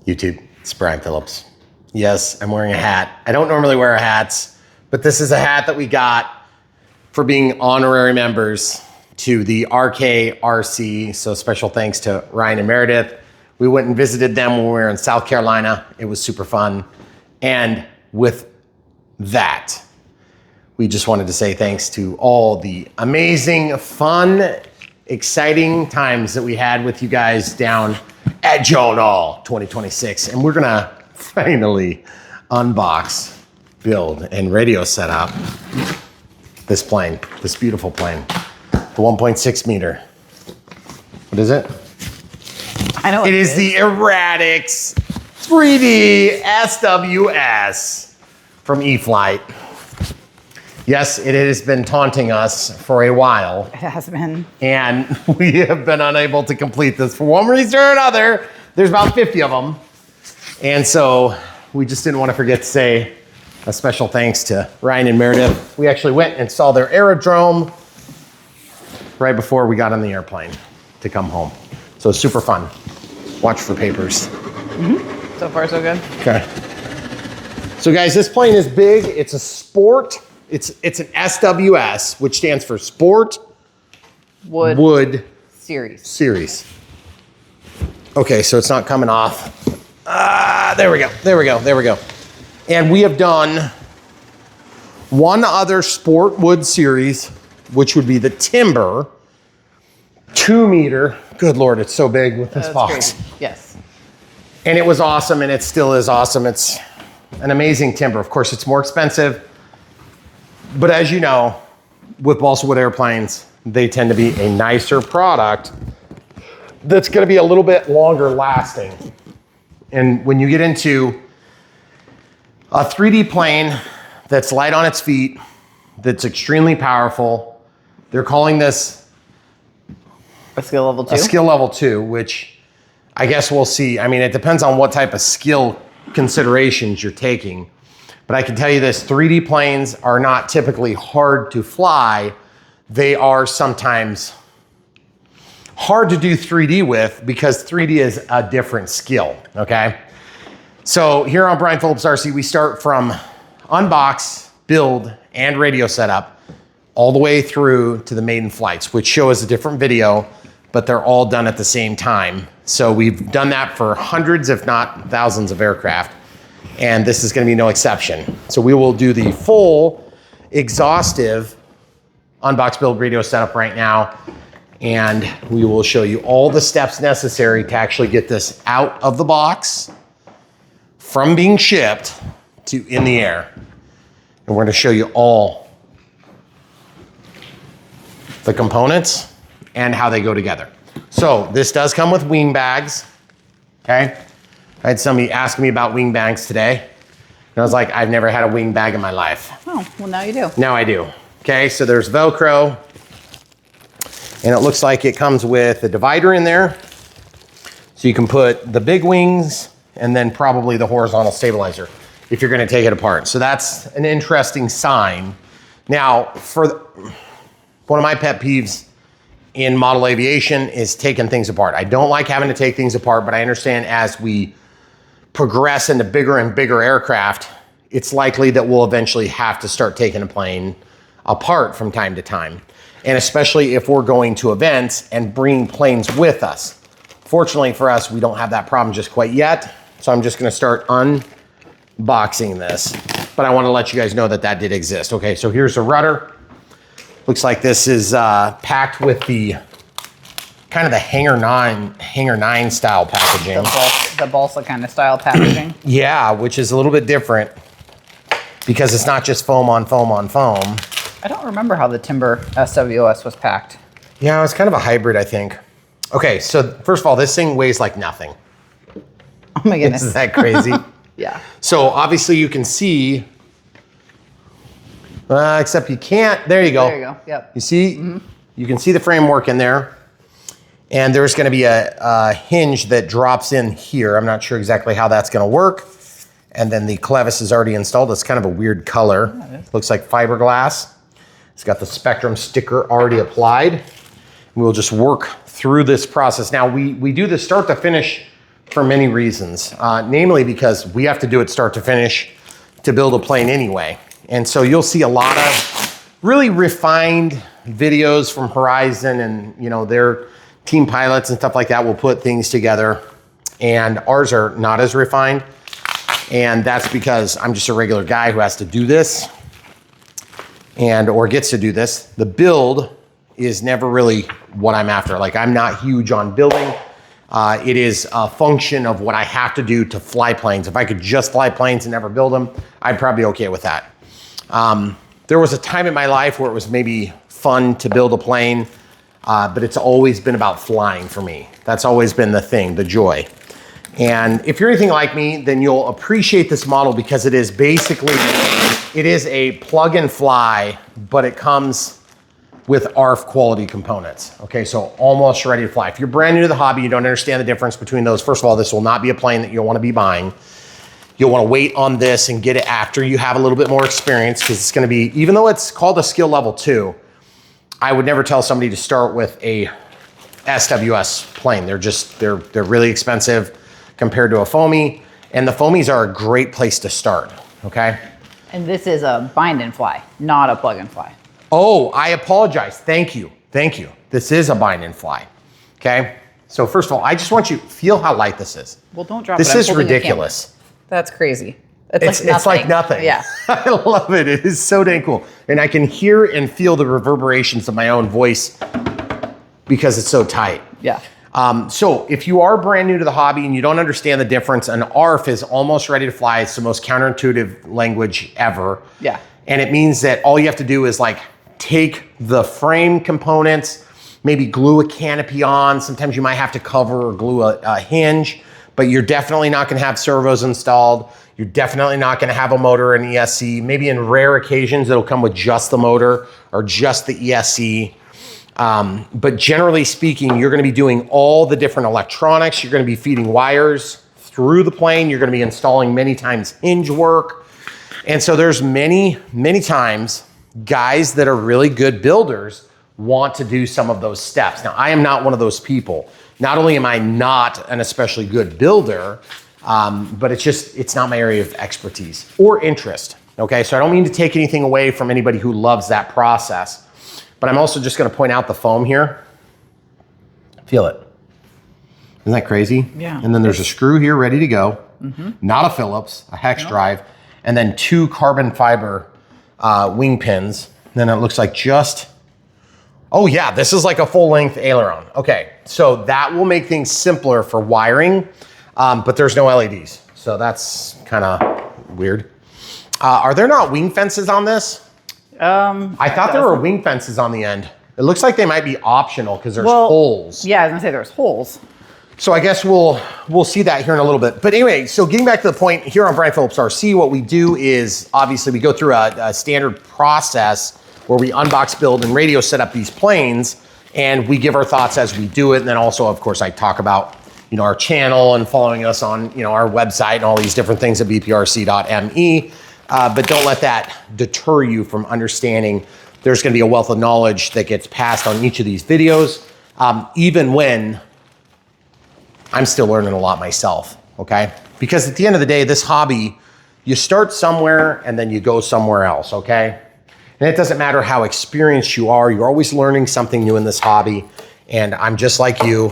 YouTube, it's Brian Phillips. Yes, I'm wearing a hat. I don't normally wear hats, but this is a hat that we got for being honorary members to the RKRC. So special thanks to Ryan and Meredith. We went and visited them when we were in South Carolina. It was super fun. And with that, we just wanted to say thanks to all the amazing, fun, exciting times that we had with you guys down at Jonal 2026. And we're gonna finally unbox, build, and radio set up this plane, this beautiful plane, the 1.6 meter. What is it? I know it is the Eratix 3D SWS from E-flite. Yes, it has been taunting us for a while. It has been. And we have been unable to complete this for one reason or another. There's about 50 of them. And so we just didn't want to forget to say a special thanks to Ryan and Meredith. We actually went and saw their aerodrome right before we got on the airplane to come home. So super fun. Watch for papers. Mm-hmm. So far, so good. Okay. So guys, this plane is big. It's a sport. It's an SWS, which stands for Sport Wood Series. Okay, so it's not coming off. There we go. And we have done one other Sport Wood series, which would be the Timber 2 meter. Good Lord, it's so big with this box. Crazy. Yes. And it was awesome, and it still is awesome. It's an amazing timber. Of course, it's more expensive. But as you know, with balsa wood airplanes, they tend to be a nicer product that's gonna be a little bit longer lasting. And when you get into a 3D plane that's light on its feet, that's extremely powerful, they're calling this a skill level 2? A skill level 2, which I guess we'll see. I mean, it depends on what type of skill considerations you're taking. But I can tell you this, 3D planes are not typically hard to fly. They are sometimes hard to do 3D with because 3D is a different skill, okay? So here on Brian Phillips RC, we start from unbox, build, and radio setup all the way through to the maiden flights, which show us a different video, but they're all done at the same time. So we've done that for hundreds, if not thousands of aircraft. And this is gonna be no exception. So we will do the full exhaustive unbox, build, radio setup right now. And we will show you all the steps necessary to actually get this out of the box from being shipped to in the air. And we're gonna show you all the components and how they go together. So this does come with wing bags, okay? I had somebody ask me about wing bags today. And I was like, I've never had a wing bag in my life. Oh, well now you do. Now I do. Okay, so there's Velcro. And it looks like it comes with a divider in there. So you can put the big wings and then probably the horizontal stabilizer if you're gonna take it apart. So that's an interesting sign. Now, one of my pet peeves in model aviation is taking things apart. I don't like having to take things apart, but I understand as we progress into bigger and bigger aircraft, it's likely that we'll eventually have to start taking a plane apart from time to time. And especially if we're going to events and bringing planes with us. Fortunately for us, we don't have that problem just quite yet. So I'm just gonna start unboxing this. But I wanna let you guys know that that did exist. Okay, so here's the rudder. Looks like this is packed with the kind of the Hangar 9 style packaging. The balsa kind of style packaging. Yeah, which is a little bit different because it's not just foam on foam on foam. I don't remember how the Timber SWS was packed. Yeah, it's kind of a hybrid, I think. Okay, so first of all, this thing weighs like nothing. Oh my goodness. Isn't that crazy? Yeah. So obviously you can see, except you can't, there you go. There you go, yep. You see, you can see the framework in there. And there's gonna be a hinge that drops in here. I'm not sure exactly how that's gonna work. And then the clevis is already installed. It's kind of a weird color. Yeah, looks like fiberglass. It's got the Spectrum sticker already applied. We'll just work through this process. Now we do the start to finish for many reasons, namely because we have to do it start to finish to build a plane anyway. And so you'll see a lot of really refined videos from Horizon and, you know, their team pilots and stuff like that will put things together. And ours are not as refined. And that's because I'm just a regular guy who has to do this or gets to do this. The build is never really what I'm after. Like, I'm not huge on building. It is a function of what I have to do to fly planes. If I could just fly planes and never build them, I'd probably be okay with that. There was a time in my life where it was maybe fun to build a plane, but it's always been about flying for me. That's always been the thing, the joy. And if you're anything like me, then you'll appreciate this model because it is basically, it is a plug and fly, but it comes with ARF quality components. Okay, so almost ready to fly. If you're brand new to the hobby, you don't understand the difference between those. First of all, this will not be a plane that you'll want to be buying. You'll want to wait on this and get it after you have a little bit more experience, because it's going to be, even though it's called a skill level 2, I would never tell somebody to start with a SWS plane. They're really expensive compared to a foamy, and the foamies are a great place to start, okay? And this is a bind and fly, not a plug and fly. Oh, I apologize. Thank you. Thank you. This is a bind and fly, okay? So first of all, I just want you to feel how light this is. Well, don't drop this it. This is ridiculous. That's crazy. It's like nothing. Yeah. I love it. It is so dang cool. And I can hear and feel the reverberations of my own voice because it's so tight. Yeah. So if you are brand new to the hobby and you don't understand the difference, an ARF is almost ready to fly. It's the most counterintuitive language ever. Yeah. And it means that all you have to do is like take the frame components, maybe glue a canopy on. Sometimes you might have to cover or glue a hinge, but you're definitely not going to have servos installed. You're definitely not going to have a motor and ESC. Maybe in rare occasions, it'll come with just the motor or just the ESC. But generally speaking, you're going to be doing all the different electronics. You're going to be feeding wires through the plane. You're going to be installing many times hinge work. And so there's many, many times guys that are really good builders want to do some of those steps. Now, I am not one of those people. Not only am I not an especially good builder, but it's not my area of expertise or interest. Okay, so I don't mean to take anything away from anybody who loves that process, but I'm also just gonna point out the foam here. Feel it. Isn't that crazy? Yeah. And then there's a screw here ready to go, not a Phillips, a hex drive, and then 2 carbon fiber wing pins. Then it looks like oh yeah, this is like a full length aileron. Okay, so that will make things simpler for wiring, but there's no LEDs. So that's kind of weird. Are there not wing fences on this? I thought there were wing fences on the end. It looks like they might be optional because there's holes. Yeah, I was gonna say there's holes. So I guess we'll see that here in a little bit. But anyway, so getting back to the point, here on Brian Phillips RC, what we do is obviously we go through a standard process where we unbox, build, and radio set up these planes, and we give our thoughts as we do it. And then also, of course, I talk about, you know, our channel and following us on, you know, our website and all these different things at bprc.me. But don't let that deter you from understanding there's going to be a wealth of knowledge that gets passed on each of these videos, even when I'm still learning a lot myself, okay? Because at the end of the day, this hobby, you start somewhere and then you go somewhere else, okay? And it doesn't matter how experienced you are, you're always learning something new in this hobby. And I'm just like you,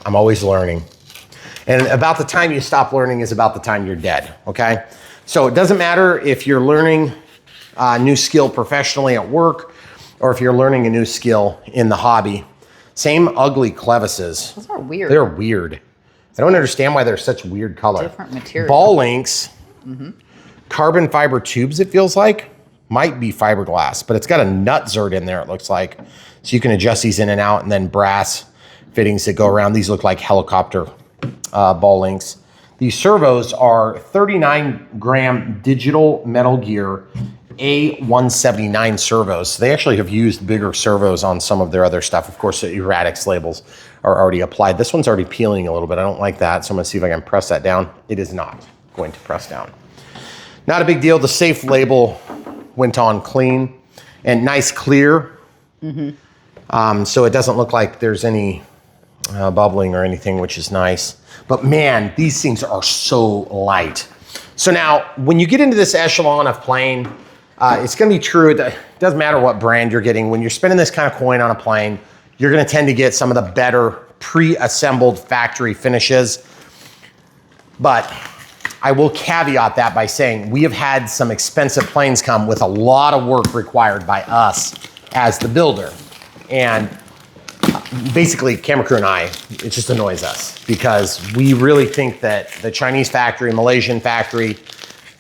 I'm always learning. And about the time you stop learning is about the time you're dead, okay? So it doesn't matter if you're learning a new skill professionally at work or if you're learning a new skill in the hobby. Same ugly clevises. Those are weird. They're weird. I don't understand why they're such weird color. Different material. Ball links, carbon fiber tubes, it feels like. Might be fiberglass, but it's got a nut zert in there, it looks like. So you can adjust these in and out, and then brass fittings that go around. These look like helicopter ball links. These servos are 39-gram digital Metal Gear A179 servos. So they actually have used bigger servos on some of their other stuff. Of course, the Eratix labels are already applied. This one's already peeling a little bit. I don't like that, so I'm gonna see if I can press that down. It is not going to press down. Not a big deal. The safe label went on clean and nice clear. So it doesn't look like there's any bubbling or anything, which is nice. But man, these things are so light. So now, when you get into this echelon of plane, it's gonna be true, it doesn't matter what brand you're getting. When you're spending this kind of coin on a plane, you're gonna tend to get some of the better pre-assembled factory finishes. But I will caveat that by saying we have had some expensive planes come with a lot of work required by us as the builder. And basically, camera crew and I, it just annoys us because we really think that the Chinese factory, Malaysian factory,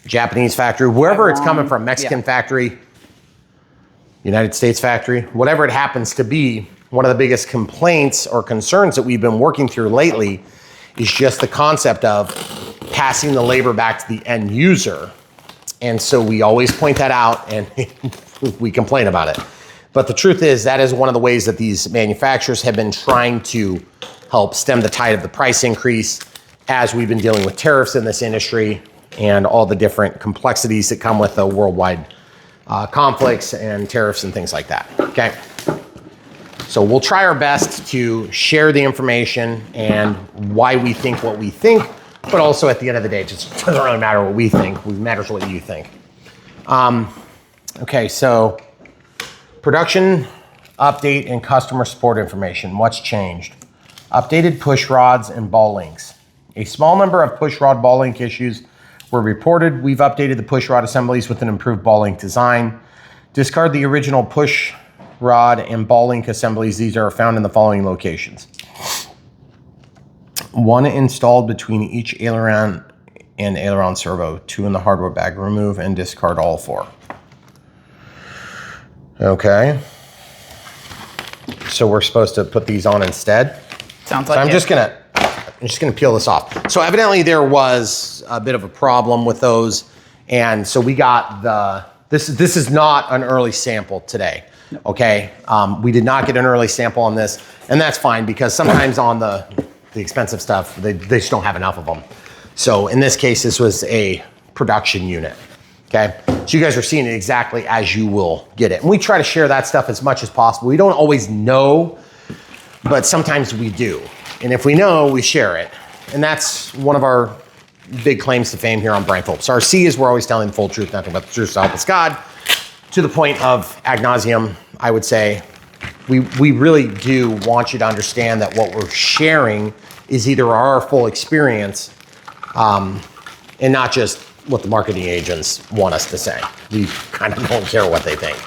Japanese factory, wherever it's coming from, Mexican factory, United States factory, whatever it happens to be, one of the biggest complaints or concerns that we've been working through lately is just the concept of passing the labor back to the end user. And so we always point that out and we complain about it. But the truth is that is one of the ways that these manufacturers have been trying to help stem the tide of the price increase as we've been dealing with tariffs in this industry and all the different complexities that come with the worldwide conflicts and tariffs and things like that, okay? So we'll try our best to share the information and why we think what we think, but also at the end of the day, it just doesn't really matter what we think, it matters what you think. Okay, so production update and customer support information. What's changed? Updated push rods and ball links. A small number of push rod ball link issues were reported. We've updated the push rod assemblies with an improved ball link design. Discard the original push rod and ball link assemblies. These are found in the following locations. One installed between each aileron and aileron servo. Two in the hardware bag. Remove and discard all four. Okay. So we're supposed to put these on instead. Sounds like so I'm just gonna peel this off. So evidently there was a bit of a problem with those. And so we got this is not an early sample today. Okay, we did not get an early sample on this, and that's fine because sometimes on the expensive stuff, they just don't have enough of them. So in this case, this was a production unit, okay? So you guys are seeing it exactly as you will get it. And we try to share that stuff as much as possible. We don't always know, but sometimes we do. And if we know, we share it. And that's one of our big claims to fame here on Brian Phillips. Our C is we're always telling the full truth, nothing but the truth, so help us God. To the point of ad nauseum, I would say, we really do want you to understand that what we're sharing is either our full experience and not just what the marketing agents want us to say. We kind of don't care what they think.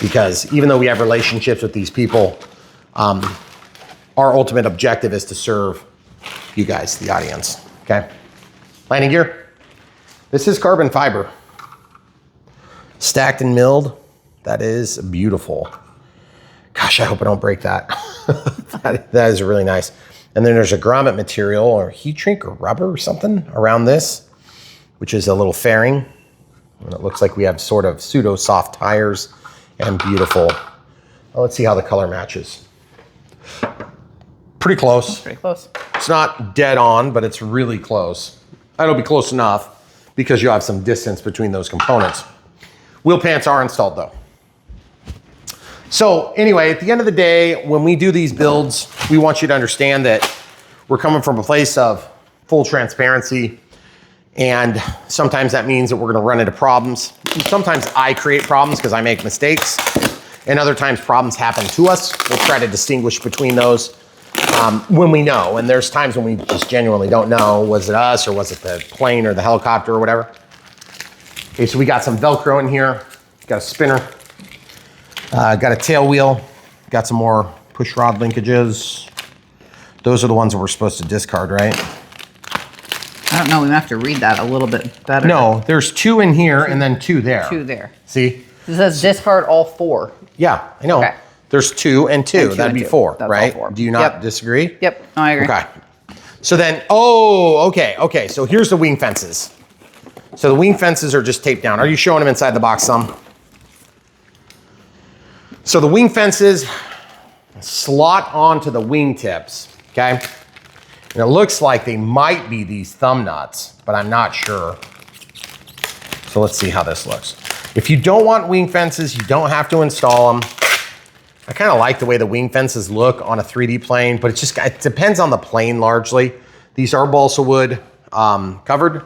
Because even though we have relationships with these people, our ultimate objective is to serve you guys, the audience, okay? Landing gear. This is carbon fiber. Stacked and milled. That is beautiful. Gosh, I hope I don't break that. that is really nice. And then there's a grommet material or heat shrink or rubber or something around this, which is a little fairing. And it looks like we have sort of pseudo soft tires and beautiful. Well, let's see how the color matches. Pretty close. That's pretty close. It's not dead on, but it's really close. It'll be close enough because you have some distance between those components. Wheel pants are installed though. So anyway, at the end of the day, when we do these builds, we want you to understand that we're coming from a place of full transparency. And sometimes that means that we're gonna run into problems. Sometimes I create problems because I make mistakes. And other times problems happen to us. We'll try to distinguish between those when we know. And there's times when we just genuinely don't know, was it us or was it the plane or the helicopter or whatever? Okay, so we got some Velcro in here, got a spinner, got a tail wheel, got some more push rod linkages. Those are the ones that we're supposed to discard, right? I don't know, we might have to read that a little bit better. No, there's two in here and then two there. Two there. See? It says discard all four. Yeah, I know. Okay. There's two and two. That'd be four, That's right? all four. Do you not disagree? Yep, no, I agree. Okay. So then, okay. So here's the wing fences. So the wing fences are just taped down. Are you showing them inside the box some? So the wing fences slot onto the wing tips, okay? And it looks like they might be these thumb nuts, but I'm not sure. So let's see how this looks. If you don't want wing fences, you don't have to install them. I kind of like the way the wing fences look on a 3D plane, but it depends on the plane largely. These are balsa wood covered.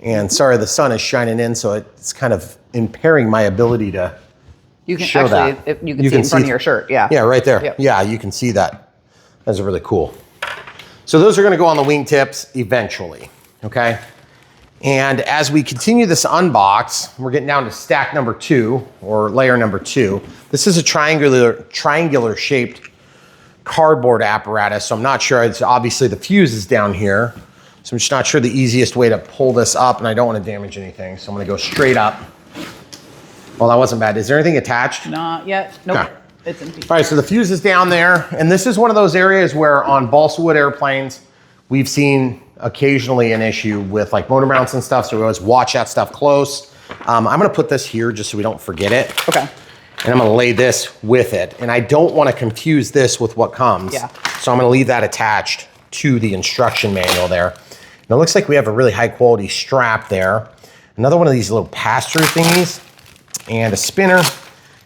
And sorry, the sun is shining in, so it's kind of impairing my ability to show that. You can see in front of your shirt, yeah. Yeah, right there. Yep. Yeah, you can see that. That's really cool. So those are gonna go on the wingtips eventually, okay? And as we continue this unbox, we're getting down to stack number 2, or layer number 2. This is a triangular shaped cardboard apparatus, so I'm not sure, it's obviously the fuse is down here. So I'm just not sure the easiest way to pull this up, and I don't want to damage anything. So I'm going to go straight up. Well, that wasn't bad. Is there anything attached? Not yet. Nope. Okay. It's empty. All right, so the fuse is down there. And this is one of those areas where on balsa wood airplanes, we've seen occasionally an issue with like motor mounts and stuff. So we always watch that stuff close. I'm going to put this here just so we don't forget it. Okay. And I'm going to lay this with it. And I don't want to confuse this with what comes. Yeah. So I'm going to leave that attached to the instruction manual there. Now it looks like we have a really high quality strap there. Another one of these little pass-through thingies and a spinner,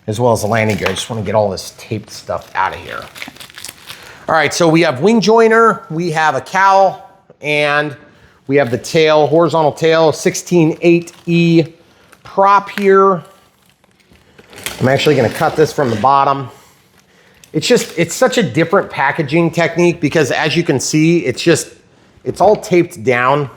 as well as a landing gear. I just want to get all this taped stuff out of here. All right, so we have wing joiner, we have a cowl, and we have the tail, horizontal tail, 16.8E prop here. I'm actually gonna cut this from the bottom. It's such a different packaging technique because as you can see, it's all taped down.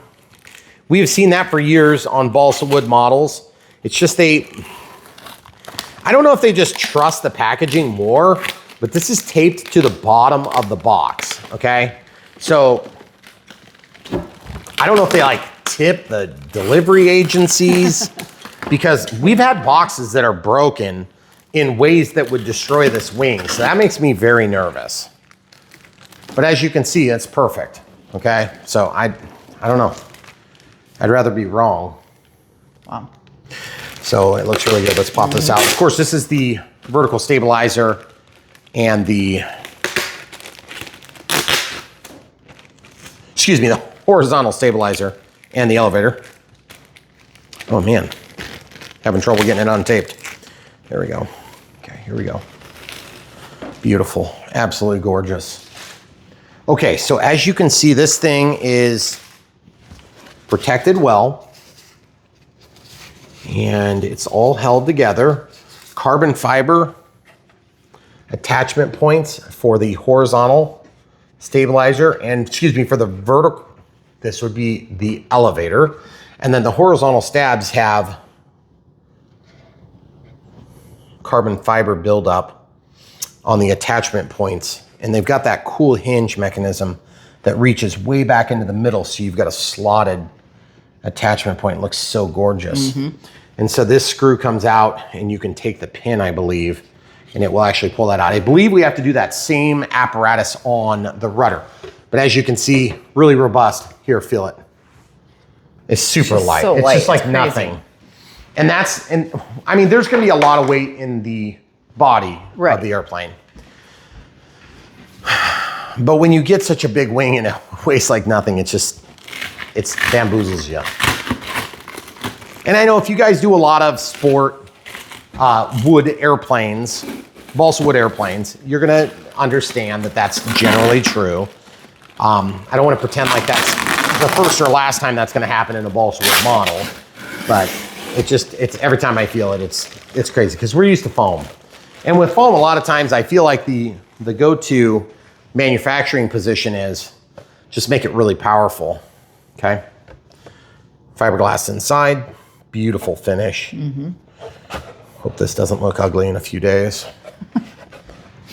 We have seen that for years on balsa wood models. It's just I don't know if they just trust the packaging more, but this is taped to the bottom of the box, okay? So I don't know if they like tip the delivery agencies because we've had boxes that are broken in ways that would destroy this wing. So that makes me very nervous. But as you can see, it's perfect. Okay, so I don't know. I'd rather be wrong. Wow. So it looks really good. Let's pop this out. Of course, this is the vertical stabilizer and the horizontal stabilizer and the elevator. Oh man, having trouble getting it untaped. There we go. Okay, here we go. Beautiful, absolutely gorgeous. Okay, so as you can see, this thing is protected well, and it's all held together. Carbon fiber attachment points for the horizontal stabilizer, and for the vertical, this would be the elevator. And then the horizontal stabs have carbon fiber buildup on the attachment points. And they've got that cool hinge mechanism that reaches way back into the middle. So you've got a slotted attachment point. It looks so gorgeous. Mm-hmm. And so this screw comes out and you can take the pin, I believe, and it will actually pull that out. I believe we have to do that same apparatus on the rudder. But as you can see, really robust. Here, feel it. It's super light. So it's light. just like It's nothing. And I mean, there's gonna be a lot of weight in the body of the airplane. But when you get such a big wing and it weighs like nothing, it bamboozles you. And I know if you guys do a lot of sport wood airplanes, balsa wood airplanes, you're gonna understand that that's generally true. I don't wanna pretend like that's the first or last time that's gonna happen in a balsa wood model, but it's every time I feel it, it's crazy because we're used to foam. And with foam, a lot of times I feel like the go-to manufacturing position is just make it really powerful, okay? Fiberglass inside, beautiful finish. Mm-hmm. Hope this doesn't look ugly in a few days.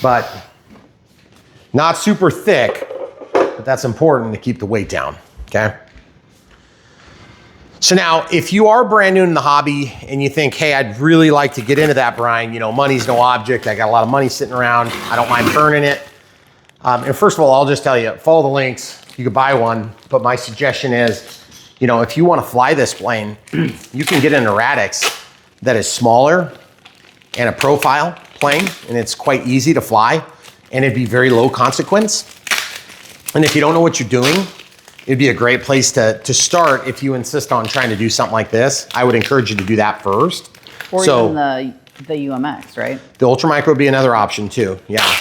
But not super thick, but that's important to keep the weight down, okay? So now, if you are brand new in the hobby and you think, hey, I'd really like to get into that, Brian, money's no object. I got a lot of money sitting around. I don't mind burning it. And first of all, I'll just tell you, follow the links. You could buy one, but my suggestion is, if you want to fly this plane, you can get an Eratix that is smaller and a profile plane, and it's quite easy to fly, and it'd be very low consequence. And if you don't know what you're doing, it'd be a great place to start if you insist on trying to do something like this. I would encourage you to do that first. Or even the the UMX, right? The Ultra Micro would be another option too, yeah.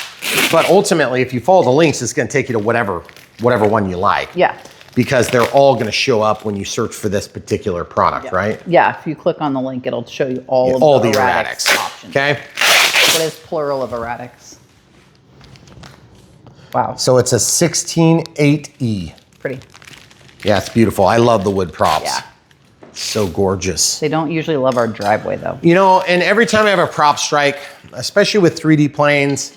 But ultimately, if you follow the links, it's gonna take you to whatever one you like. Yeah. Because they're all gonna show up when you search for this particular product, right? Yeah, if you click on the link, it'll show you all of the Eratix options. Okay. What is plural of Eratix? Wow. So it's a 16.8E. Pretty. Yeah, it's beautiful. I love the wood props. Yeah. So gorgeous. They don't usually love our driveway though. You know, and every time I have a prop strike, especially with 3D planes,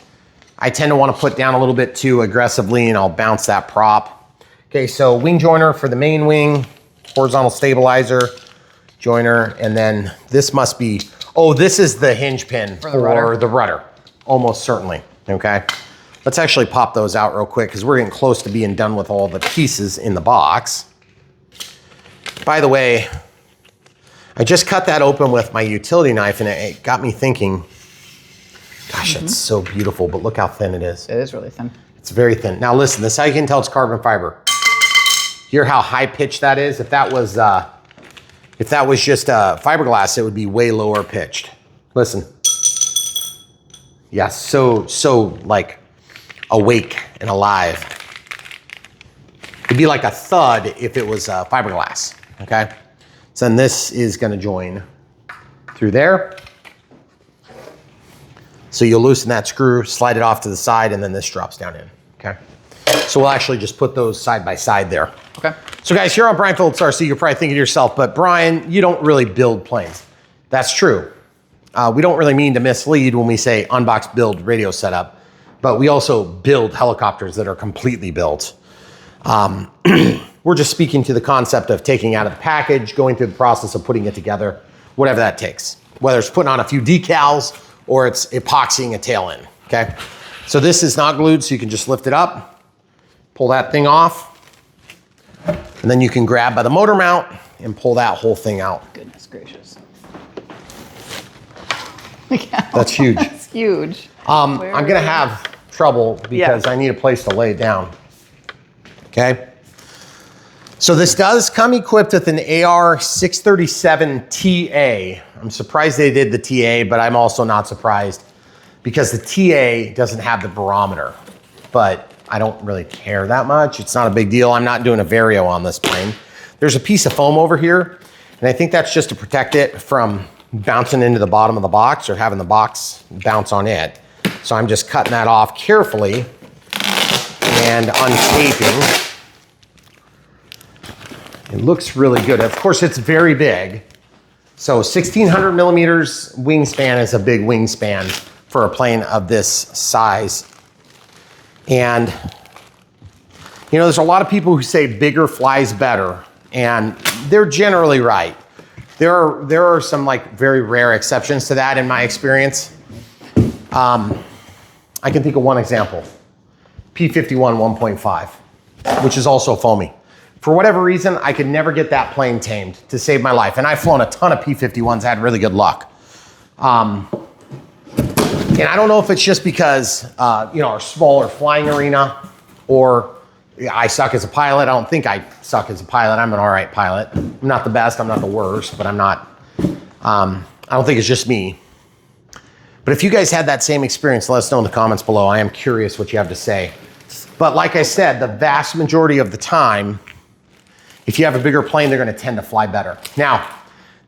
I tend to want to put down a little bit too aggressively and I'll bounce that prop. Okay, so wing joiner for the main wing, horizontal stabilizer, joiner, and then this must be, oh, this is the hinge pin for the rudder, almost certainly, okay? Let's actually pop those out real quick because we're getting close to being done with all the pieces in the box. By the way, I just cut that open with my utility knife and it got me thinking, gosh, it's so beautiful, but look how thin it is. It is really thin. It's very thin. Now listen, this is how you can tell it's carbon fiber. Hear how high pitched that is? If that was just fiberglass, it would be way lower pitched. Listen. Yeah, so like awake and alive. It'd be like a thud if it was fiberglass, okay? So then this is gonna join through there. So you'll loosen that screw, slide it off to the side, and then this drops down in, okay? So we'll actually just put those side by side there. Okay. So guys, here on Brian Phillips RC, you're probably thinking to yourself, but Brian, you don't really build planes. That's true. We don't really mean to mislead when we say unbox build radio setup, but we also build helicopters that are completely built. We're just speaking to the concept of taking out of the package, going through the process of putting it together, whatever that takes. Whether it's putting on a few decals or it's epoxying a tail end, okay? So this is not glued, so you can just lift it up, pull that thing off, and then you can grab by the motor mount and pull that whole thing out. Goodness gracious. That's huge. That's huge. I'm gonna have trouble because I need a place to lay it down. Okay. So this does come equipped with an AR637TA. I'm surprised they did the TA, but I'm also not surprised because the TA doesn't have the barometer, but I don't really care that much. It's not a big deal. I'm not doing a Vario on this plane. There's a piece of foam over here, and I think that's just to protect it from bouncing into the bottom of the box or having the box bounce on it. So I'm just cutting that off carefully and untaping. It looks really good. Of course, it's very big. So 1600 millimeters wingspan is a big wingspan for a plane of this size. And, you know, there's a lot of people who say bigger flies better, and they're generally right. There are some like very rare exceptions to that in my experience. I can think of one example, P-51 1.5, which is also foamy. For whatever reason, I could never get that plane tamed to save my life. And I've flown a ton of P-51s, had really good luck. And I don't know if it's just because, you know, our smaller flying arena, or I suck as a pilot. I don't think I suck as a pilot. I'm an all right pilot. I'm not the best, I'm not the worst, but I'm not, I don't think it's just me. But if you guys had that same experience, let us know in the comments below. I am curious what you have to say. But like I said, the vast majority of the time, if you have a bigger plane, they're gonna tend to fly better. Now,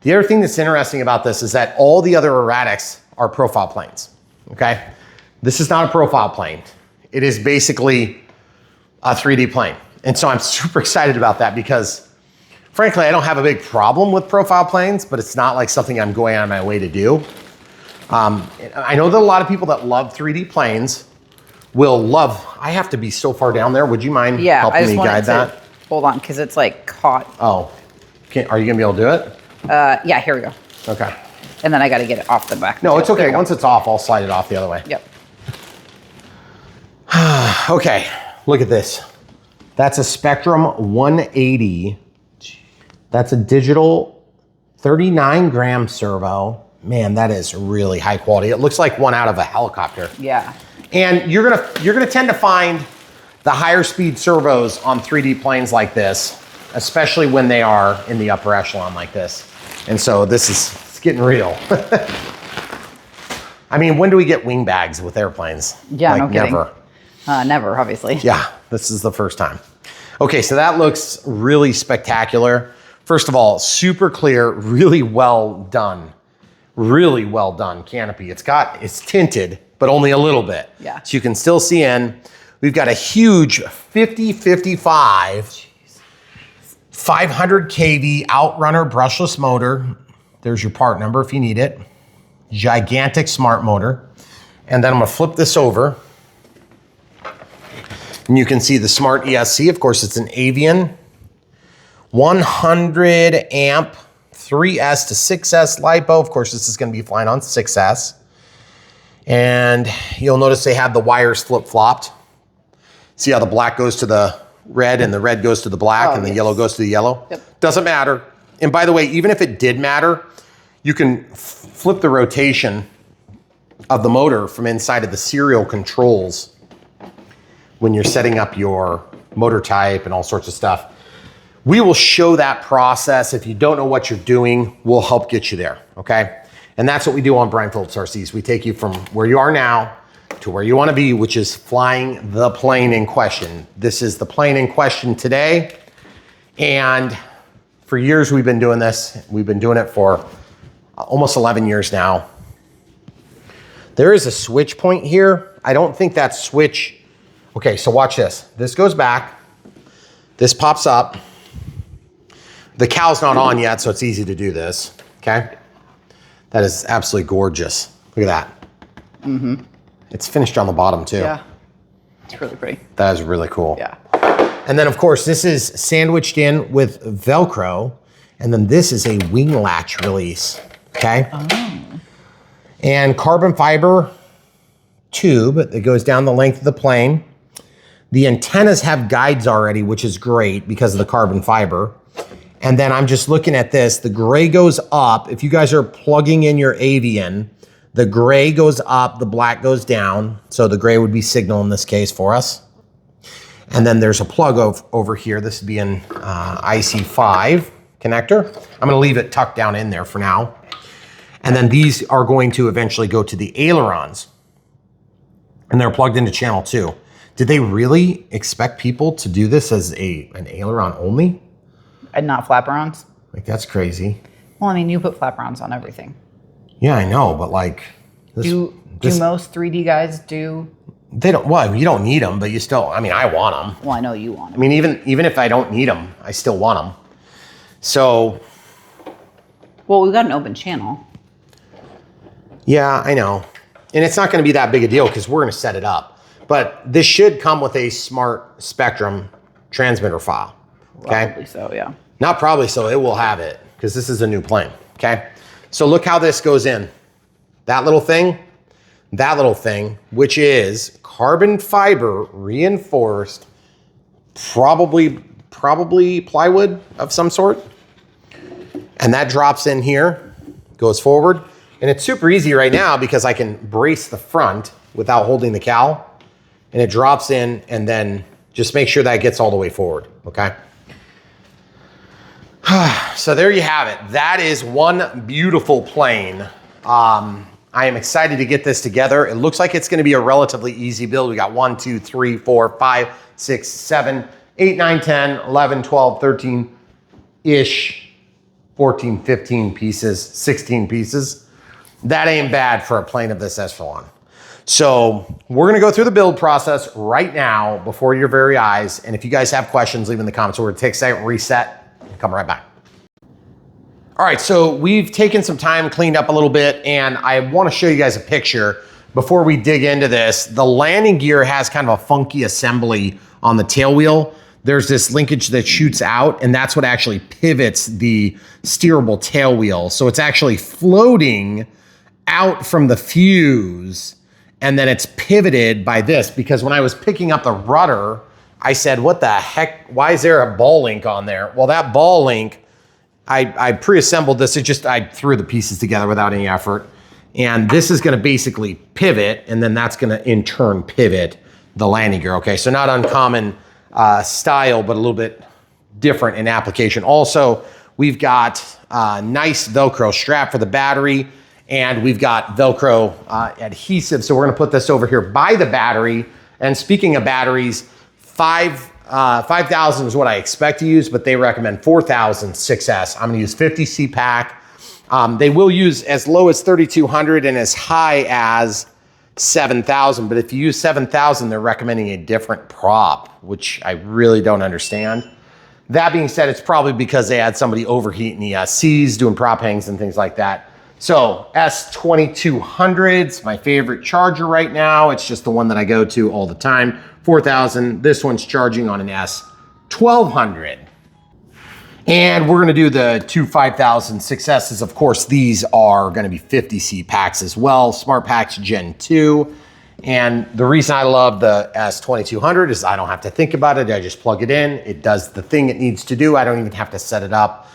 the other thing that's interesting about this is that all the other Eratix are profile planes, okay? This is not a profile plane. It is basically a 3D plane. And so I'm super excited about that because frankly, I don't have a big problem with profile planes, but it's not like something I'm going out of my way to do. I know that a lot of people that love 3D planes will love, I have to be so far down there. Would you mind helping me guide that? Hold on, because it's like caught. Oh, are you gonna be able to do it? Yeah, here we go. Okay. And then I got to get it off the back. No, it's okay. Once it's off, I'll slide it off the other way. Yep. Okay, look at this. That's a Spectrum 180. That's a digital 39-gram servo. Man, that is really high quality. It looks like one out of a helicopter. Yeah. And you're gonna tend to find the higher speed servos on 3D planes like this, especially when they are in the upper echelon like this. And so this is, it's getting real. I mean, when do we get wing bags with airplanes? Yeah, like, no kidding. Never. Never, obviously. Yeah, this is the first time. Okay, so that looks really spectacular. First of all, super clear, really well done. Really well done canopy. It's tinted, but only a little bit. Yeah. So you can still see in. We've got a huge 5055 500 kV Outrunner brushless motor. There's your part number if you need it. Gigantic smart motor. And then I'm gonna flip this over. And you can see the smart ESC. Of course, it's an Avian 100 amp 3S to 6S LiPo. Of course, this is gonna be flying on 6S. And you'll notice they have the wires flip-flopped. See how the black goes to the red and the red goes to the black and the yellow goes to the yellow? Yep. Doesn't matter. And by the way, even if it did matter, you can flip the rotation of the motor from inside of the serial controls when you're setting up your motor type and all sorts of stuff. We will show that process. If you don't know what you're doing, we'll help get you there, okay? And that's what we do on Brian Phillips RCs. We take you from where you are now to where you want to be, which is flying the plane in question. This is the plane in question today. And for years we've been doing this. We've been doing it for almost 11 years now. There is a switch point here. I don't think that switch, okay, so watch this. This goes back, this pops up. The cow's not on yet, so it's easy to do this, okay? That is absolutely gorgeous. Look at that. Mm-hmm. It's finished on the bottom too. Yeah, it's really pretty. That is really cool. Yeah. And then of course, this is sandwiched in with Velcro. And then this is a wing latch release, okay? Oh. And carbon fiber tube that goes down the length of the plane. The antennas have guides already, which is great because of the carbon fiber. And then I'm just looking at this, the gray goes up. If you guys are plugging in your Avian, the gray goes up, the black goes down. So the gray would be signal in this case for us. And then there's a plug over here. This would be an IC5 connector. I'm gonna leave it tucked down in there for now. And then these are going to eventually go to the ailerons. And they're plugged into channel 2. Did they really expect people to do this as an aileron only? And not flaperons? Like, that's crazy. Well, I mean, you put flaperons on everything. Yeah, I know, but like... Do most 3D guys do? They don't, well, you don't need them, but you still, I mean, I want them. Well, I know you want I them. mean, even if I don't need them, I still want them. So... Well, we've got an open channel. Yeah, I know. And it's not going to be that big a deal because we're going to set it up. But this should come with a smart spectrum transmitter file. Okay? Probably so, yeah. Not probably so, it will have it because this is a new plane, okay? So look how this goes in. That little thing, which is carbon fiber reinforced, probably plywood of some sort. And that drops in here, goes forward. And it's super easy right now because I can brace the front without holding the cowl. And it drops in and then just make sure that gets all the way forward, okay? So there you have it. That is one beautiful plane. I am excited to get this together. It looks like it's going to be a relatively easy build. We got 1, 2, 3, 4, 5, 6, 7, 8, 9, 10, 11, 12, 13-ish, 14, 15 pieces, 16 pieces. That ain't bad for a plane of this echelon. So we're going to go through the build process right now before your very eyes. And if you guys have questions, leave in the comments. We're going to take a second, reset, and come right back. All right, so we've taken some time, cleaned up a little bit, and I want to show you guys a picture before we dig into this. The landing gear has kind of a funky assembly on the tail wheel. There's this linkage that shoots out, and that's what actually pivots the steerable tail wheel. So it's actually floating out from the fuse, and then it's pivoted by this, because when I was picking up the rudder, I said, what the heck, why is there a ball link on there? Well, that ball link, I pre-assembled this. I threw the pieces together without any effort. And this is gonna basically pivot, and then that's gonna in turn pivot the landing gear, okay? So not uncommon style, but a little bit different in application. Also, we've got a nice Velcro strap for the battery, and we've got Velcro adhesive. So we're gonna put this over here by the battery. And speaking of batteries, 5,000 is what I expect to use, but they recommend 4,000 6S. I'm gonna use 50C pack. They will use as low as 3,200 and as high as 7,000, but if you use 7,000, they're recommending a different prop, which I really don't understand. That being said, it's probably because they had somebody overheat in the C's doing prop hangs and things like that. So S2200's my favorite charger right now. It's just the one that I go to all the time. 4,000. This one's charging on an S1200. And we're gonna do the two 5,000 6S's. Of course, these are gonna be 50C packs as well. Smart Packs Gen 2. And the reason I love the S2200 is I don't have to think about it. I just plug it in. It does the thing it needs to do. I don't even have to set it up.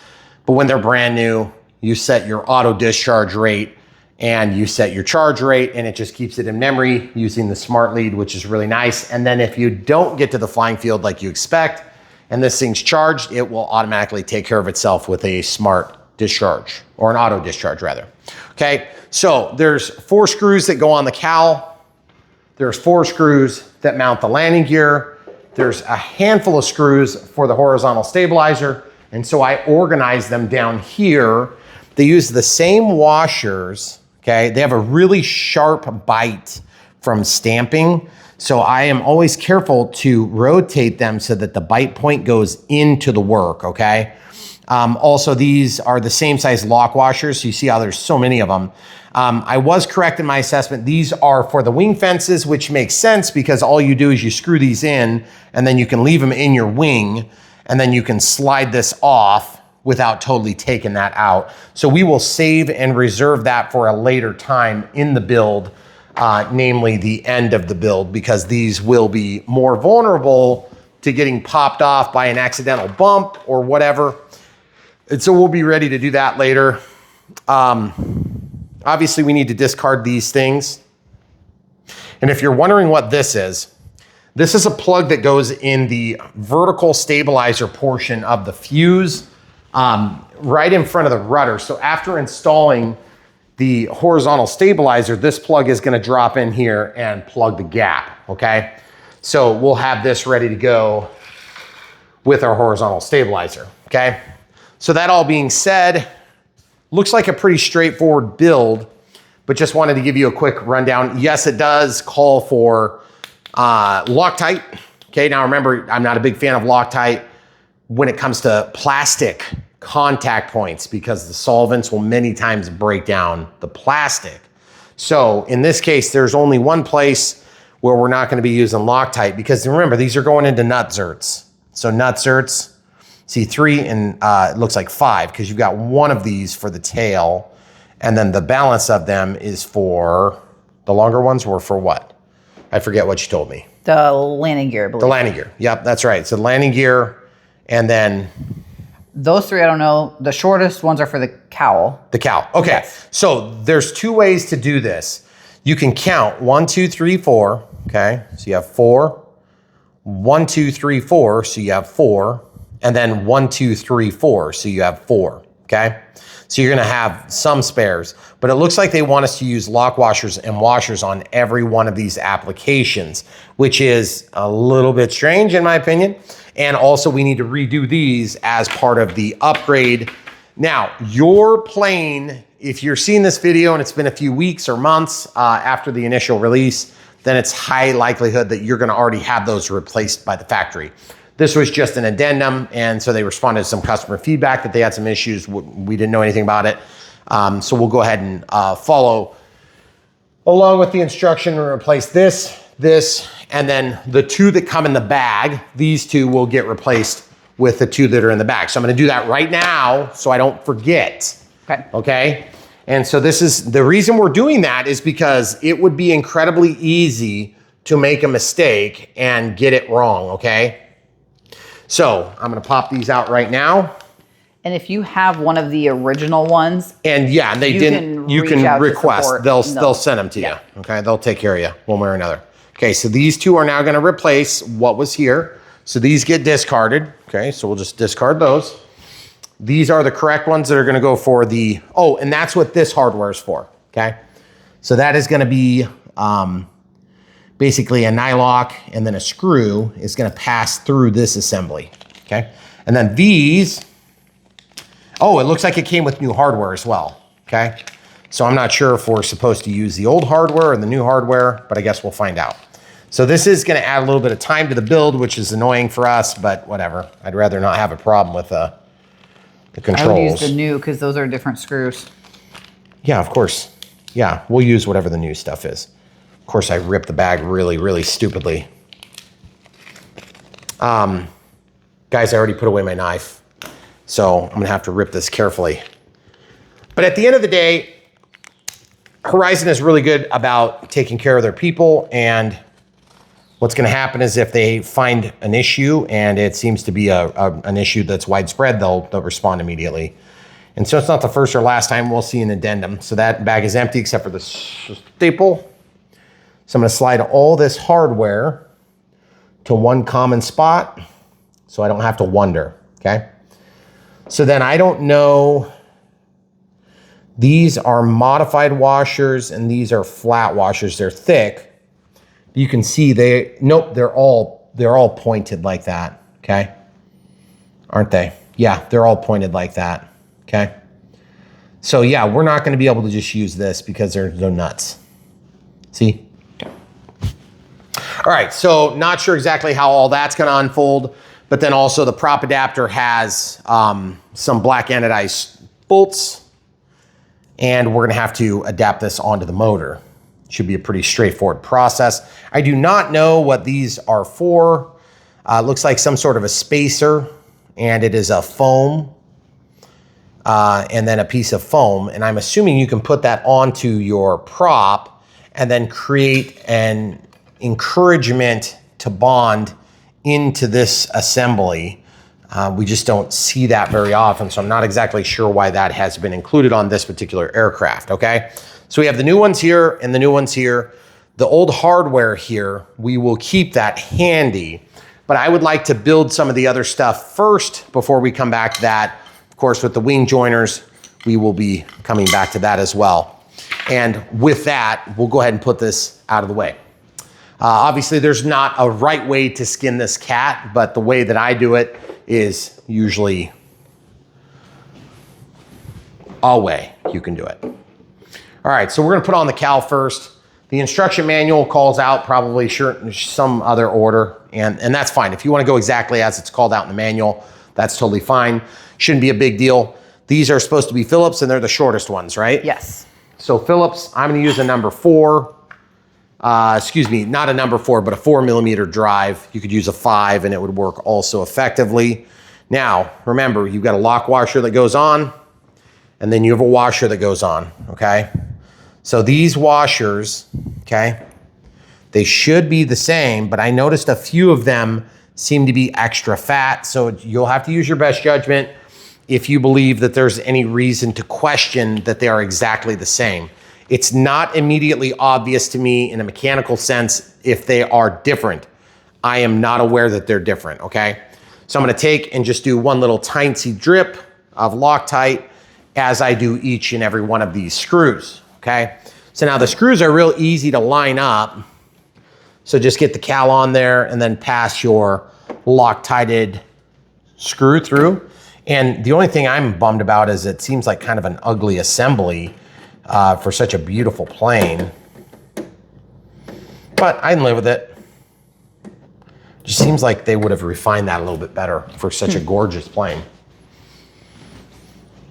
But when they're brand new, you set your auto discharge rate and you set your charge rate, and it just keeps it in memory using the smart lead, which is really nice. And then if you don't get to the flying field like you expect, and this thing's charged, it will automatically take care of itself with a smart discharge, or an auto discharge rather. Okay, so there's 4 screws that go on the cowl. There's 4 screws that mount the landing gear. There's a handful of screws for the horizontal stabilizer. And so I organize them down here. They use the same washers, okay? They have a really sharp bite from stamping. So I am always careful to rotate them so that the bite point goes into the work, okay? Also, these are the same size lock washers. So you see how there's so many of them. I was correct in my assessment. These are for the wing fences, which makes sense because all you do is you screw these in and then you can leave them in your wing and then you can slide this off without totally taking that out. So we will save and reserve that for a later time in the build, namely the end of the build, because these will be more vulnerable to getting popped off by an accidental bump or whatever. And so we'll be ready to do that later. Obviously we need to discard these things. And if you're wondering what this is a plug that goes in the vertical stabilizer portion of the fuse, right in front of the rudder. So after installing the horizontal stabilizer, this plug is gonna drop in here and plug the gap, okay? So we'll have this ready to go with our horizontal stabilizer, okay? So that all being said, looks like a pretty straightforward build, but just wanted to give you a quick rundown. Yes, it does call for Loctite. Okay, now remember, I'm not a big fan of Loctite when it comes to plastic contact points because the solvents will many times break down the plastic. So in this case, there's only one place where we're not gonna be using Loctite because remember, these are going into nut zerts. So nut zerts, see 3 and it looks like 5 because you've got one of these for the tail and then the balance of them is for, the longer ones were for what? I forget what you told me. The landing gear, I believe. The landing gear, yep, that's right. So the landing gear and then those 3, I don't know. The shortest ones are for the cowl. the cowl, okay. Yes. So there's 2 ways to do this. You can count 1, 2, 3, 4, okay? So you have 4, 1, 2, 3, 4, so you have 4, and then 1, 2, 3, 4, so you have 4, okay? So you're gonna have some spares, but it looks like they want us to use lock washers and washers on every one of these applications, which is a little bit strange in my opinion. And also we need to redo these as part of the upgrade. Now, your plane, if you're seeing this video and it's been a few weeks or months after the initial release, then it's high likelihood that you're gonna already have those replaced by the factory. This was just an addendum, and so they responded to some customer feedback that they had some issues. We didn't know anything about it. So we'll go ahead and follow along with the instruction and replace this, and then the 2 that come in the bag, these 2 will get replaced with the 2 that are in the bag. So I'm gonna do that right now so I don't forget, okay? And so this is, the reason we're doing that is because it would be incredibly easy to make a mistake and get it wrong, okay? So I'm gonna pop these out right now. And if you have one of the original ones, and yeah, and you can request, they'll send them to you, okay? They'll take care of you one way or another. Okay, so these 2 are now gonna replace what was here. So these get discarded, okay? So we'll just discard those. These are the correct ones that are gonna go for the, oh, and that's what this hardware is for, okay? So that is gonna be basically a nylock and then a screw is gonna pass through this assembly, okay? And then these, oh, it looks like it came with new hardware as well, okay? So I'm not sure if we're supposed to use the old hardware or the new hardware, but I guess we'll find out. So this is gonna add a little bit of time to the build, which is annoying for us, but whatever. I'd rather not have a problem with the controls. I would use the new because those are different screws. Yeah, of course. Yeah, we'll use whatever the new stuff is. Of course, I ripped the bag really, really stupidly. Guys, I already put away my knife, so I'm gonna have to rip this carefully. But at the end of the day, Horizon is really good about taking care of their people, and what's gonna happen is if they find an issue and it seems to be an issue that's widespread, they'll respond immediately. And so it's not the first or last time we'll see an addendum. So that bag is empty except for the staple. So I'm gonna slide all this hardware to one common spot so I don't have to wonder, okay? So then I don't know, these are modified washers and these are flat washers. They're thick. You can see nope, they're all pointed like that, okay? Aren't they? Yeah, they're all pointed like that, okay? So yeah, we're not gonna be able to just use this because there's no nuts. See? All right, so not sure exactly how all that's gonna unfold, but then also the prop adapter has some black anodized bolts, and we're gonna have to adapt this onto the motor. Should be a pretty straightforward process. I do not know what these are for. It looks like some sort of a spacer, and it is a foam, and then a piece of foam. And I'm assuming you can put that onto your prop and then create an encouragement to bond into this assembly. We just don't see that very often, so I'm not exactly sure why that has been included on this particular aircraft, okay? So we have the new ones here and the new ones here. The old hardware here, we will keep that handy, but I would like to build some of the other stuff first before we come back to that. Of course, with the wing joiners, we will be coming back to that as well. And with that, we'll go ahead and put this out of the way. Obviously, there's not a right way to skin this cat, but the way that I do it is usually a way you can do it. All right, so we're gonna put on the cowl first. The instruction manual calls out probably some other order, and that's fine. If you wanna go exactly as it's called out in the manual, that's totally fine. Shouldn't be a big deal. These are supposed to be Phillips, and they're the shortest ones, right? Yes. So Phillips, I'm gonna use a number 4. Excuse me, not a number 4, but a 4mm drive. You could use a 5 and it would work also effectively. Now, remember, you've got a lock washer that goes on, and then you have a washer that goes on, okay? So these washers, okay, they should be the same, but I noticed a few of them seem to be extra fat, so you'll have to use your best judgment if you believe that there's any reason to question that they are exactly the same. It's not immediately obvious to me in a mechanical sense if they are different. I am not aware that they're different, okay? So I'm gonna take and just do one little tiny drip of Loctite as I do each and every one of these screws, okay? So now the screws are real easy to line up. So just get the cowl on there and then pass your Loctited screw through. And the only thing I'm bummed about is it seems like kind of an ugly assembly for such a beautiful plane. But I can live with it. Just seems like they would have refined that a little bit better for such a gorgeous plane.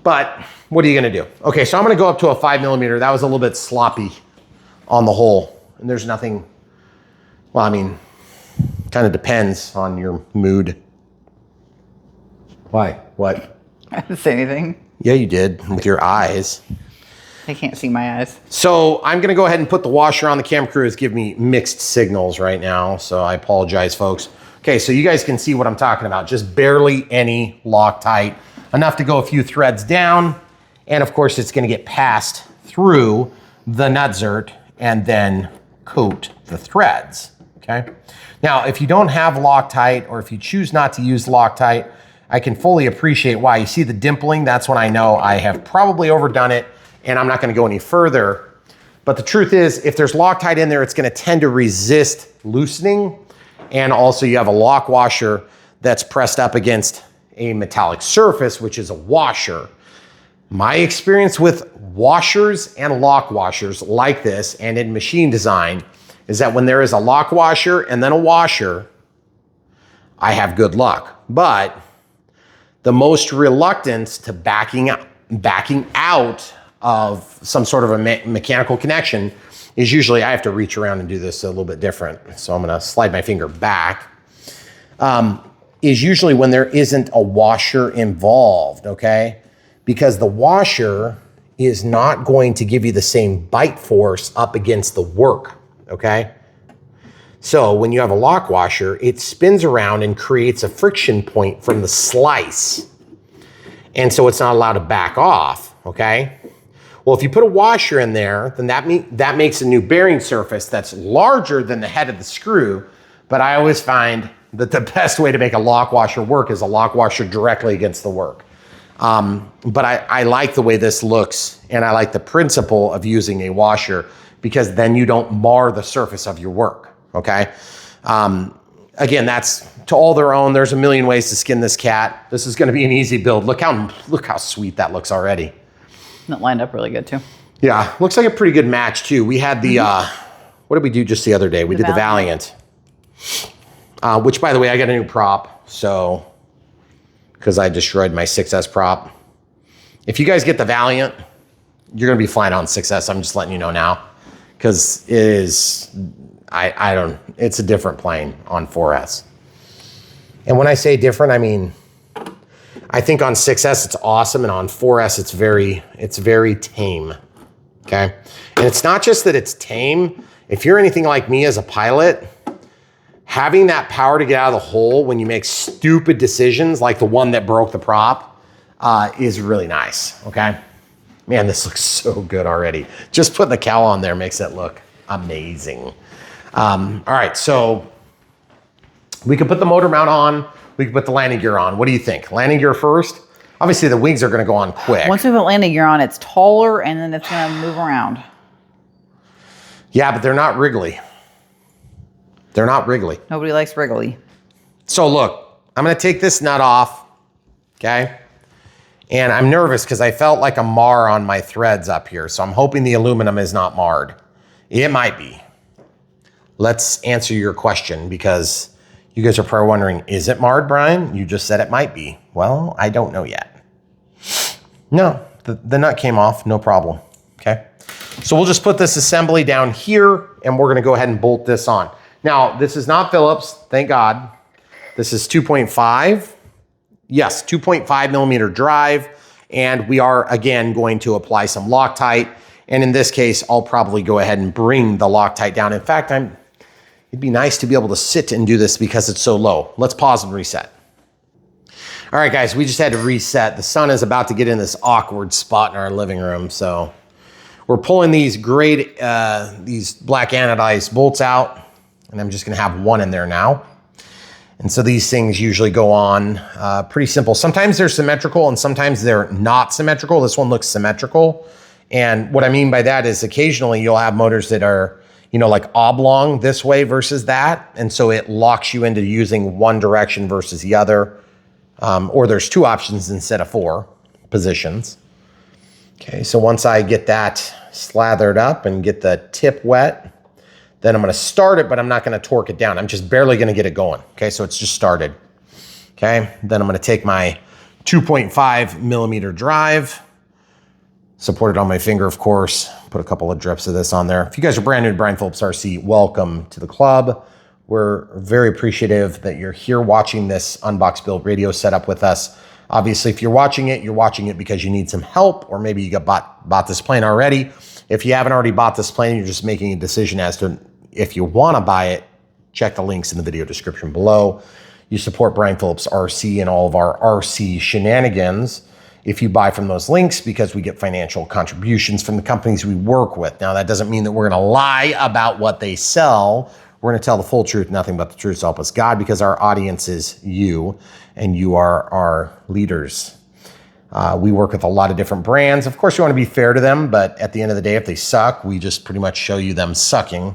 But what are you gonna do? Okay, so I'm gonna go up to a 5mm. That was a little bit sloppy on the hole. And there's nothing, well, I mean, kind of depends on your mood. Why? What? I didn't say anything. Yeah, you did with your eyes. They can't see my eyes. So I'm gonna go ahead and put the washer on. The cam crew is giving me mixed signals right now, so I apologize, folks. Okay, so you guys can see what I'm talking about. Just barely any Loctite, enough to go a few threads down, and of course it's gonna get passed through the nutsert and then coat the threads, okay? Now, if you don't have Loctite, or if you choose not to use Loctite, I can fully appreciate why. You see the dimpling? That's when I know I have probably overdone it, and I'm not gonna go any further But the truth is, if there's Loctite in there, it's gonna tend to resist loosening. And also you have a lock washer that's pressed up against a metallic surface, which is a washer. My experience with washers and lock washers like this and in machine design is that when there is a lock washer and then a washer, I have good luck. But the most reluctance to backing out of some sort of a mechanical connection is usually, I have to reach around and do this a little bit different. So I'm gonna slide my finger back. Is usually when there isn't a washer involved, okay? Because the washer is not going to give you the same bite force up against the work, okay? So when you have a lock washer, it spins around and creates a friction point from the slice. And so it's not allowed to back off, okay? Well, if you put a washer in there, then that makes a new bearing surface that's larger than the head of the screw. But I always find that the best way to make a lock washer work is a lock washer directly against the work. But I like the way this looks, and I like the principle of using a washer because then you don't mar the surface of your work, okay? Again, that's to all their own. There's a million ways to skin this cat. This is gonna be an easy build. Look how sweet that looks already. That lined up really good too. Yeah, looks like a pretty good match too. We had the, what did we do just the other day? We did the Valiant. Which, by the way, I got a new prop, so, because I destroyed my 6S prop. If you guys get the Valiant, you're gonna be flying on 6S. I'm just letting you know now, because it is, it's a different plane on 4S. And when I say different, I mean, I think on 6S it's awesome, and on 4S it's very tame, okay? And it's not just that it's tame. If you're anything like me as a pilot, having that power to get out of the hole when you make stupid decisions like the one that broke the prop is really nice, okay? Man, this looks so good already. Just putting the cowl on there makes it look amazing. All right, so we can put the motor mount on, we can put the landing gear on. What do you think? Landing gear first? Obviously the wings are gonna go on quick. Once we put landing gear on, it's taller and then it's gonna move around. Yeah, but they're not wriggly. They're not wriggly. Nobody likes wriggly. So look, I'm gonna take this nut off, okay? And I'm nervous because I felt like a mar on my threads up here. So I'm hoping the aluminum is not marred. It might be. Let's answer your question because you guys are probably wondering, is it marred, Brian? You just said it might be. Well, I don't know yet. No, the nut came off, no problem, okay? So we'll just put this assembly down here and we're gonna go ahead and bolt this on. Now, this is not Phillips, thank God. This is 2.5. Yes, 2.5 millimeter drive. And we are, again, going to apply some Loctite. And in this case, I'll probably go ahead and bring the Loctite down. In fact, it'd be nice to be able to sit and do this because it's so low. Let's pause and reset. All right, guys, we just had to reset. The sun is about to get in this awkward spot in our living room. So we're pulling these black anodized bolts out. And I'm just gonna have one in there now. And so these things usually go on pretty simple. Sometimes they're symmetrical and sometimes they're not symmetrical. This one looks symmetrical. And what I mean by that is occasionally you'll have motors that are, like oblong this way versus that. And so it locks you into using one direction versus the other. Or there's two options instead of four positions. Okay, so once I get that slathered up and get the tip wet, then I'm gonna start it, but I'm not gonna torque it down. I'm just barely gonna get it going. Okay, so it's just started. Okay, then I'm gonna take my 2.5 millimeter drive, support it on my finger, of course, put a couple of drips of this on there. If you guys are brand new to Brian Phillips RC, welcome to the club. We're very appreciative that you're here watching this Unbox Build radio setup with us. Obviously, if you're watching it because you need some help, or maybe you bought this plane already. If you haven't already bought this plane, you're just making a decision as to if you want to buy it, check the links in the video description below. You support Brian Phillips RC and all of our RC shenanigans if you buy from those links because we get financial contributions from the companies we work with. Now, that doesn't mean that we're going to lie about what they sell. We're going to tell the full truth, nothing but the truth, so help us God, because our audience is you and you are our leaders. We work with a lot of different brands. Of course, you want to be fair to them, but at the end of the day, if they suck, we just pretty much show you them sucking.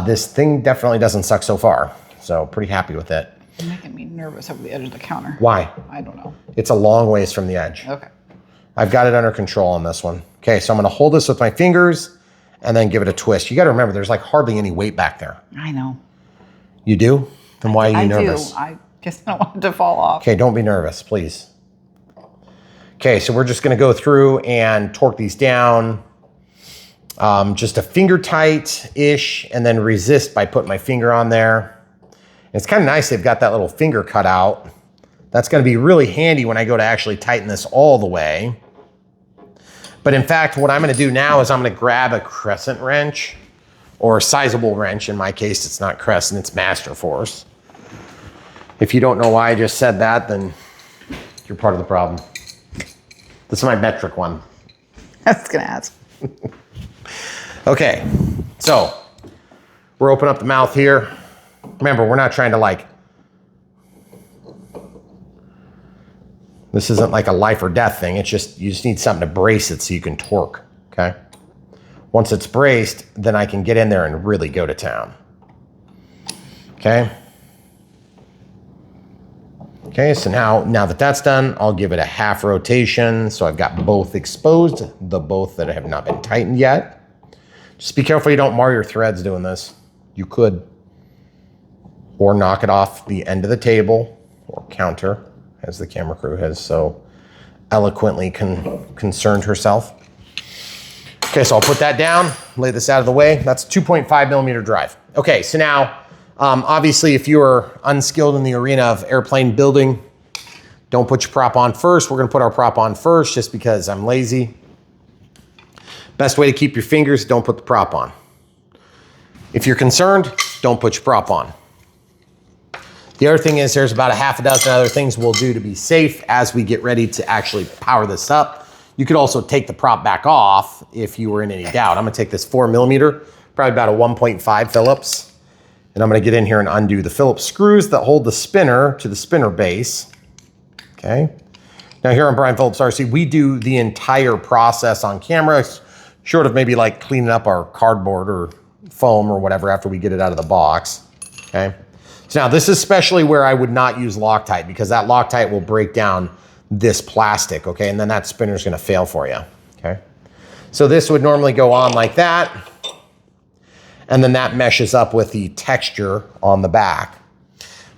This thing definitely doesn't suck so far, so pretty happy with it. You're making me nervous over the edge of the counter. Why? I don't know. It's a long ways from the edge. Okay. I've got it under control on this one. Okay, so I'm gonna hold this with my fingers and then give it a twist. You gotta remember, there's like hardly any weight back there. I know. You do? Then why are you nervous? I just don't want it to fall off. Okay, don't be nervous, please. Okay, so we're just gonna go through and torque these down. Just a finger tight-ish, and then resist by putting my finger on there. It's kind of nice they've got that little finger cut out. That's gonna be really handy when I go to actually tighten this all the way. But in fact, what I'm gonna do now is I'm gonna grab a crescent wrench, or a sizable wrench. In my case, it's not crescent, it's master force. If you don't know why I just said that, then you're part of the problem. This is my metric one. I was gonna ask. Okay, so we're opening up the mouth here. Remember, we're not trying to like, this isn't like a life or death thing. It's just, you just need something to brace it so you can torque, okay? Once it's braced, then I can get in there and really go to town. Okay? Okay, so now that that's done, I'll give it a half rotation. So I've got both exposed, the both that have not been tightened yet. Just be careful you don't mar your threads doing this. You could. Or knock it off the end of the table or counter, as the camera crew has so eloquently concerned herself. Okay, so I'll put that down, lay this out of the way. That's a 2.5 millimeter drive. Okay, so now, obviously if you are unskilled in the arena of airplane building, don't put your prop on first. We're gonna put our prop on first just because I'm lazy. Best way to keep your fingers, don't put the prop on. If you're concerned, don't put your prop on. The other thing is there's about a half a dozen other things we'll do to be safe as we get ready to actually power this up. You could also take the prop back off if you were in any doubt. I'm gonna take this 4 millimeter, probably about a 1.5 Phillips, and I'm gonna get in here and undo the Phillips screws that hold the spinner to the spinner base, okay? Now here on Brian Phillips RC, we do the entire process on camera, short of maybe like cleaning up our cardboard or foam or whatever after we get it out of the box, okay? So now this is especially where I would not use Loctite because that Loctite will break down this plastic, okay? And then that spinner's gonna fail for you, okay? So this would normally go on like that, and then that meshes up with the texture on the back.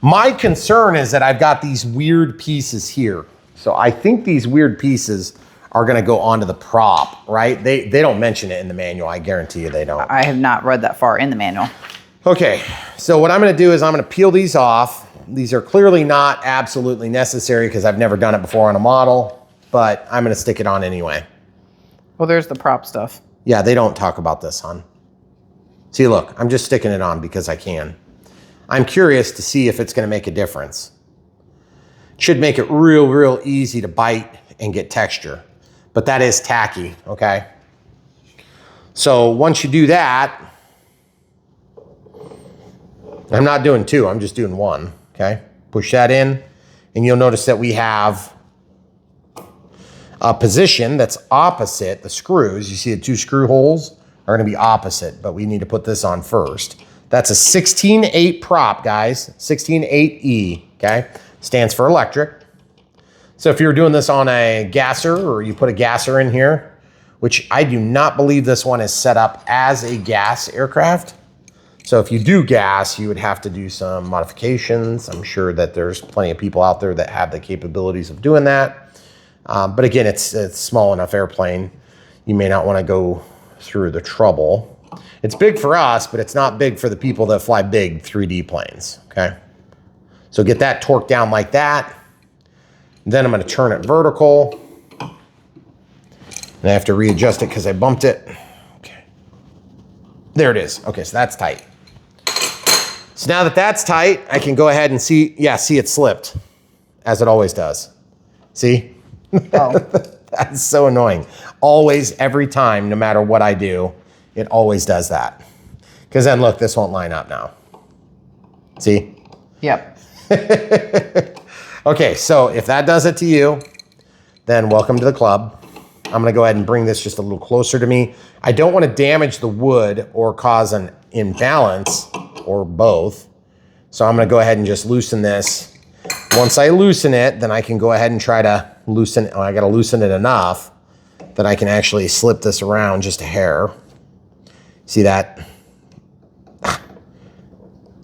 My concern is that I've got these weird pieces here. So I think these weird pieces are gonna go onto the prop, right? They don't mention it in the manual, I guarantee you they don't. I have not read that far in the manual. Okay, so what I'm gonna do is I'm gonna peel these off. These are clearly not absolutely necessary because I've never done it before on a model, but I'm gonna stick it on anyway. Well, there's the prop stuff. Yeah, they don't talk about this, hon. See, look, I'm just sticking it on because I can. I'm curious to see if it's gonna make a difference. It should make it real easy to bite and get texture, but that is tacky, okay? So once you do that, I'm not doing two, I'm just doing one, okay? Push that in, and you'll notice that we have a position that's opposite the screws. You see the two screw holes are gonna be opposite, but we need to put this on first. That's a 16/8 prop, guys, 16/8E, okay? Stands for electric. So if you're doing this on a gasser, or you put a gasser in here, which I do not believe this one is set up as a gas aircraft. So if you do gas, you would have to do some modifications. I'm sure that there's plenty of people out there that have the capabilities of doing that. But again, it's a small enough airplane. You may not want to go through the trouble. It's big for us, but it's not big for the people that fly big 3D planes, okay? So get that torqued down like that. Then I'm gonna turn it vertical. And I have to readjust it because I bumped it. Okay. There it is. Okay, so that's tight. So now that that's tight, I can go ahead and see, yeah, see it slipped, as it always does. See? Oh. That's so annoying. Always, every time, no matter what I do, it always does that. Because then look, this won't line up now. See? Yep. Okay, so if that does it to you, then welcome to the club. I'm gonna go ahead and bring this just a little closer to me. I don't wanna damage the wood or cause an imbalance or both. So I'm gonna go ahead and just loosen this. Once I loosen it, then I can go ahead and try to loosen it. Oh, I gotta loosen it enough that I can actually slip this around just a hair. See that?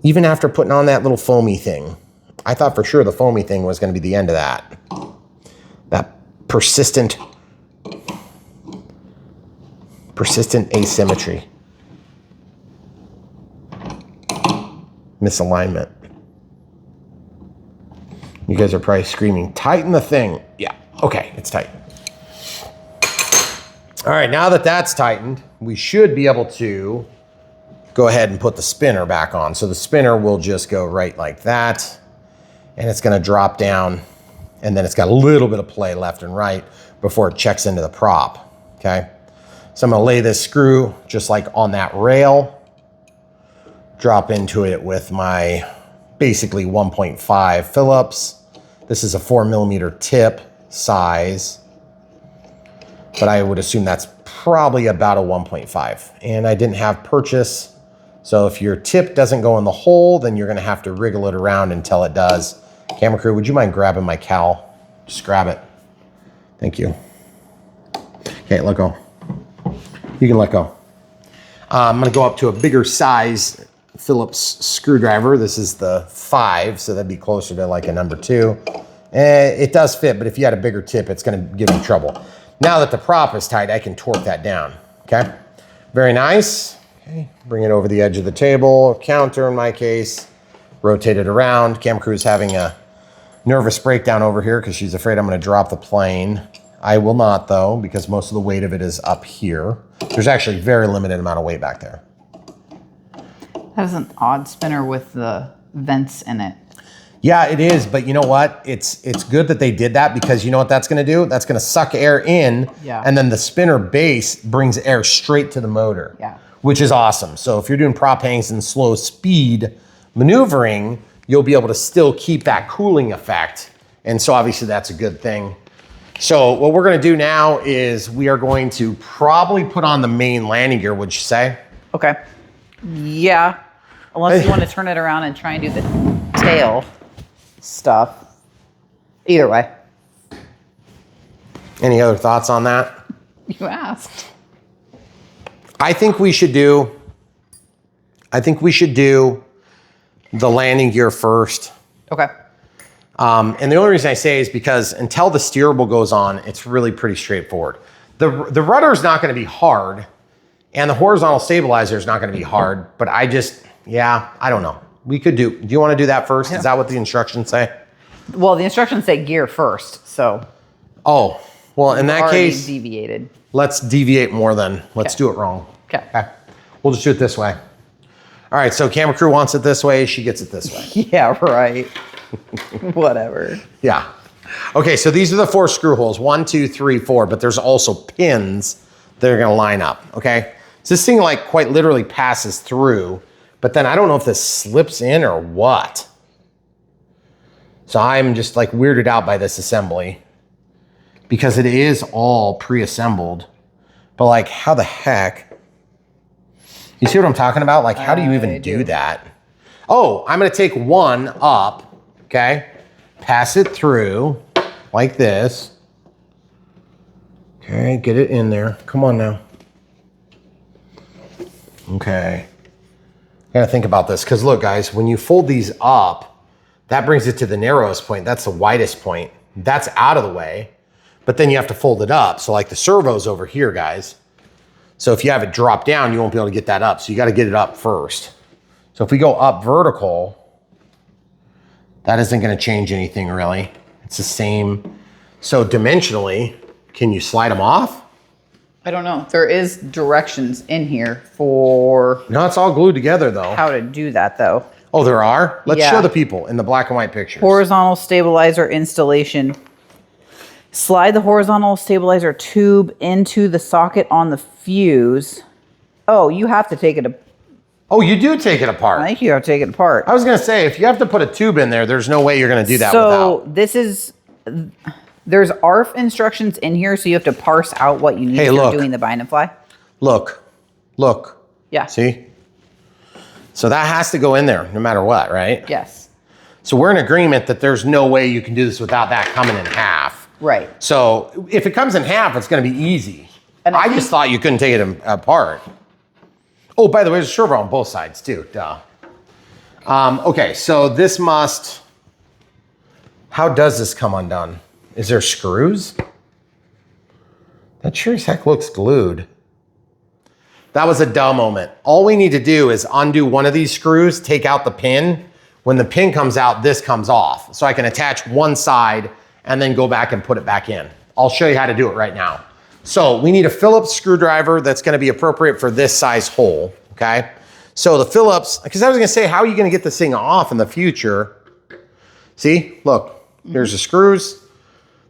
Even after putting on that little foamy thing, I thought for sure the foamy thing was gonna be the end of that. That persistent asymmetry. Misalignment. You guys are probably screaming, tighten the thing. Yeah, okay, it's tight. All right, now that that's tightened, we should be able to go ahead and put the spinner back on. So the spinner will just go right like that, and it's gonna drop down, and then it's got a little bit of play left and right before it checks into the prop, okay? So I'm gonna lay this screw just like on that rail, drop into it with my basically 1.5 Phillips. This is a 4mm tip size, but I would assume that's probably about a 1.5. And I didn't have purchase. So if your tip doesn't go in the hole, then you're gonna have to wriggle it around until it does. Camera crew, would you mind grabbing my cowl? Just grab it. Thank you. Okay, let go. You can let go. I'm gonna go up to a bigger size Phillips screwdriver. This is the 5, so that'd be closer to like a number 2. It does fit, but if you had a bigger tip, it's gonna give you trouble. Now that the prop is tight, I can torque that down, okay? Very nice. Okay, bring it over the edge of the table, counter in my case, rotate it around. Camera crew is having a nervous breakdown over here because she's afraid I'm gonna drop the plane. I will not though, because most of the weight of it is up here. There's actually very limited amount of weight back there. That is an odd spinner with the vents in it. Yeah, it is, but you know what? It's good that they did that because you know what that's gonna do? That's gonna suck air in, yeah. And then the spinner base brings air straight to the motor, yeah. Which is awesome. So if you're doing prop hangs and slow speed maneuvering, you'll be able to still keep that cooling effect. And so obviously that's a good thing. So what we're gonna do now is we are going to probably put on the main landing gear, would you say? Okay. Yeah, unless you want to turn it around and try and do the tail stuff. Either way. Any other thoughts on that? You asked. I think we should do the landing gear first. Okay. And the only reason I say is because until the steerable goes on, it's really pretty straightforward. The rudder is not going to be hard, and the horizontal stabilizer is not going to be hard. But I don't know. We could do. Do you want to do that first? Yeah. Is that what the instructions say? Well, the instructions say gear first, so. Oh, well, in that case, deviated. Let's deviate more then. Let's do it wrong. Okay. We'll just do it this way. All right. So camera crew wants it this way. She gets it this way. Yeah. Right. Whatever. Yeah. Okay, so these are the 4 screw holes, 1, 2, 3, 4, but there's also pins that are gonna line up, okay? So this thing like quite literally passes through, but then I don't know if this slips in or what. So I'm just like weirded out by this assembly because it is all pre-assembled, but like how the heck? You see what I'm talking about? Like how do you even do that? Oh, I'm gonna take one up, okay? Pass it through like this. Okay, get it in there. Come on now. Okay. Gotta think about this, because look guys, when you fold these up, that brings it to the narrowest point. That's the widest point. That's out of the way, but then you have to fold it up. So like the servo's over here, guys. So if you have it drop down, you won't be able to get that up. So you gotta get it up first. So if we go up vertical, that isn't gonna change anything really. It's the same. So dimensionally, can you slide them off? I don't know. There is directions in here for... No, it's all glued together though. How to do that though. Oh, there are? Let's show the people in the black and white pictures. Horizontal stabilizer installation. Slide the horizontal stabilizer tube into the socket on the fuse. Oh, you have to take it apart. Oh, you do take it apart. I think you have to take it apart. I was gonna say, if you have to put a tube in there, there's no way you're gonna do that without. So this is There's ARF instructions in here, so you have to parse out what you need if you're doing the bind and fly. Look. Yeah. See? So that has to go in there no matter what, right? Yes. So we're in agreement that there's no way you can do this without that coming in half. Right. So if it comes in half, it's going to be easy. And I just thought you couldn't take it apart. Oh, by the way, there's a servo on both sides too. Duh. Okay, so this must... How does this come undone? Is there screws? That sure as heck looks glued. That was a duh moment. All we need to do is undo one of these screws, take out the pin. When the pin comes out, this comes off. So I can attach one side and then go back and put it back in. I'll show you how to do it right now. So we need a Phillips screwdriver that's gonna be appropriate for this size hole, okay? So the Phillips, because I was gonna say, how are you gonna get this thing off in the future? See, look. Here's the screws.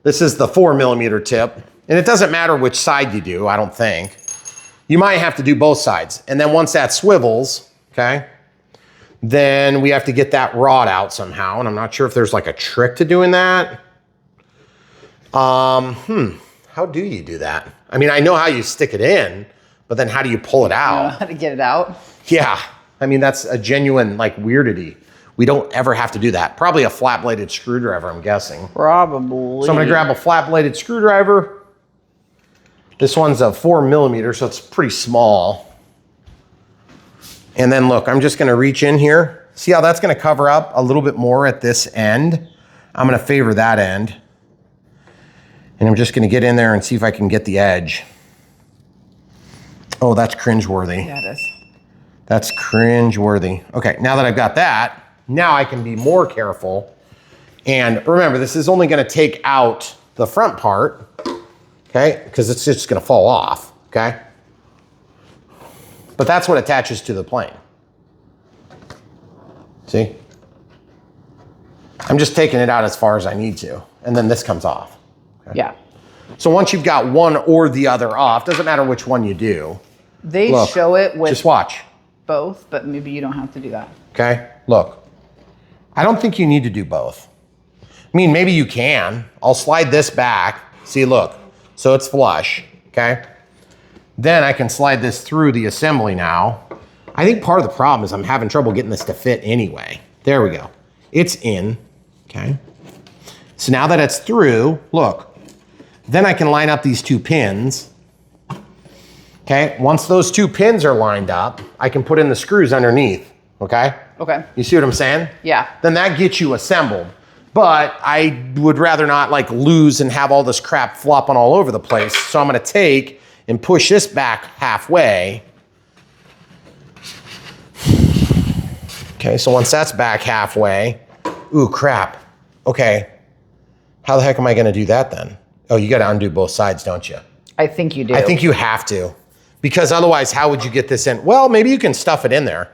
This is the 4mm tip. And it doesn't matter which side you do, I don't think. You might have to do both sides. And then once that swivels, okay, then we have to get that rod out somehow. And I'm not sure if there's like a trick to doing that. How do you do that? I mean, I know how you stick it in, but then how do you pull it out? You know how to get it out? Yeah. I mean, that's a genuine like weirdity. We don't ever have to do that. Probably a flat-bladed screwdriver, I'm guessing. Probably. So I'm gonna grab a flat-bladed screwdriver. This one's a 4mm, so it's pretty small. And then look, I'm just gonna reach in here. See how that's gonna cover up a little bit more at this end? I'm gonna favor that end. And I'm just gonna get in there and see if I can get the edge. Oh, that's cringeworthy. Yeah, it is. That's cringeworthy. Okay, now that I've got that, now I can be more careful. And remember, this is only gonna take out the front part, okay? Because it's just gonna fall off, okay? But that's what attaches to the plane. See? I'm just taking it out as far as I need to. And then this comes off. Okay? Yeah. So once you've got one or the other off, doesn't matter which one you do. They look, show it with just watch. both, but maybe you don't have to do that. Okay, look. I don't think you need to do both. I mean, maybe you can. I'll slide this back. See, look. So it's flush, okay? Then I can slide this through the assembly now. I think part of the problem is I'm having trouble getting this to fit anyway. There we go. It's in, okay? So now that it's through, look. Then I can line up these two pins. Okay, once those two pins are lined up, I can put in the screws underneath, okay? Okay. You see what I'm saying? Yeah. Then that gets you assembled. But I would rather not like lose and have all this crap flopping all over the place. So I'm gonna take and push this back halfway. Okay, so once that's back halfway, ooh, crap. Okay, how the heck am I gonna do that then? Oh, you gotta undo both sides, don't you? I think you do. I think you have to. Because otherwise, how would you get this in? Well, maybe you can stuff it in there.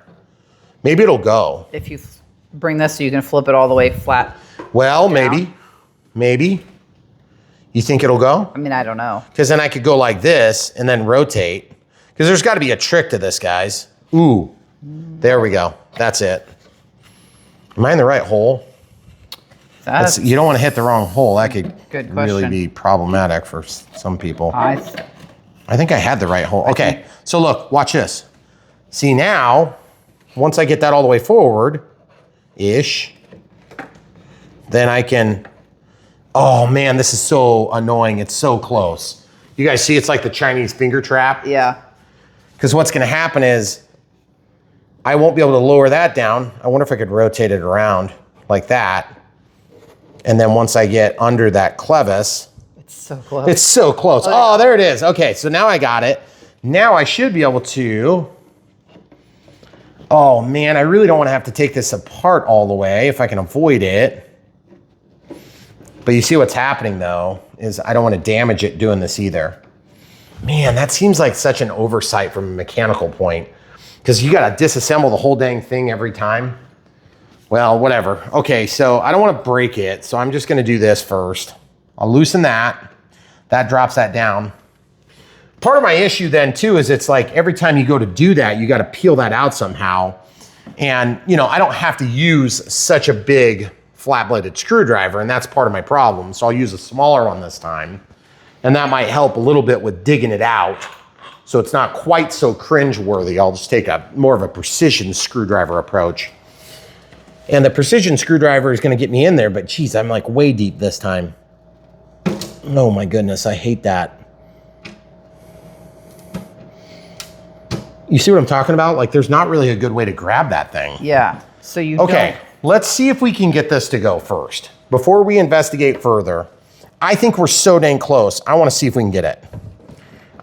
Maybe it'll go. If you bring this so you can flip it all the way flat. Well, down. maybe. You think it'll go? I mean, I don't know. Because then I could go like this and then rotate. Because there's gotta be a trick to this, guys. Ooh, there we go. That's it. Am I in the right hole? You don't want to hit the wrong hole. That could really be problematic for some people. I think I had the right hole. Okay, so look, watch this. See now, once I get that all the way forward-ish, then I can, oh man, this is so annoying. It's so close. You guys see it's like the Chinese finger trap? Yeah. Because what's gonna happen is, I won't be able to lower that down. I wonder if I could rotate it around like that. And then once I get under that clevis, it's so close. It's so close. Oh, there it is. Okay, so now I got it. Now I should be able to, oh man, I really don't want to have to take this apart all the way if I can avoid it. But you see what's happening though, is I don't want to damage it doing this either. Man, that seems like such an oversight from a mechanical point, because you got to disassemble the whole dang thing every time. Well, whatever. Okay, so I don't want to break it, so I'm just going to do this first. I'll loosen that. That drops that down. Part of my issue then too is it's like every time you go to do that, you got to peel that out somehow. And you know, I don't have to use such a big flat-bladed screwdriver, and that's part of my problem. So I'll use a smaller one this time. And that might help a little bit with digging it out. So it's not quite so cringe-worthy. I'll just take more of a precision screwdriver approach. And the precision screwdriver is gonna get me in there, but geez, I'm like way deep this time. Oh my goodness, I hate that. You see what I'm talking about? Like there's not really a good way to grab that thing. Yeah, so you Okay, let's see if we can get this to go first. Before we investigate further, I think we're so dang close. I wanna see if we can get it.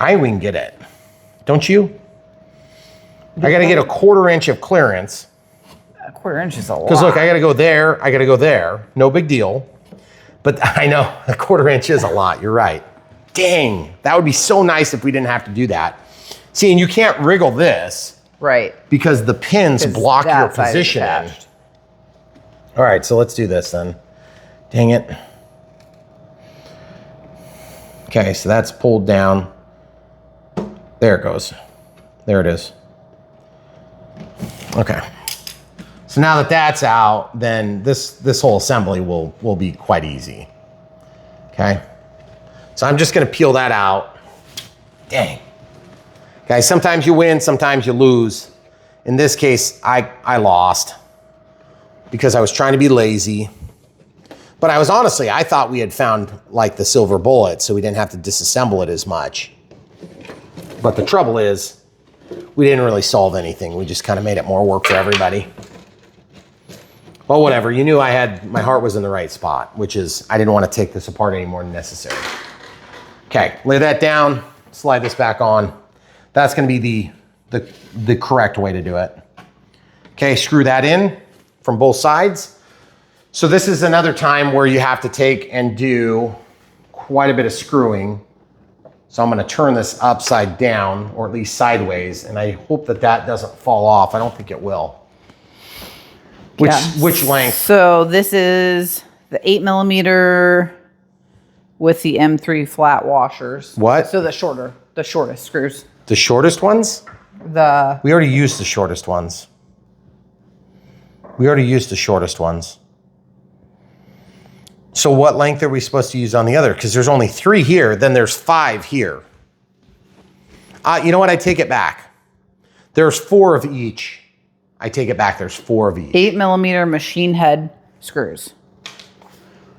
We can get it. Don't you? I gotta get a 1/4 inch of clearance. A 1/4 inch is a lot. Because look, I gotta go there, I gotta go there. No big deal. But I know a 1/4 inch is a lot, you're right. Dang, that would be so nice if we didn't have to do that. See, and you can't wriggle this. Right. Because the pins block your that side is positioning. attached. All right, so let's do this then. Dang it. Okay, so that's pulled down. There it goes. There it is. Okay. So now that that's out, then this whole assembly will be quite easy. Okay. So I'm just gonna peel that out. Dang. Guys, sometimes you win, sometimes you lose. In this case, I lost because I was trying to be lazy. But I thought we had found like the silver bullet, so we didn't have to disassemble it as much. But the trouble is, we didn't really solve anything. We just kind of made it more work for everybody. Well, whatever. You knew my heart was in the right spot, which is I didn't want to take this apart any more than necessary. Okay, lay that down, slide this back on. That's going to be the correct way to do it. Okay, screw that in from both sides. So this is another time where you have to take and do quite a bit of screwing. So I'm gonna turn this upside down, or at least sideways, and I hope that doesn't fall off. I don't think it will. Which length? So this is the 8mm with the M3 flat washers. What? So the shortest screws. The shortest ones? The We already used the shortest ones. So what length are we supposed to use on the other? Because there's only 3 here, then there's 5 here. You know what? I take it back. There's 4 of each. I take it back. There's 4 of each. 8mm machine head screws.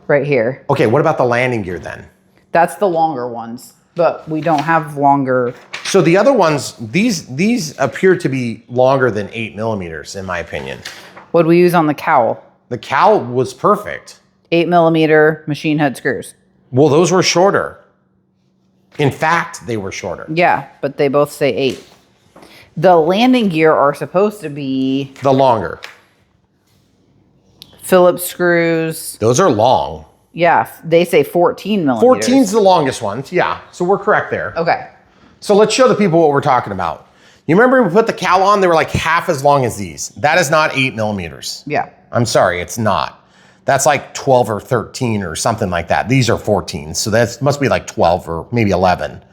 Right here. Okay, what about the landing gear then? That's the longer ones, but we don't have longer. So the other ones, these appear to be longer than 8mm in my opinion. What do we use on the cowl? The cowl was perfect. 8mm machine head screws. Well, those were shorter. In fact, they were shorter. Yeah, but they both say 8. The landing gear are supposed to be The longer. Phillips screws. Those are long. Yeah, they say 14mm. 14's the longest ones, yeah. So we're correct there. Okay. So let's show the people what we're talking about. You remember we put the cowl on, they were like half as long as these. That is not 8mm. Yeah. I'm sorry, it's not. That's like 12 or 13 or something like that. These are 14, so that must be like 12 or maybe 11.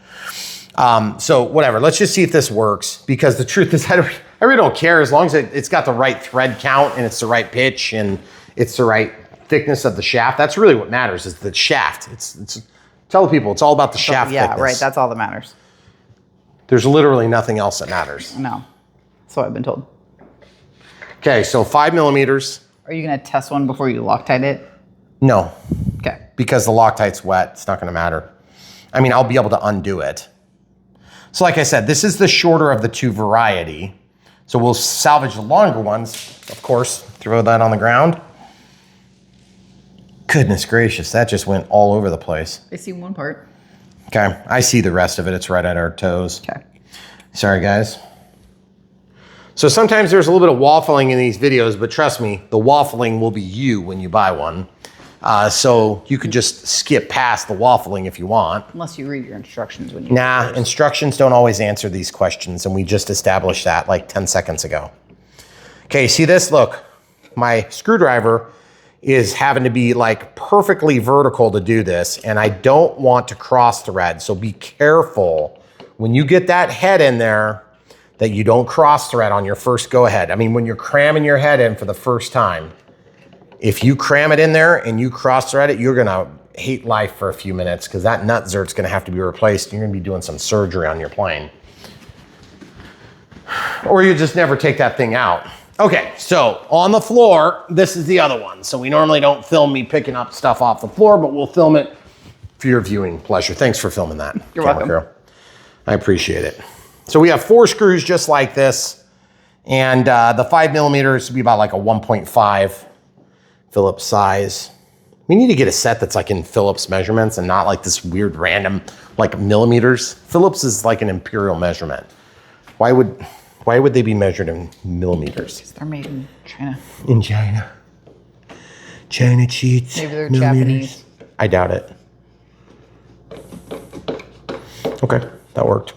So whatever, let's just see if this works, because the truth is I really don't care as long as it's got the right thread count and it's the right pitch and it's the right thickness of the shaft. That's really what matters, is the shaft. It's tell the people, it's all about the shaft thickness. Yeah, right, that's all that matters. There's literally nothing else that matters. No, that's what I've been told. Okay, so 5mm. Are you gonna test one before you Loctite it? No, Okay. because the Loctite's wet, it's not gonna matter. I mean, I'll be able to undo it. So like I said, this is the shorter of the 2 variety. So we'll salvage the longer ones, of course, throw that on the ground. Goodness gracious, that just went all over the place. I see one part. Okay, I see the rest of it, it's right at our toes. Okay. Sorry guys. So sometimes there's a little bit of waffling in these videos, but trust me, the waffling will be you when you buy one. So you can just skip past the waffling if you want. Unless you read your instructions when you Nah, instructions don't always answer these questions, and we just established that like 10 seconds ago. Okay, see this? Look, my screwdriver is having to be like perfectly vertical to do this, and I don't want to cross thread, so be careful when you get that head in there that you don't cross thread on your first go ahead. I mean, when you're cramming your head in for the first time, If you cram it in there and you cross thread it, you're gonna hate life for a few minutes because that nut zert's gonna have to be replaced. You're gonna be doing some surgery on your plane. Or you just never take that thing out. Okay, so on the floor, this is the other one. So we normally don't film me picking up stuff off the floor, but we'll film it for your viewing pleasure. Thanks for filming that. You're welcome. Girl. I appreciate it. So we have 4 screws just like this. And the 5mm would be about like a 1.5 Phillips size. We need to get a set that's like in Phillips measurements and not like this weird random like millimeters. Phillips is like an imperial measurement. Why would they be measured in millimeters? They're made in China. In China. China cheats. Maybe they're Japanese. I doubt it. Okay, that worked.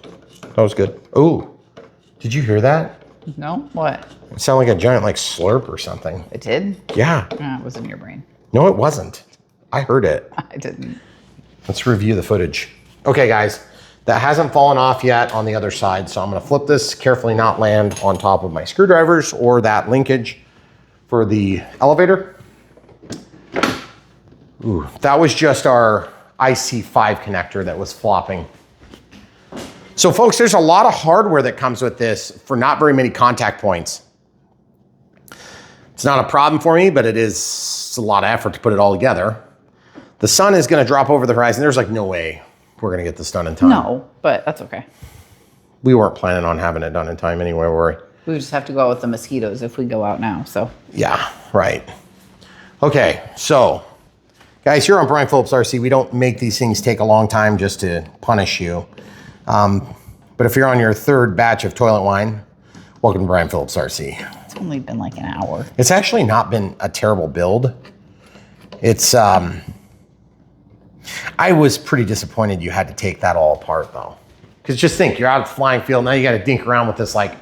That was good. Oh, did you hear that? No? What? It sounded like a giant like slurp or something. It did? Yeah. It was in your brain. No, it wasn't. I heard it. I didn't. Let's review the footage. Okay, guys, that hasn't fallen off yet on the other side. So I'm gonna flip this, carefully not land on top of my screwdrivers or that linkage for the elevator. Ooh, that was just our IC5 connector that was flopping. So folks, there's a lot of hardware that comes with this for not very many contact points. It's not a problem for me, but it is a lot of effort to put it all together. The sun is gonna drop over the horizon. There's like no way we're gonna get this done in time. No, but that's okay. We weren't planning on having it done in time anyway, were we? We just have to go out with the mosquitoes if we go out now, so. Yeah, right. Okay, so guys, here on Brian Phillips RC, we don't make these things take a long time just to punish you. But if you're on your 3rd batch of toilet wine, welcome to Brian Phillips RC. It's only been like an hour. It's actually not been a terrible build. It's, I was pretty disappointed you had to take that all apart though. Because just think, you're out of the flying field, now you gotta dink around with this like,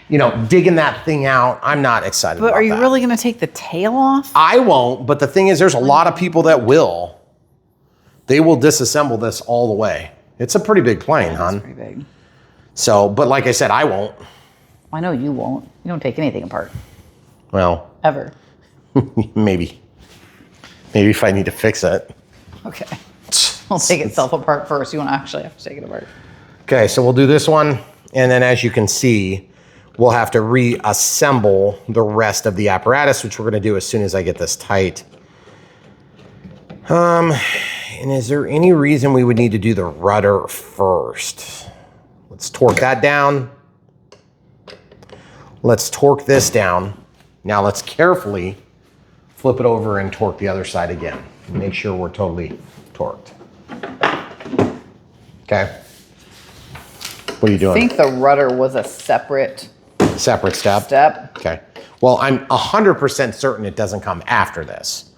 you know, digging that thing out. I'm not excited about that. But are you really gonna take the tail off? I won't, but the thing is there's a lot of people that will. They will disassemble this all the way. It's a pretty big plane, hon. It's pretty big. So, but like I said, I won't. I know you won't. You don't take anything apart. Well, Ever. maybe. Maybe if I need to fix it. Okay. I'll take itself apart first. You won't actually have to take it apart. Okay, so we'll do this one. And then as you can see, we'll have to reassemble the rest of the apparatus, which we're gonna do as soon as I get this tight. And is there any reason we would need to do the rudder first? Let's torque that down. Let's torque this down. Now let's carefully flip it over and torque the other side again. Make sure we're totally torqued. Okay. What are you doing? I think the rudder was a separate step. Okay. Well, I'm 100% certain it doesn't come after this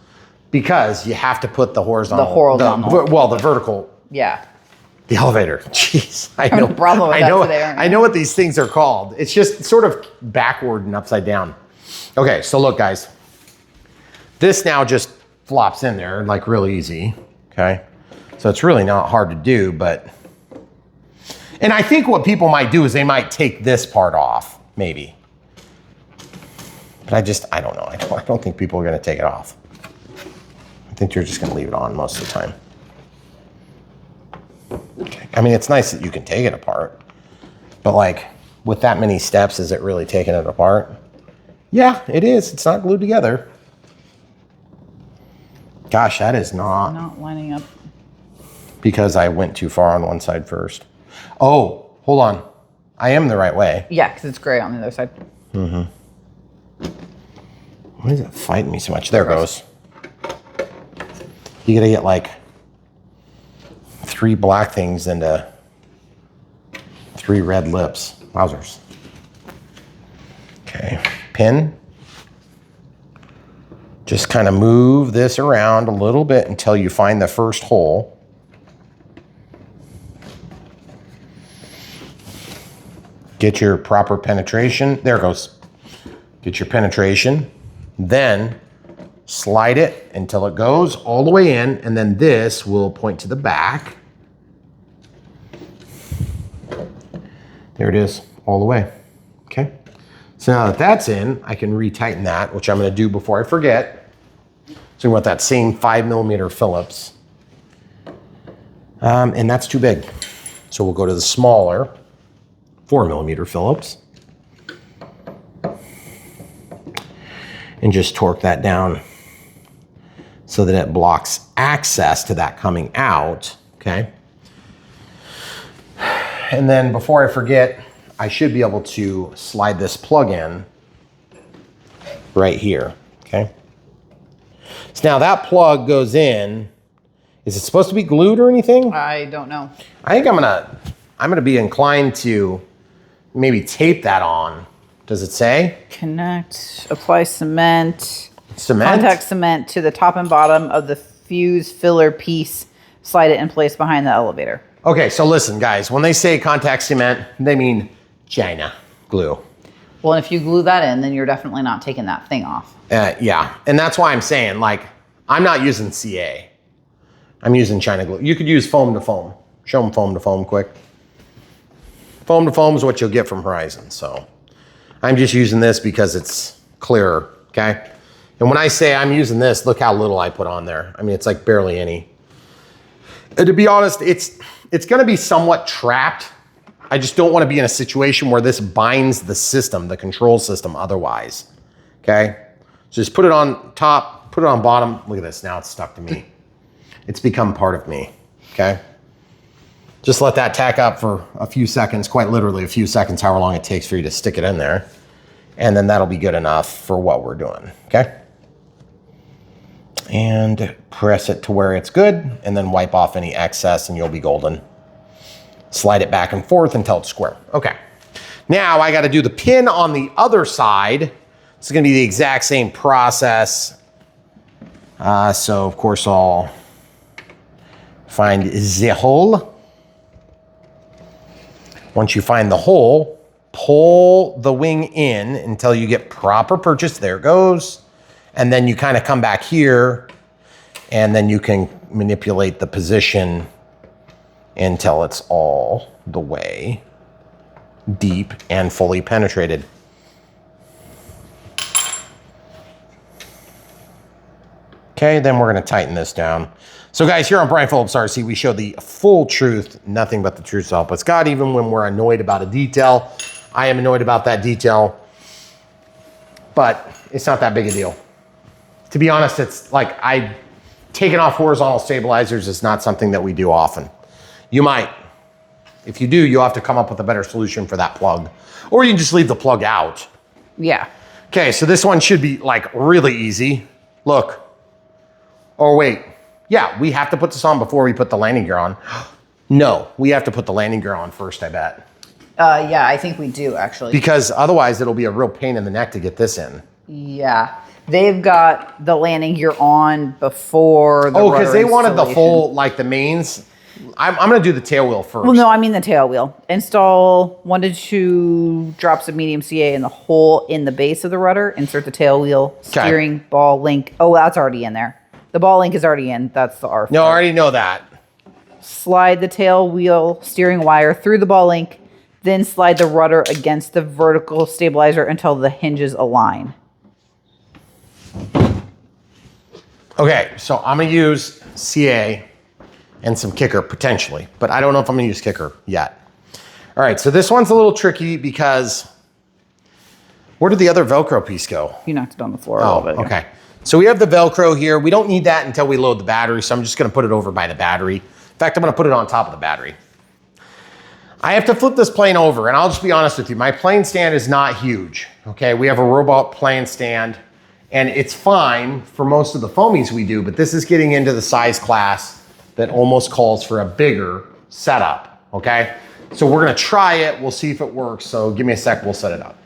because you have to put the horizontal. The vertical. Yeah. The elevator. Jeez, I have know. a problem with that today, aren't you? I know what these things are called. It's just sort of backward and upside down. Okay, so look, guys. This now just flops in there like real easy. Okay, so it's really not hard to do, but. And I think what people might do is they might take this part off, maybe. But I don't know. I don't think people are going to take it off. I think you're just going to leave it on most of the time. Okay. I mean, it's nice that you can take it apart, but like with that many steps, is it really taking it apart? Yeah, it is. It's not glued together. Gosh, that is Not lining up. Because I went too far on one side first. Oh, hold on. I am the right way. Yeah, because it's gray on the other side. Mm-hmm. Why is it fighting me so much? There it goes. You gotta get like 3 black things into 3 red lips. Wowzers. Okay, pin. Just kind of move this around a little bit until you find the first hole. Get your proper penetration. There it goes. Get your penetration. Then slide it until it goes all the way in, and then this will point to the back. There it is, all the way. Okay. So now that that's in, I can retighten that, which I'm going to do before I forget. So we want that same 5mm Phillips. And that's too big. So we'll go to the smaller 4mm Phillips. And just torque that down so that it blocks access to that coming out, okay? And then before I forget, I should be able to slide this plug in right here, okay? So now that plug goes in. Is it supposed to be glued or anything? I don't know. I think I'm gonna be inclined to maybe tape that on. Does it say? Connect, apply cement. Cement? Contact cement to the top and bottom of the fuse filler piece. Slide it in place behind the elevator. Okay, so listen, guys. When they say contact cement, they mean China glue. Well, if you glue that in, then you're definitely not taking that thing off. Yeah, and that's why I'm saying, like, I'm not using CA. I'm using China glue. You could use foam to foam. Show them foam to foam quick. Foam to foam is what you'll get from Horizon, so. I'm just using this because it's clearer, okay? And when I say I'm using this, look how little I put on there. I mean, it's like barely any. And to be honest, it's gonna be somewhat trapped. I just don't wanna be in a situation where this binds the system, the control system otherwise, okay? So just put it on top, put it on bottom. Look at this, now it's stuck to me. It's become part of me, okay? Just let that tack up for a few seconds, quite literally a few seconds, however long it takes for you to stick it in there. And then that'll be good enough for what we're doing, okay? And press it to where it's good, and then wipe off any excess and you'll be golden. Slide it back and forth until it's square. Okay. Now I gotta do the pin on the other side. It's gonna be the exact same process. So of course I'll find the hole. Once you find the hole, pull the wing in until you get proper purchase. There it goes. And then you kind of come back here and then you can manipulate the position until it's all the way deep and fully penetrated. Okay, then we're gonna tighten this down. So guys, here on Brian Phillips RC, we show the full truth, nothing but the truth to help us God. Even when we're annoyed about a detail, I am annoyed about that detail, but it's not that big a deal. To be honest, it's like taking off horizontal stabilizers is not something that we do often. You might. If you do, you'll have to come up with a better solution for that plug. Or you can just leave the plug out. Yeah. Okay, so this one should be like really easy. Look. Oh wait. Yeah, we have to put this on before we put the landing gear on. No, we have to put the landing gear on first, I bet. Yeah, I think we do actually. Because otherwise it'll be a real pain in the neck to get this in. Yeah. They've got the landing gear on before the Oh, because they wanted the installation. full, like the mains. I'm going to do the tail wheel first. Well, no, I mean the tail wheel. Install 1 to 2 drops of medium CA in the hole in the base of the rudder. Insert the tail wheel, steering, ball link. Oh, that's already in there. The ball link is already in. That's the R. No, I already know that. Slide the tail wheel steering wire through the ball link, then slide the rudder against the vertical stabilizer until the hinges align. Okay, so I'm going to use CA and some kicker potentially, but I don't know if I'm going to use kicker yet. All right, so this one's a little tricky because where did the other Velcro piece go? You knocked it on the floor a little bit. Okay. So we have the Velcro here. We don't need that until we load the battery, so I'm just going to put it over by the battery. In fact, I'm going to put it on top of the battery. I have to flip this plane over, and I'll just be honest with you. My plane stand is not huge, okay? We have a robot plane stand, and it's fine for most of the foamies we do, but this is getting into the size class that almost calls for a bigger setup, okay? So we're going to try it. We'll see if it works, so give me a sec. We'll set it up.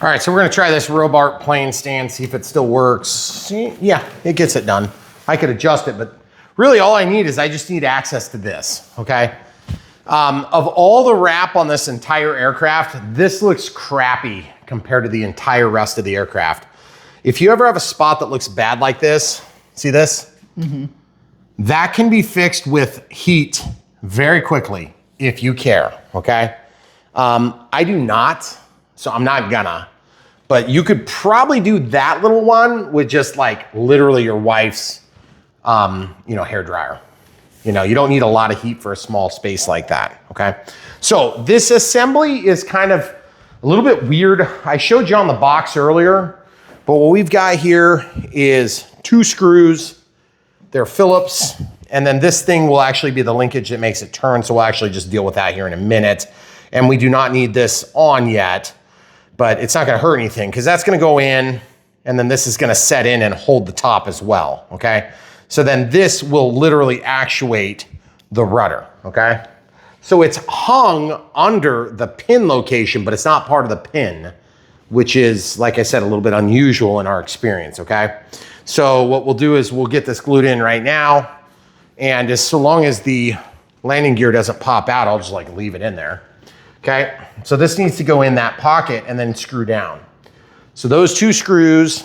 All right, so we're gonna try this Robart plane stand, see if it still works. See, yeah, it gets it done. I could adjust it, but really all I need is I just need access to this, okay? Of all the wrap on this entire aircraft, this looks crappy compared to the entire rest of the aircraft. If you ever have a spot that looks bad like this, see this? Mm-hmm. That can be fixed with heat very quickly if you care, okay? I do not. So I'm not gonna, But you could probably do that little one with just like literally your wife's, hair dryer. You don't need a lot of heat for a small space like that, okay? So this assembly is kind of a little bit weird. I showed you on the box earlier, but what we've got here is 2 screws. They're Phillips, and then this thing will actually be the linkage that makes it turn, so we'll actually just deal with that here in a minute. And we do not need this on yet, but it's not gonna hurt anything because that's gonna go in, and then this is gonna set in and hold the top as well, okay? So then this will literally actuate the rudder, okay? So it's hung under the pin location, but it's not part of the pin, which is, like I said, a little bit unusual in our experience, okay? So what we'll do is we'll get this glued in right now, and as so long as the landing gear doesn't pop out, I'll just like leave it in there, okay? So this needs to go in that pocket and then screw down. So those 2 screws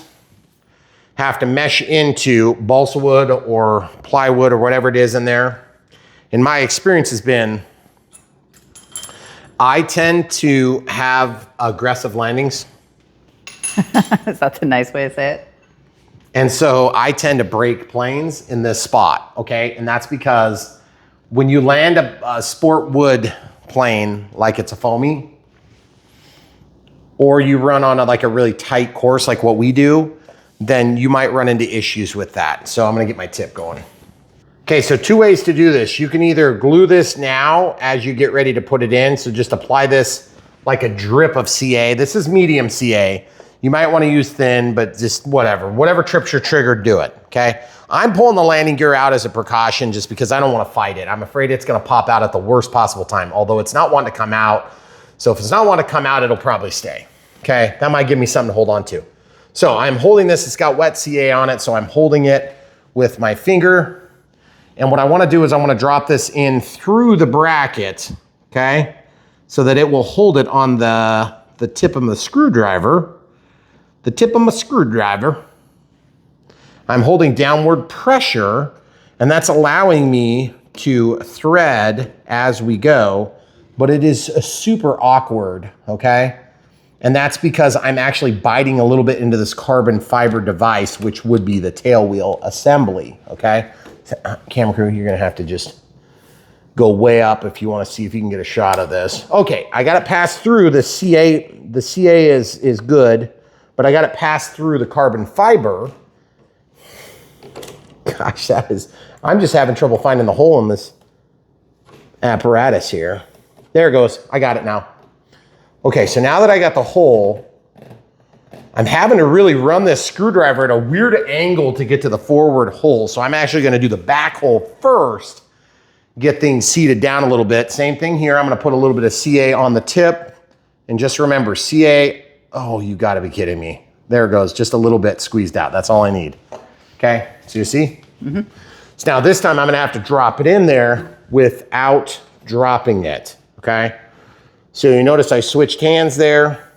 have to mesh into balsa wood or plywood or whatever it is in there. And my experience has been, I tend to have aggressive landings. Is that the nice way to say it? And so I tend to break planes in this spot, okay? And that's because when you land a sport wood plane like it's a foamy, or you run on a really tight course like what we do, then you might run into issues with that. So I'm gonna get my tip going. Okay, so 2 ways to do this. You can either glue this now as you get ready to put it in. So just apply this like a drip of CA. This is medium CA. You might wanna use thin, but just whatever trips your trigger, do it, okay? I'm pulling the landing gear out as a precaution just because I don't wanna fight it. I'm afraid it's gonna pop out at the worst possible time, although it's not wanting to come out. So if it's not wanting to come out, it'll probably stay, okay? That might give me something to hold on to. So I'm holding this, it's got wet CA on it, so I'm holding it with my finger. And what I wanna do is I wanna drop this in through the bracket, okay? So that it will hold it on the tip of the screwdriver. The tip of my screwdriver. I'm holding downward pressure, and that's allowing me to thread as we go, but it is super awkward, okay? And that's because I'm actually biting a little bit into this carbon fiber device, which would be the tail wheel assembly, okay? Camera crew, you're gonna have to just go way up if you wanna see if you can get a shot of this. Okay, I got it passed through the CA. The CA is good, but I got it passed through the carbon fiber. Gosh, I'm just having trouble finding the hole in this apparatus here. There it goes, I got it now. Okay, so now that I got the hole, I'm having to really run this screwdriver at a weird angle to get to the forward hole. So I'm actually gonna do the back hole first, get things seated down a little bit. Same thing here, I'm gonna put a little bit of CA on the tip. And just remember, CA, oh, you gotta be kidding me. There it goes, just a little bit squeezed out. That's all I need. Okay, so you see? Mm-hmm. So now this time I'm gonna have to drop it in there without dropping it, okay? So you notice I switched hands there.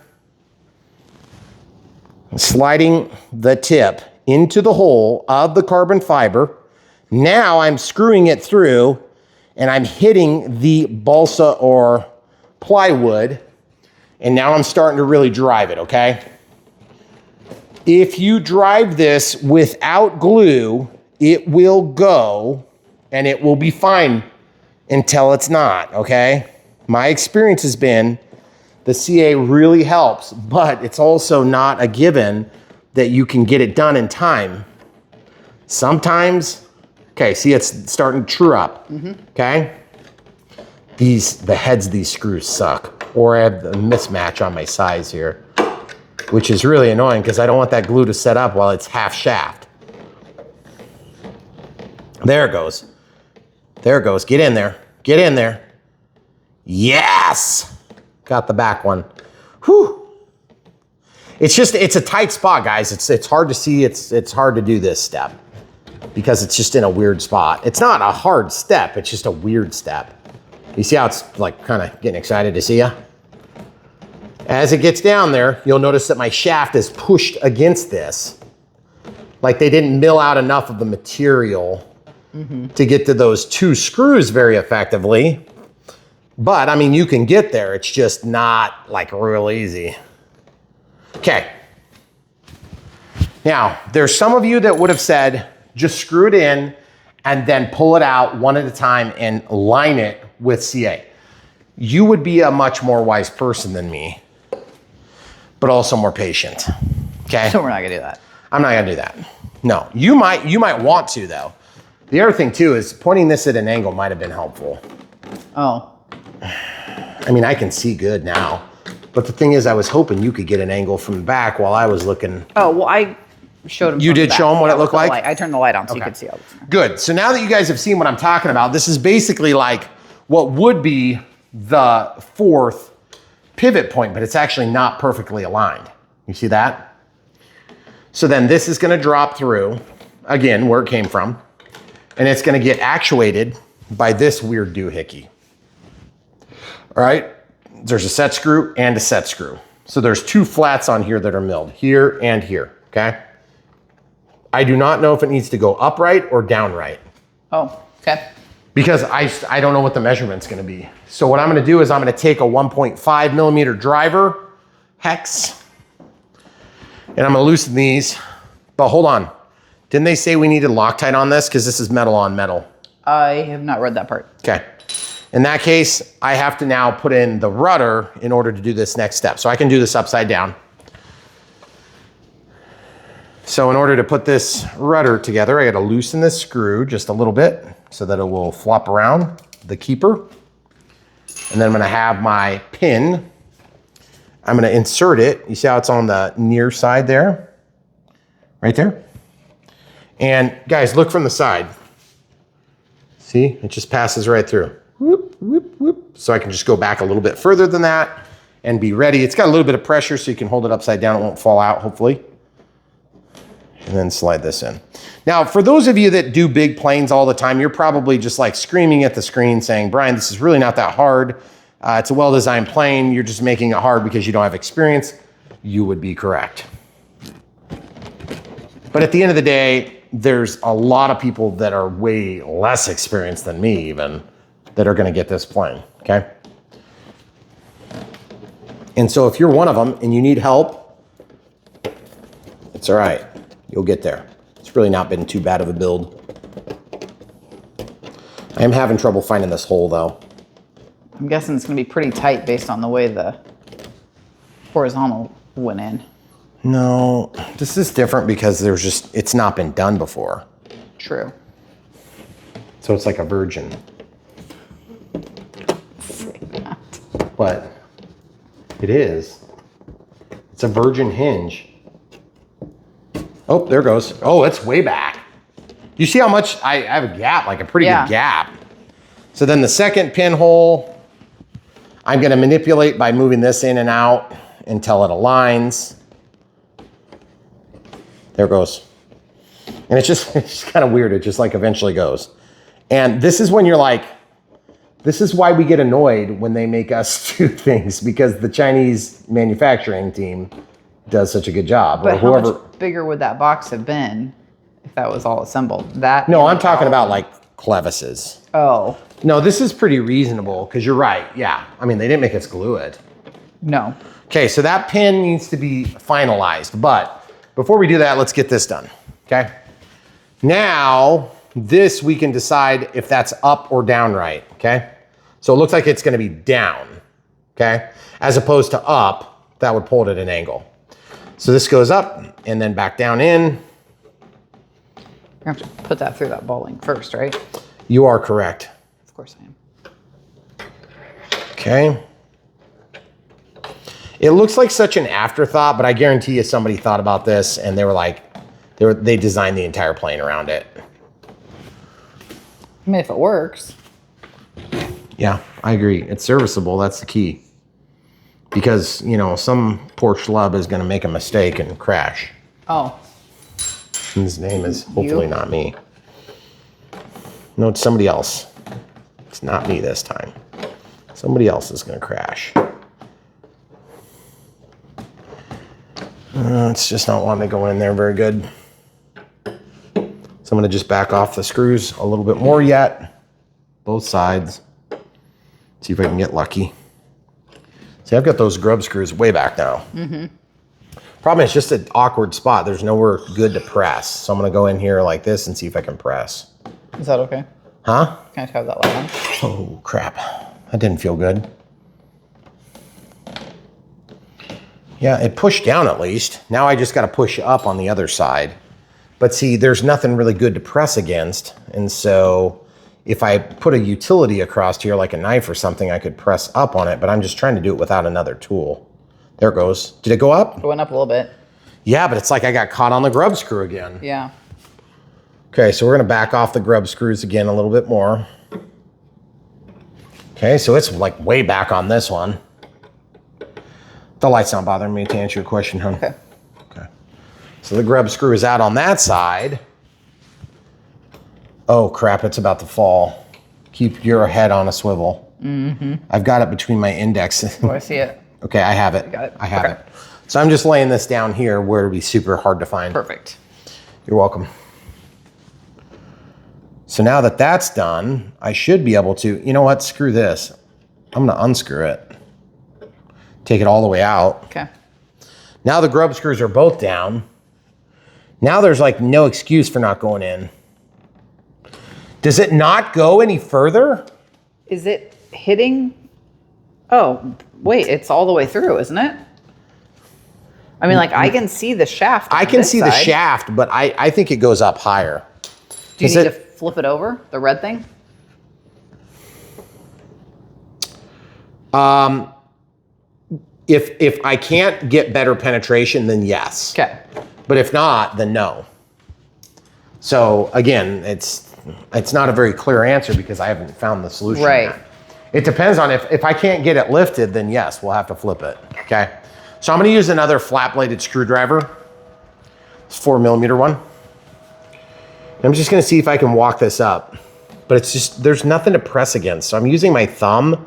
I'm sliding the tip into the hole of the carbon fiber. Now I'm screwing it through and I'm hitting the balsa or plywood, and now I'm starting to really drive it, okay? If you drive this without glue, it will go and it will be fine until it's not, okay? My experience has been the CA really helps, but it's also not a given that you can get it done in time. Sometimes, okay, see it's starting to true up, okay? The heads of these screws suck, or I have a mismatch on my size here, which is really annoying because I don't want that glue to set up while it's half shaft. There it goes. There it goes, get in there, get in there. Yes! Got the back one. Whew. It's a tight spot, guys. It's hard to see, it's hard to do this step because it's just in a weird spot. It's not a hard step, it's just a weird step. You see how it's like kind of getting excited to see ya? As it gets down there, you'll notice that my shaft is pushed against this. Like they didn't mill out enough of the material to get to those 2 screws very effectively. But I mean, you can get there. It's just not like real easy. Okay, Now, there's some of you that would have said, just screw it in and then pull it out one at a time and line it with CA. You would be a much more wise person than me, but also more patient, okay? So we're not gonna do that. I'm not gonna do that. No, you might want to though. The other thing too is pointing this at an angle might have been helpful. Oh. I mean, I can see good now, but the thing is I was hoping you could get an angle from the back while I was looking. Oh, well, I showed him. You did show him what it looked like? I turned the light on so you could see all this. Good. So now that you guys have seen what I'm talking about, this is basically like what would be the fourth pivot point, but it's actually not perfectly aligned. You see that? So then this is going to drop through, again, where it came from, and it's going to get actuated by this weird doohickey. All right? There's a set screw and a set screw. So there's two flats on here that are milled, here and here, okay? I do not know if it needs to go upright or downright. Oh, okay. Because I don't know what the measurement's gonna be. So what I'm gonna do is I'm gonna take a 1.5 millimeter driver hex, and I'm gonna loosen these. But hold on, didn't they say we needed Loctite on this? Because this is metal on metal. I have not read that part. Okay. In that case, I have to now put in the rudder in order to do this next step. So I can do this upside down. So in order to put this rudder together, I gotta loosen this screw just a little bit so that it will flop around the keeper. And then I'm gonna have my pin. I'm gonna insert it. You see how it's on the near side there? Right there. And guys, look from the side. See, it just passes right through. Whoop, whoop, whoop. So I can just go back a little bit further than that and be ready. It's got a little bit of pressure so you can hold it upside down. It won't fall out, hopefully. And then slide this in. Now, for those of you that do big planes all the time, you're probably just like screaming at the screen saying, Brian, this is really not that hard. It's a well-designed plane. You're just making it hard because you don't have experience. You would be correct. But at the end of the day, there's a lot of people that are way less experienced than me even that are gonna get this plane, okay? And so if you're one of them and you need help, it's all right. You'll get there. It's really not been too bad of a build. I am having trouble finding this hole though. I'm guessing it's gonna be pretty tight based on the way the horizontal went in. No, this is different because it's not been done before. True. So it's like a virgin. But it is. It's a virgin hinge. Oh, there it goes. Oh, it's way back. You see how much I have a gap, like a pretty good gap. So then the second pinhole, I'm gonna manipulate by moving this in and out until it aligns. There it goes. And it's just kind of weird. It just like eventually goes. And this is when you're like, this is why we get annoyed when they make us do things, because the Chinese manufacturing team does such a good job. But or whoever. how much bigger would that box have been if that was all assembled? That? No, I'm talking about like clevises. Oh. No, this is pretty reasonable because you're right. Yeah. I mean, they didn't make us glue it. No. Okay, so that pin needs to be finalized. But before we do that, let's get this done. Okay. Now, this we can decide if that's up or down right. Okay. So it looks like it's going to be down. Okay. As opposed to up, that would pull it at an angle. So this goes up and then back down in. You have to put that through that ball link first, right? You are correct. Of course I am. Okay. It looks like such an afterthought, but I guarantee you somebody thought about this and they were like, they designed the entire plane around it. I mean, if it works. Yeah, I agree. It's serviceable. That's the key. Because, you know, some poor schlub is going to make a mistake and crash. Oh. And his name is hopefully not me. No, it's somebody else. It's not me this time. Somebody else is going to crash. It's just not wanting to go in there very good. So I'm going to just back off the screws a little bit more yet. Both sides. See if I can get lucky. See, I've got those grub screws way back now. Mm-hmm. Problem is just an awkward spot. There's nowhere good to press. So I'm gonna go in here like this and see if I can press. Is that okay? Huh? Can I try that light on? Oh, crap. That didn't feel good. Yeah, it pushed down at least. Now I just got to push up on the other side. But see, there's nothing really good to press against. And so if I put a utility across here, like a knife or something, I could press up on it, but I'm just trying to do it without another tool. There it goes. Did it go up? It went up a little bit. Yeah, but it's like I got caught on the grub screw again. Yeah. Okay, so we're gonna back off the grub screws again a little bit more. Okay, so it's like way back on this one. The light's not bothering me, to answer your question, hon. Okay. Okay. So the grub screw is out on that side. Oh crap, it's about to fall. Keep your head on a swivel. Mm-hmm. I've got it between my index. Oh, I see it. Okay, I have it. I got it. I have Okay. it. So I'm just laying this down here where it'll be super hard to find. Perfect. You're welcome. So now that that's done, I should be able to, you know what, screw this. I'm gonna unscrew it. Take it all the way out. Okay. Now the grub screws are both down. Now there's like no excuse for not going in. Does it not go any further? Is it hitting? Oh, wait, it's all the way through, isn't it? I mean, like, I can see the shaft. I can see the shaft, but I think it goes up higher. Do you need to flip it over, the red thing? If I can't get better penetration, then yes. Okay. But if not, then no. So again, it's not a very clear answer because I haven't found the solution Right. yet. It depends on if I can't get it lifted, then yes, we'll have to flip it, okay? So I'm gonna use another flat-bladed screwdriver. It's 4mm one. I'm just gonna see if I can walk this up. But it's just, there's nothing to press against. So I'm using my thumb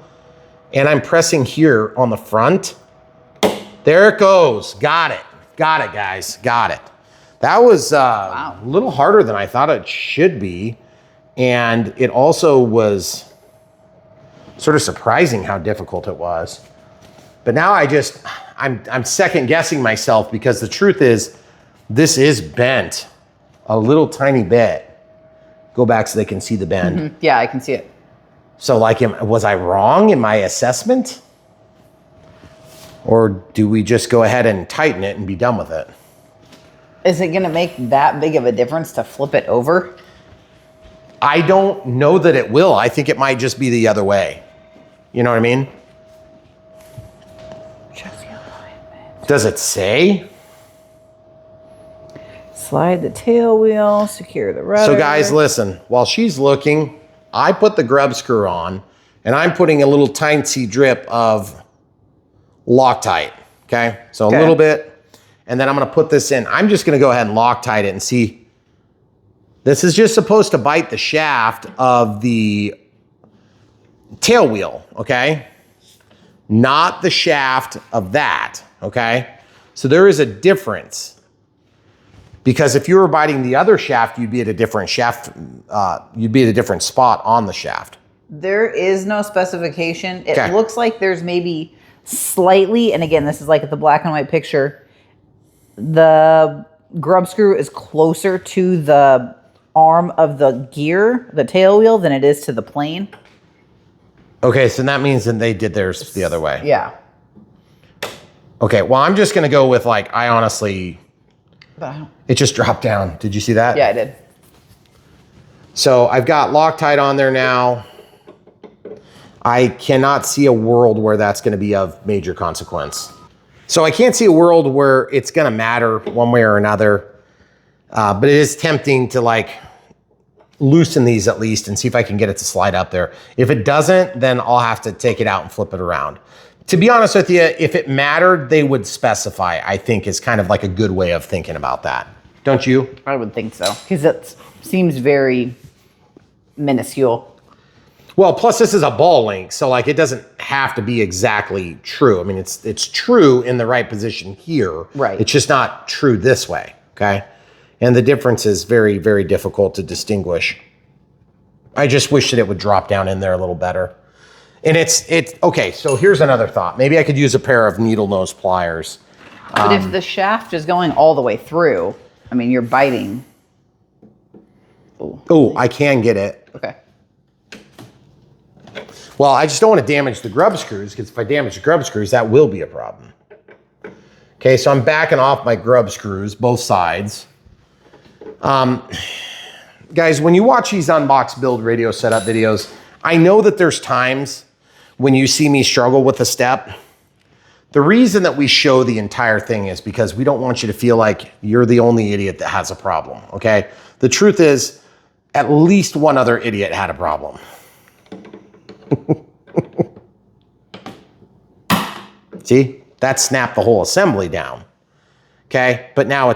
and I'm pressing here on the front. There it goes, got it. Got it, guys, got it. That was Wow. a little harder than I thought it should be. And it also was sort of surprising how difficult it was. But now I'm second guessing myself because the truth is this is bent a little tiny bit. Go back so they can see the bend. Mm-hmm. Yeah, I can see it. So like, was I wrong in my assessment? Or do we just go ahead and tighten it and be done with it? Is it going to make that big of a difference to flip it over? I don't know that it will. I think it might just be the other way. You know what I mean? Does it say? Slide the tail wheel, secure the rudder. So guys, listen, while she's looking, I put the grub screw on and I'm putting a little tiny drip of Loctite, okay? So a little bit, and then I'm gonna put this in. I'm just gonna go ahead and Loctite it and see. This is just supposed to bite the shaft of the tail wheel, okay? Not the shaft of that, okay? So there is a difference. Because if you were biting the other shaft, you'd be at a different shaft, you'd be at a different spot on the shaft. There is no specification. It Okay. looks like there's maybe slightly, and again, this is like the black and white picture, the grub screw is closer to the arm of the gear, the tail wheel, than it is to the plane. Okay, so that means that they did theirs the other way. Yeah. Okay, well, I'm just gonna go with like, I honestly, But I don't, it just dropped down. Did you see that? yeah, I did. So I've got Loctite on there now. I cannot see a world where that's gonna be of major consequence. So I can't see a world where it's gonna matter one way or another, but it is tempting to like loosen these at least and see if I can get it to slide up there. If it doesn't, then I'll have to take it out and flip it around. To be honest with you, if it mattered, they would specify, I think is kind of like a good way of thinking about that. Don't you? I would think so. Because it seems very minuscule. Well, plus this is a ball link, so like it doesn't have to be exactly true. I mean, it's true in the right position here. Right. It's just not true this way, okay? And the difference is very, very difficult to distinguish. I just wish that it would drop down in there a little better. And it's okay, so here's another thought. Maybe I could use a pair of needle nose pliers But if the shaft is going all the way through, I mean, you're biting. Oh, I can get it. Okay. Well, I just don't want to damage the grub screws, because if I damage the grub screws, that will be a problem. Okay, so I'm backing off my grub screws, both sides. Guys, when you watch these unbox build radio setup videos, I know that there's times when you see me struggle with a step. The reason that we show the entire thing is because we don't want you to feel like you're the only idiot that has a problem, okay? The truth is, at least one other idiot had a problem. See, that snapped the whole assembly down, okay? But now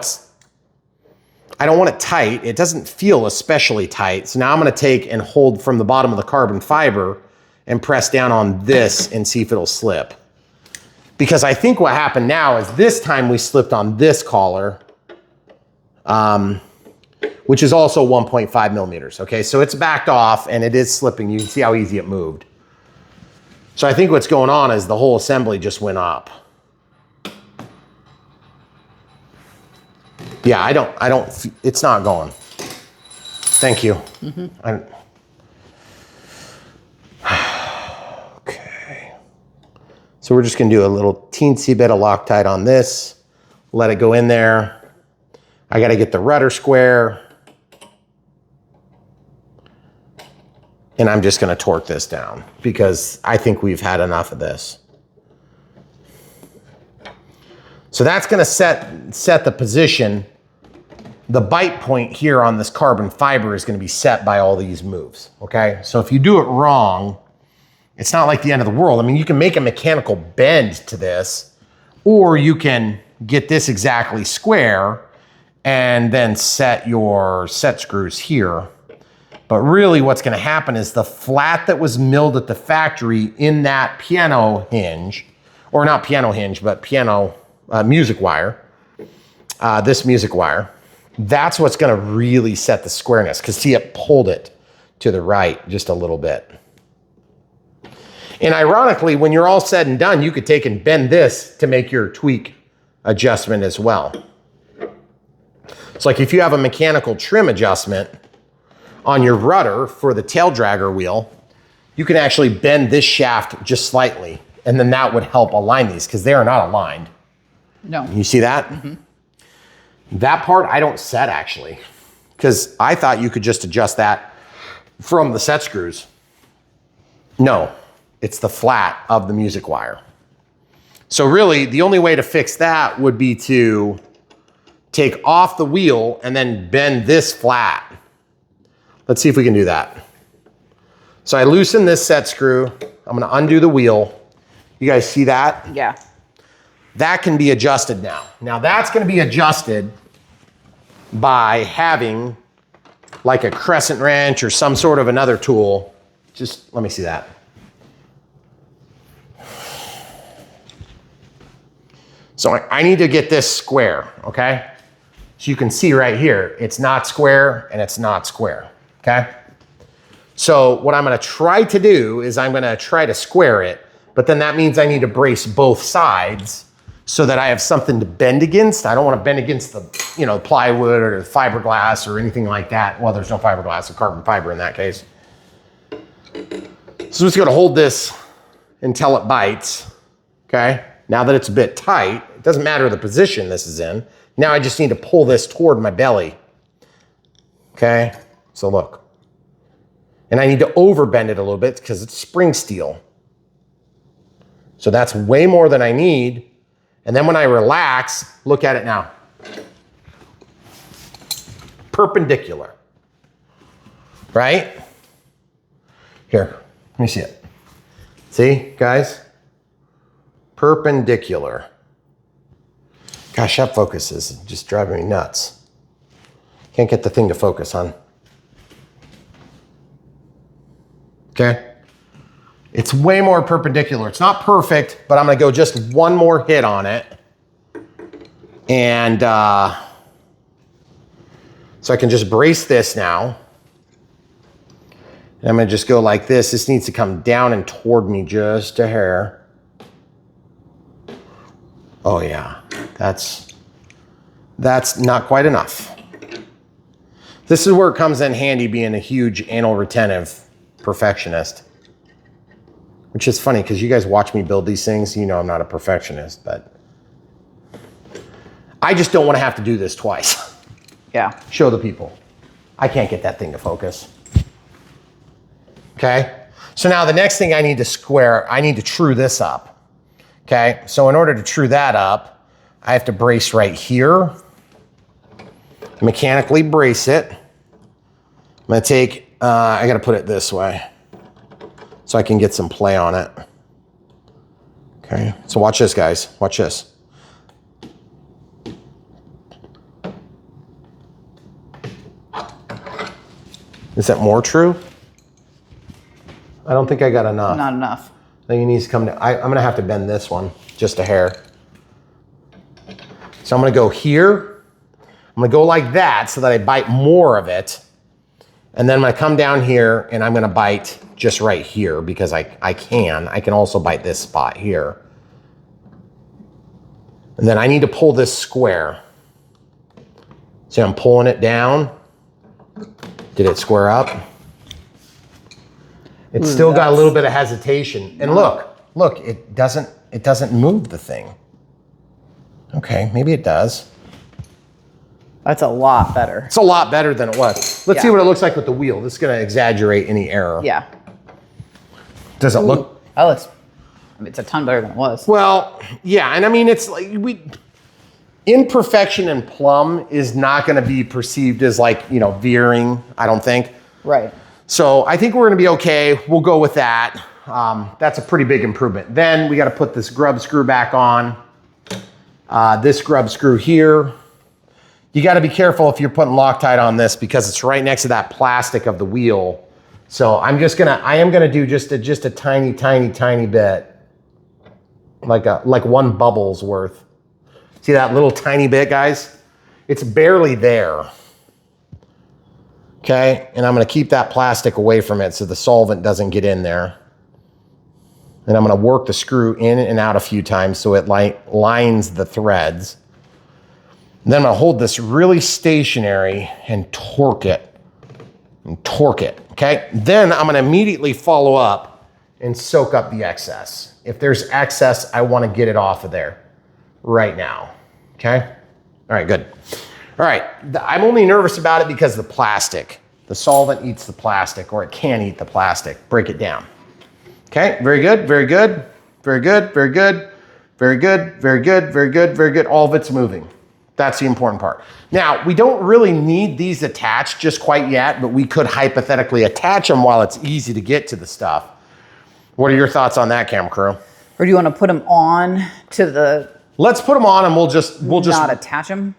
I don't want it tight. It doesn't feel especially tight. So now I'm gonna take and hold from the bottom of the carbon fiber and press down on this and see if it'll slip. Because I think what happened now is this time we slipped on this collar, which is also 1.5 millimeters, okay? So it's backed off and it is slipping. You can see how easy it moved. So I think what's going on is the whole assembly just went up. Yeah, it's not going. Thank you. Okay. So we're just gonna do a little teensy bit of Loctite on this, let it go in there. I gotta get the rudder square. And I'm just gonna torque this down because I think we've had enough of this. So that's gonna set the position. The bite point here on this carbon fiber is gonna be set by all these moves, okay? So if you do it wrong, it's not like the end of the world. I mean, you can make a mechanical bend to this, or you can get this exactly square and then set your set screws here. But really what's gonna happen is the flat that was milled at the factory in that piano hinge, or not piano hinge, but piano music wire, this music wire, that's what's gonna really set the squareness, because see, it pulled it to the right just a little bit. And ironically, when you're all said and done, you could take and bend this to make your tweak adjustment as well. It's like if you have a mechanical trim adjustment on your rudder for the tail dragger wheel, you can actually bend this shaft just slightly, and then that would help align these, because they are not aligned. No. You see that? That part I don't set actually, because I thought you could just adjust that from the set screws. No, it's the flat of the music wire. So really, the only way to fix that would be to take off the wheel and then bend this flat. Let's see if we can do that. So I loosen this set screw. I'm gonna undo the wheel. You guys see that? Yeah. That can be adjusted now. Now that's gonna be adjusted by having like a crescent wrench or some sort of another tool. Just let me see that. So I need to get this square, okay? So you can see right here, it's not square and it's not square, okay? So what I'm gonna try to do is I'm gonna try to square it, but then that means I need to brace both sides so that I have something to bend against. I don't wanna bend against the plywood or the fiberglass or anything like that. Well, there's no fiberglass, it's carbon fiber in that case. So I'm just gonna hold this until it bites, okay? Now that it's a bit tight, it doesn't matter the position this is in. Now I just need to pull this toward my belly, okay? So look. And I need to overbend it a little bit because it's spring steel. So that's way more than I need. And then when I relax, look at it now. Perpendicular, right? Here, let me see it. See, guys? Perpendicular. Gosh, that focus is just driving me nuts. Can't get the thing to focus on. Okay? It's way more perpendicular. It's not perfect, but I'm gonna go just one more hit on it. And so I can just brace this now. And I'm gonna just go like this. This needs to come down and toward me just a hair. Oh yeah. That's not quite enough. This is where it comes in handy being a huge anal retentive perfectionist. Which is funny because you guys watch me build these things, you know I'm not a perfectionist, but I just don't want to have to do this twice. Yeah. Show the people. I can't get that thing to focus. Okay? So now the next thing I need to true this up. Okay? So in order to true that up, I have to brace right here. Mechanically brace it. I'm gonna take, I gotta put it this way so I can get some play on it. Okay, so watch this, guys. Watch this. Is that more true? I don't think I got enough. Not enough. I think it needs to come down. I'm gonna have to bend this one just a hair. So I'm gonna go here. I'm gonna go like that so that I bite more of it. And then I'm gonna come down here and I'm gonna bite just right here because I can also bite this spot here. And then I need to pull this square. See, I'm pulling it down. Did it square up? It's still got a little bit of hesitation. And look, it doesn't move the thing. Okay, maybe it does. That's a lot better. It's a lot better than it was. Let's see what it looks like with the wheel. This is gonna exaggerate any error. Yeah. Does it look? That looks, I mean, it's a ton better than it was. Well, yeah, and I mean, it's like imperfection and plumb is not gonna be perceived as like, you know, veering, I don't think. Right. So I think we're gonna be okay. We'll go with that. That's a pretty big improvement. Then we gotta put this grub screw back on. This grub screw here. You gotta be careful if you're putting Loctite on this because it's right next to that plastic of the wheel. So I am gonna do just a tiny bit. Like one bubble's worth. See that little tiny bit, guys? It's barely there. Okay, and I'm gonna keep that plastic away from it so the solvent doesn't get in there. And I'm gonna work the screw in and out a few times so it lines the threads. And then I'm gonna hold this really stationary and torque it. Okay? Then I'm gonna immediately follow up and soak up the excess. If there's excess, I wanna get it off of there right now. Okay? All right, good. All right, I'm only nervous about it because of the plastic. The solvent eats the plastic, or it can eat the plastic. Break it down. Okay, very good, very good, very good, very good, very good, very good, very good, very good. All of it's moving. That's the important part. Now, we don't really need these attached just quite yet, but we could hypothetically attach them while it's easy to get to the stuff. What are your thoughts on that, camera crew? Or do you want to put them on to the... Let's put them on and we'll just not attach them?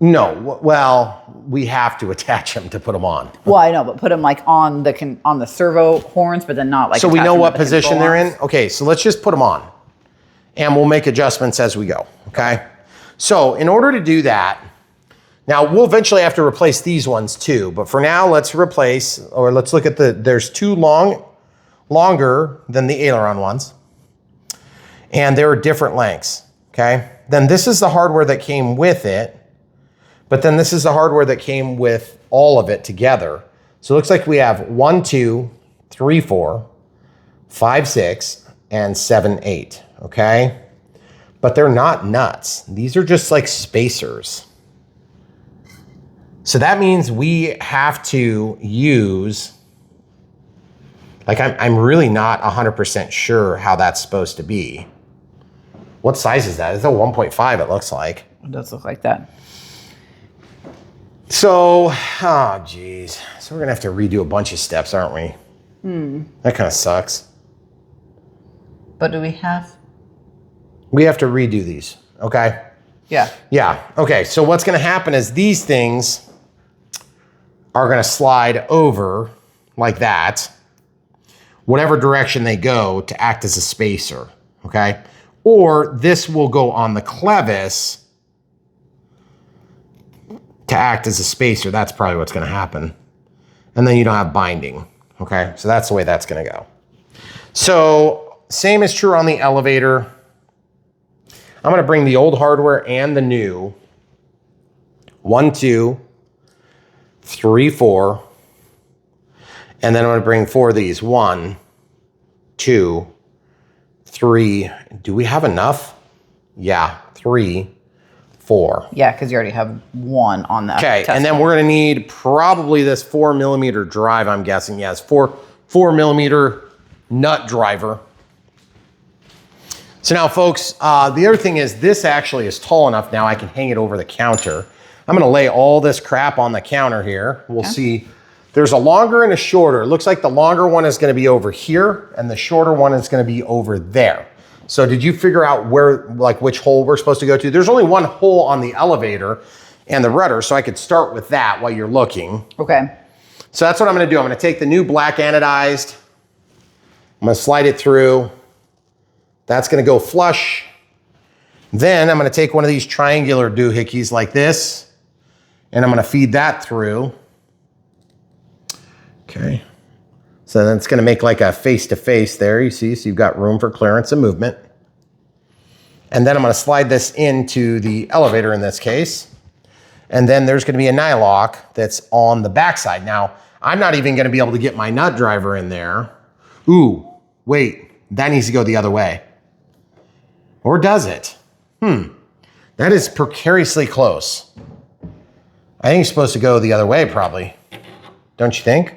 No, well, we have to attach them to put them on. Well, I know, but put them like on the servo horns, but then not like... So we know what position they're in? Okay, so let's just put them on. And we'll make adjustments as we go, okay? So in order to do that, now we'll eventually have to replace these ones too, but for now let's replace, or let's look at there's two longer than the aileron ones, and they're different lengths, okay? Then this is the hardware that came with it, but then this is the hardware that came with all of it together. So it looks like we have 1, 2, 3, 4, 5, 6, and 7, 8, okay? But they're not nuts. These are just like spacers. So that means we have to use, like I'm really not 100% sure how that's supposed to be. What size is that? It's a 1.5 it looks like. It does look like that. So, oh geez. So we're gonna have to redo a bunch of steps, aren't we? That kind of sucks. But do we have? We have to redo these, okay? Yeah. Yeah, okay, so what's gonna happen is these things are gonna slide over like that, whatever direction they go to act as a spacer, okay? Or this will go on the clevis to act as a spacer. That's probably what's gonna happen. And then you don't have binding, okay? So that's the way that's gonna go. So same is true on the elevator. I'm gonna bring the old hardware and the new. 1, 2, 3, 4. And then I'm gonna bring 4 of these. 1, 2, 3. Do we have enough? Yeah, 3, 4. Yeah, because you already have one on that. Okay, and then we're gonna need probably this 4mm drive, I'm guessing. Yes, 4mm nut driver. So now folks, the other thing is this actually is tall enough now I can hang it over the counter. I'm gonna lay all this crap on the counter here. We'll see. There's a longer and a shorter. It looks like the longer one is gonna be over here and the shorter one is gonna be over there. So did you figure out where, like which hole we're supposed to go to? There's only one hole on the elevator and the rudder, so I could start with that while you're looking. Okay. So that's what I'm gonna do. I'm gonna take the new black anodized. I'm gonna slide it through. That's gonna go flush. Then I'm gonna take one of these triangular doohickeys like this, and I'm gonna feed that through. Okay. So then it's gonna make like a face-to-face there, you see, so you've got room for clearance and movement. And then I'm gonna slide this into the elevator in this case. And then there's gonna be a nylock that's on the backside. Now, I'm not even gonna be able to get my nut driver in there. Ooh, wait, that needs to go the other way. Or does it? That is precariously close. I think it's supposed to go the other way probably. Don't you think?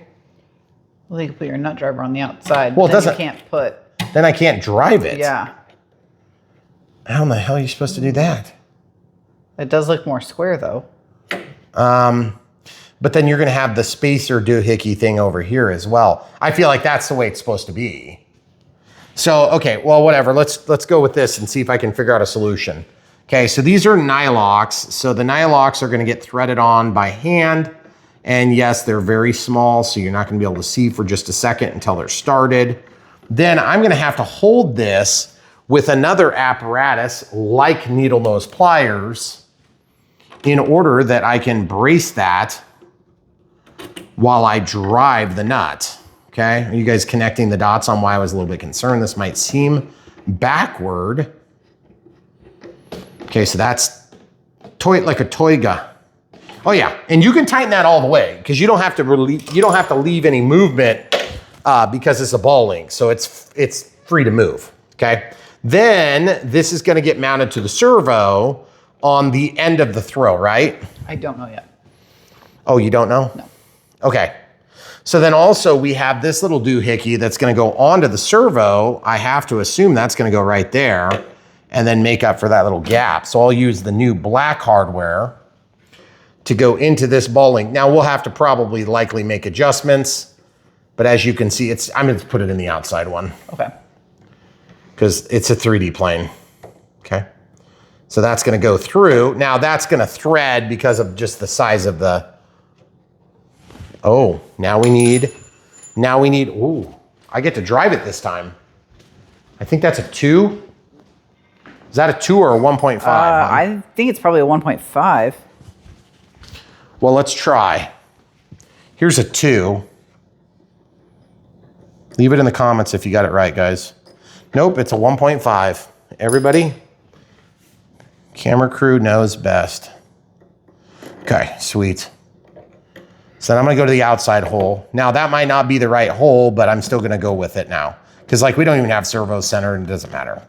Well, you can put your nut driver on the outside. Well, it then doesn't. You can't put. Then I can't drive it. Yeah. How in the hell are you supposed to do that? It does look more square though. But then you're gonna have the spacer doohickey thing over here as well. I feel like that's the way it's supposed to be. So, okay, well, whatever. Let's go with this and see if I can figure out a solution. Okay, so these are nylocks. So the nylocks are gonna get threaded on by hand. And yes, they're very small, so you're not gonna be able to see for just a second until they're started. Then I'm gonna have to hold this with another apparatus like needle nose pliers in order that I can brace that while I drive the nut. Okay, are you guys connecting the dots on why I was a little bit concerned? This might seem backward. Okay, so that's like a toiga. Oh yeah, and you can tighten that all the way because you don't have to leave any movement because it's a ball link, so it's free to move. Okay, then this is going to get mounted to the servo on the end of the throw, right? I don't know yet. Oh, you don't know? No. Okay. So then also we have this little doohickey that's going to go onto the servo. I have to assume that's going to go right there and then make up for that little gap. So I'll use the new black hardware to go into this ball link. Now we'll have to probably likely make adjustments, but as you can see, I'm going to put it in the outside one. Okay. Because it's a 3D plane. Okay. So that's going to go through. Now that's going to thread because of just the size of the. Oh, now we need, ooh, I get to drive it this time. I think that's a 2. Is that a 2 or a 1.5? I think it's probably a 1.5. Well, let's try. Here's a 2. Leave it in the comments if you got it right, guys. Nope, it's a 1.5. Everybody, camera crew knows best. Okay, sweet. So then I'm gonna go to the outside hole. Now that might not be the right hole, but I'm still gonna go with it now. Because like we don't even have servo center and it doesn't matter.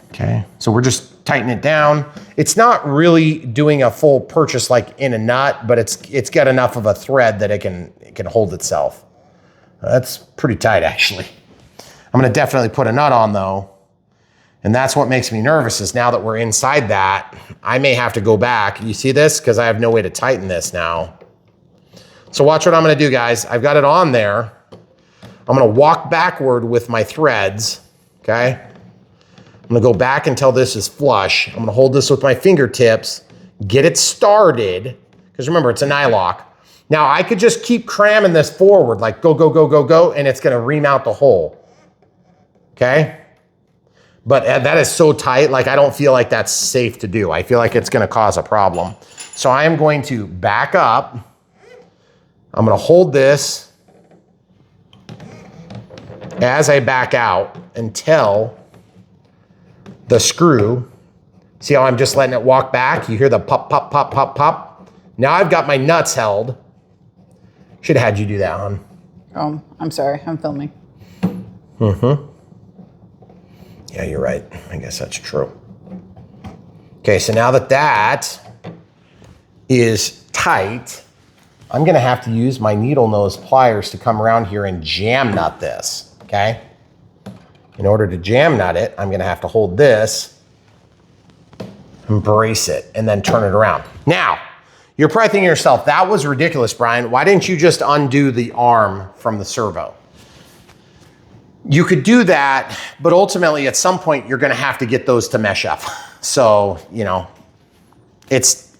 Okay, so we're just tightening it down. It's not really doing a full purchase like in a nut, but it's got enough of a thread that it can hold itself. That's pretty tight actually. I'm gonna definitely put a nut on though. And that's what makes me nervous is now that we're inside that, I may have to go back. You see this? Because I have no way to tighten this now. So watch what I'm gonna do, guys. I've got it on there. I'm gonna walk backward with my threads, okay? I'm gonna go back until this is flush. I'm gonna hold this with my fingertips, get it started, because remember, it's a nylock. Now I could just keep cramming this forward, like go, go, go, go, go, and it's gonna remount the hole, okay? But that is so tight, like I don't feel like that's safe to do. I feel like it's gonna cause a problem. So I am going to back up. I'm gonna hold this as I back out until the screw. See how I'm just letting it walk back? You hear the pop, pop, pop, pop, pop. Now I've got my nuts held. Should have had you do that, hon. I'm sorry. I'm filming. Yeah, you're right. I guess that's true. Okay, so now that that is tight, I'm gonna have to use my needle nose pliers to come around here and jam nut this, okay? In order to jam nut it, I'm gonna have to hold this and brace it and then turn it around. Now, you're probably thinking to yourself, that was ridiculous, Brian. Why didn't you just undo the arm from the servo? You could do that, but ultimately at some point you're gonna have to get those to mesh up. So, you know, it's,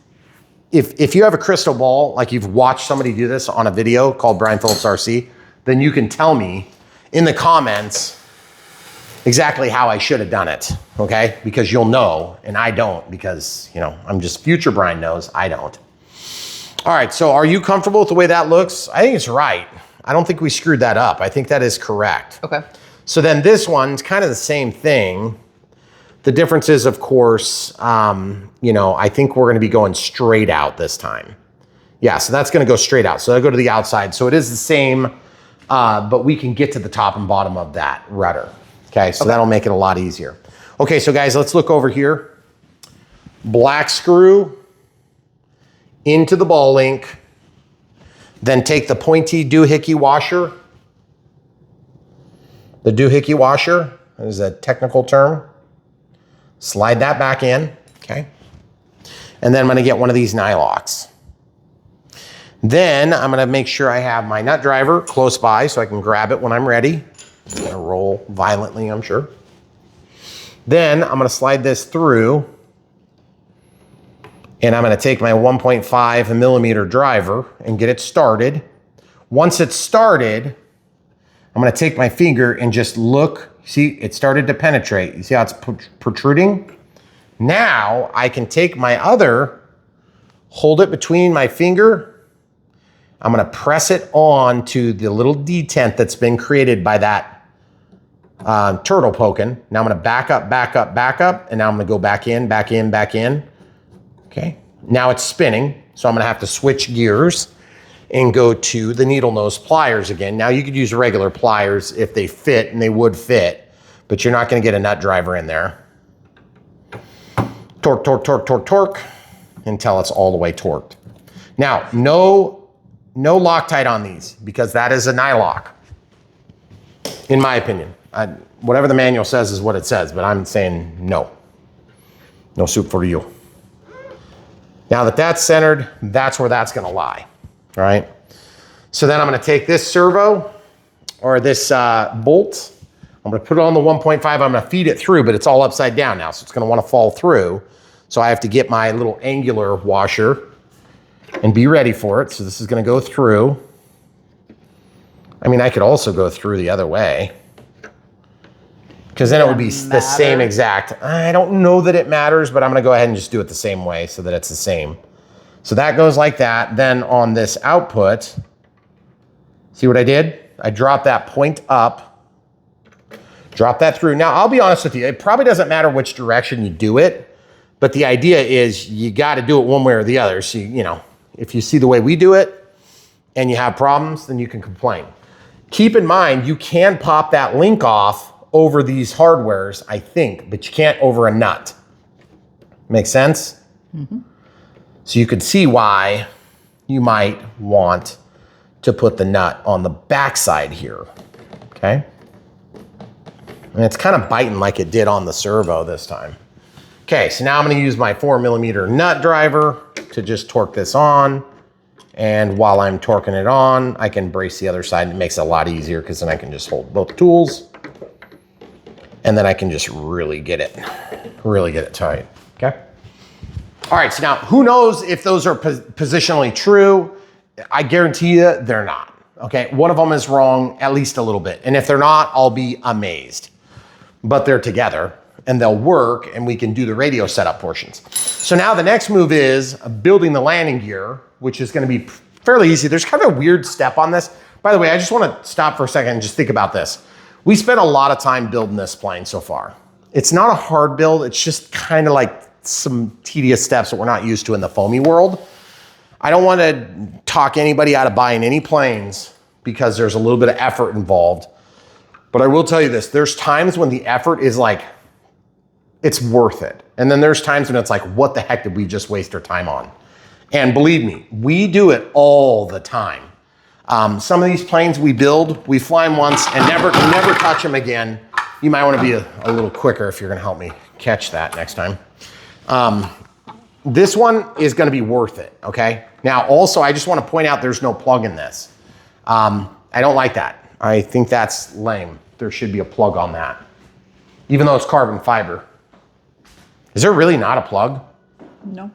if you have a crystal ball, like you've watched somebody do this on a video called Brian Phillips RC, then you can tell me in the comments exactly how I should have done it, okay? Because you'll know, and I don't, because, you know, I'm just future Brian knows, I don't. All right, so are you comfortable with the way that looks? I think it's right. I don't think we screwed that up. I think that is correct. Okay. So then this one's kind of the same thing. The difference is, of course, you know, I think we're gonna be going straight out this time. Yeah, so that's gonna go straight out. So I go to the outside. So it is the same, but we can get to the top and bottom of that rudder. Okay, so that'll make it a lot easier. Okay, so guys, let's look over here. Black screw into the ball link, then take the pointy doohickey washer. The doohickey washer is a technical term. Slide that back in, okay? And then I'm gonna get one of these nylocks. Then I'm gonna make sure I have my nut driver close by so I can grab it when I'm ready. It's gonna roll violently, I'm sure. Then I'm gonna slide this through and I'm gonna take my 1.5 millimeter driver and get it started. Once it's started, I'm gonna take my finger and just look. See, it started to penetrate. You see how it's protruding? Now I can take my other, hold it between my finger. I'm gonna press it on to the little detent that's been created by that turtle poking. Now I'm gonna back up, and now I'm gonna go back in, back in, back in. Okay, now it's spinning, so I'm gonna have to switch gears and go to the needle nose pliers again. Now you could use regular pliers if they fit, and they would fit, but you're not gonna get a nut driver in there. Torque, torque, torque, torque, torque, until it's all the way torqued. Now, no Loctite on these, because that is a nylock, in my opinion. Whatever the manual says is what it says, but I'm saying no. No soup for you. Now that that's centered, that's where that's gonna lie, all right? So then I'm gonna take this servo, or this bolt, I'm gonna put it on the 1.5, I'm gonna feed it through, but it's all upside down now, so it's gonna wanna fall through. So I have to get my little angular washer and be ready for it. So this is gonna go through. I mean, I could also go through the other way, because then it would be the same exact. I don't know that it matters, but I'm gonna go ahead and just do it the same way so that it's the same. So that goes like that. Then on this output, see what I did? I dropped that point up, drop that through. Now, I'll be honest with you, it probably doesn't matter which direction you do it, but the idea is you gotta do it one way or the other. So, you know, if you see the way we do it and you have problems, then you can complain. Keep in mind, you can pop that link off over these hardwares, I think, but you can't over a nut. Make sense? Mm-hmm. So you could see why you might want to put the nut on the backside here, okay? And it's kind of biting like it did on the servo this time. Okay, so now I'm gonna use my 4mm nut driver to just torque this on. And while I'm torquing it on, I can brace the other side. It makes it a lot easier because then I can just hold both tools. And then I can just really get it tight, okay? All right, so now who knows if those are positionally true? I guarantee you they're not, okay? One of them is wrong at least a little bit. And if they're not, I'll be amazed. But they're together and they'll work and we can do the radio setup portions. So now the next move is building the landing gear, which is gonna be fairly easy. There's kind of a weird step on this. By the way, I just wanna stop for a second and just think about this. We spent a lot of time building this plane so far. It's not a hard build. It's just kind of like some tedious steps that we're not used to in the foamy world. I don't want to talk anybody out of buying any planes because there's a little bit of effort involved. But I will tell you this, there's times when the effort is like, it's worth it. And then there's times when it's like, what the heck did we just waste our time on? And believe me, we do it all the time. Some of these planes we build, we fly them once and never touch them again. You might want to be a little quicker if you're going to help me catch that next time. This one is going to be worth it, okay? Now, also, I just want to point out there's no plug in this. I don't like that. I think that's lame. There should be a plug on that, even though it's carbon fiber. Is there really not a plug? No.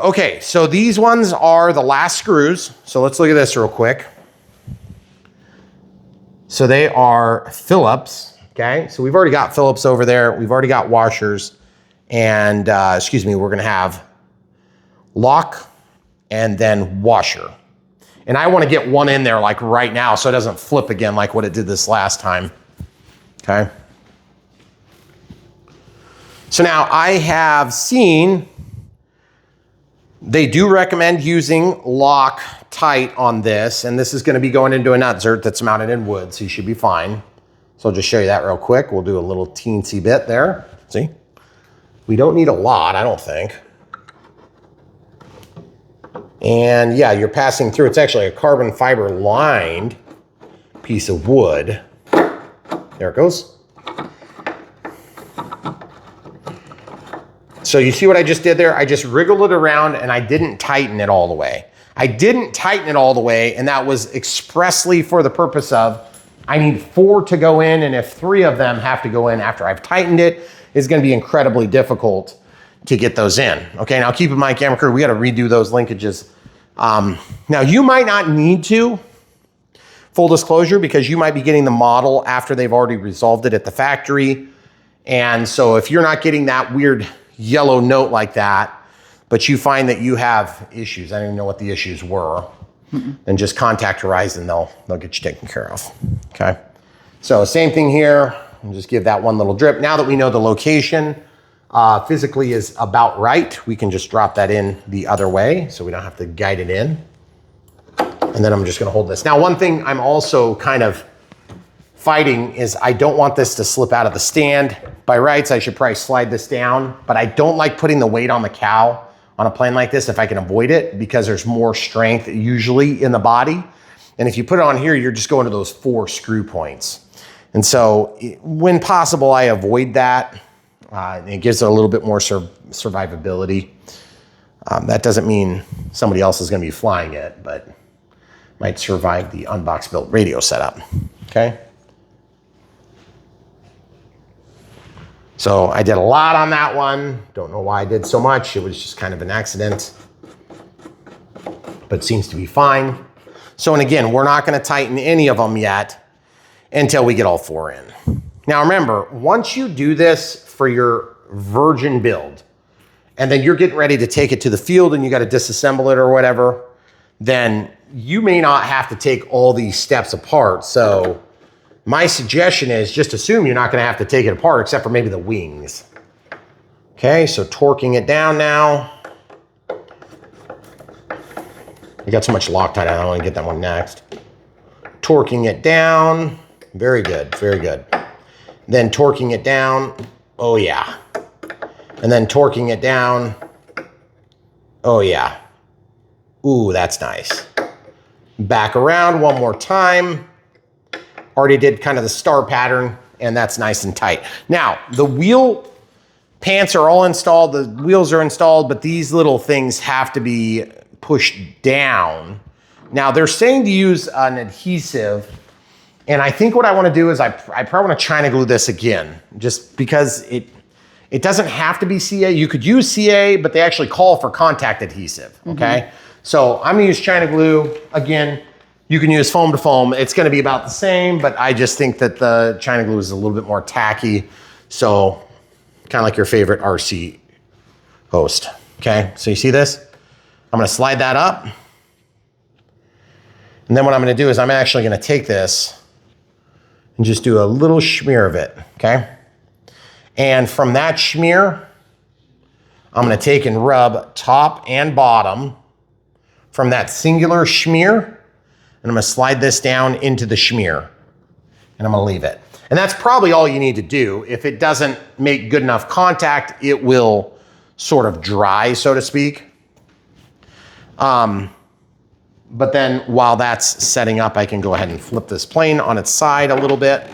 Okay, so these ones are the last screws. So let's look at this real quick. So they are Phillips, okay? So we've already got Phillips over there. We've already got washers. And, we're gonna have lock and then washer. And I wanna get one in there like right now so it doesn't flip again like what it did this last time, okay? So now I have seen, they do recommend using Loctite on this, and this is gonna be going into a nutsert that's mounted in wood, so you should be fine. So I'll just show you that real quick. We'll do a little teensy bit there, see? We don't need a lot, I don't think. And yeah, you're passing through, it's actually a carbon fiber lined piece of wood. There it goes. So you see what I just did there? I just wriggled it around and I didn't tighten it all the way. I didn't tighten it all the way, and that was expressly for the purpose of, I need 4 to go in, and if 3 of them have to go in after I've tightened it, it's gonna be incredibly difficult to get those in. Okay, now keep in mind, camera crew, we gotta redo those linkages. Now you might not need to, full disclosure, because you might be getting the model after they've already resolved it at the factory. And so if you're not getting that weird yellow note like that, but you find that you have issues, I don't even know what the issues were, then just contact Horizon, they'll get you taken care of, okay? So same thing here, and just give that one little drip. Now that we know the location physically is about right, we can just drop that in the other way so we don't have to guide it in. And then I'm just gonna hold this. Now, one thing I'm also kind of fighting is I don't want this to slip out of the stand. By rights, I should probably slide this down, but I don't like putting the weight on the cow on a plane like this if I can avoid it, because there's more strength usually in the body. And if you put it on here, you're just going to those 4 screw points. And so when possible, I avoid that. It gives it a little bit more survivability. That doesn't mean somebody else is gonna be flying it, but might survive the Unbox built radio setup, okay? So I did a lot on that one. Don't know why I did so much. It was just kind of an accident, but it seems to be fine. So, and again, we're not gonna tighten any of them yet until we get all 4 in. Now remember, once you do this for your virgin build, and then you're getting ready to take it to the field and you gotta disassemble it or whatever, then you may not have to take all these steps apart. So my suggestion is just assume you're not gonna have to take it apart except for maybe the wings. Okay, so torquing it down now. I got so much Loctite, I don't wanna get that one next. Torquing it down, very good, very good. Then torquing it down, oh yeah. And then torquing it down, oh yeah. Ooh, that's nice. Back around one more time. Already did kind of the star pattern, and that's nice and tight. Now, the wheel pants are all installed, the wheels are installed, but these little things have to be pushed down. Now, they're saying to use an adhesive, and I think what I wanna do is I probably wanna China glue this again, just because it doesn't have to be CA. You could use CA, but they actually call for contact adhesive, okay? So I'm gonna use China glue. Again, you can use foam to foam. It's gonna be about the same, but I just think that the China glue is a little bit more tacky. So kind of like your favorite RC host, okay? So you see this? I'm gonna slide that up. And then what I'm gonna do is I'm actually gonna take this and just do a little smear of it, okay? And from that smear, I'm gonna take and rub top and bottom from that singular smear, and I'm gonna slide this down into the smear, and I'm gonna leave it. And that's probably all you need to do. If it doesn't make good enough contact, it will sort of dry, so to speak. But then while that's setting up, I can go ahead and flip this plane on its side a little bit,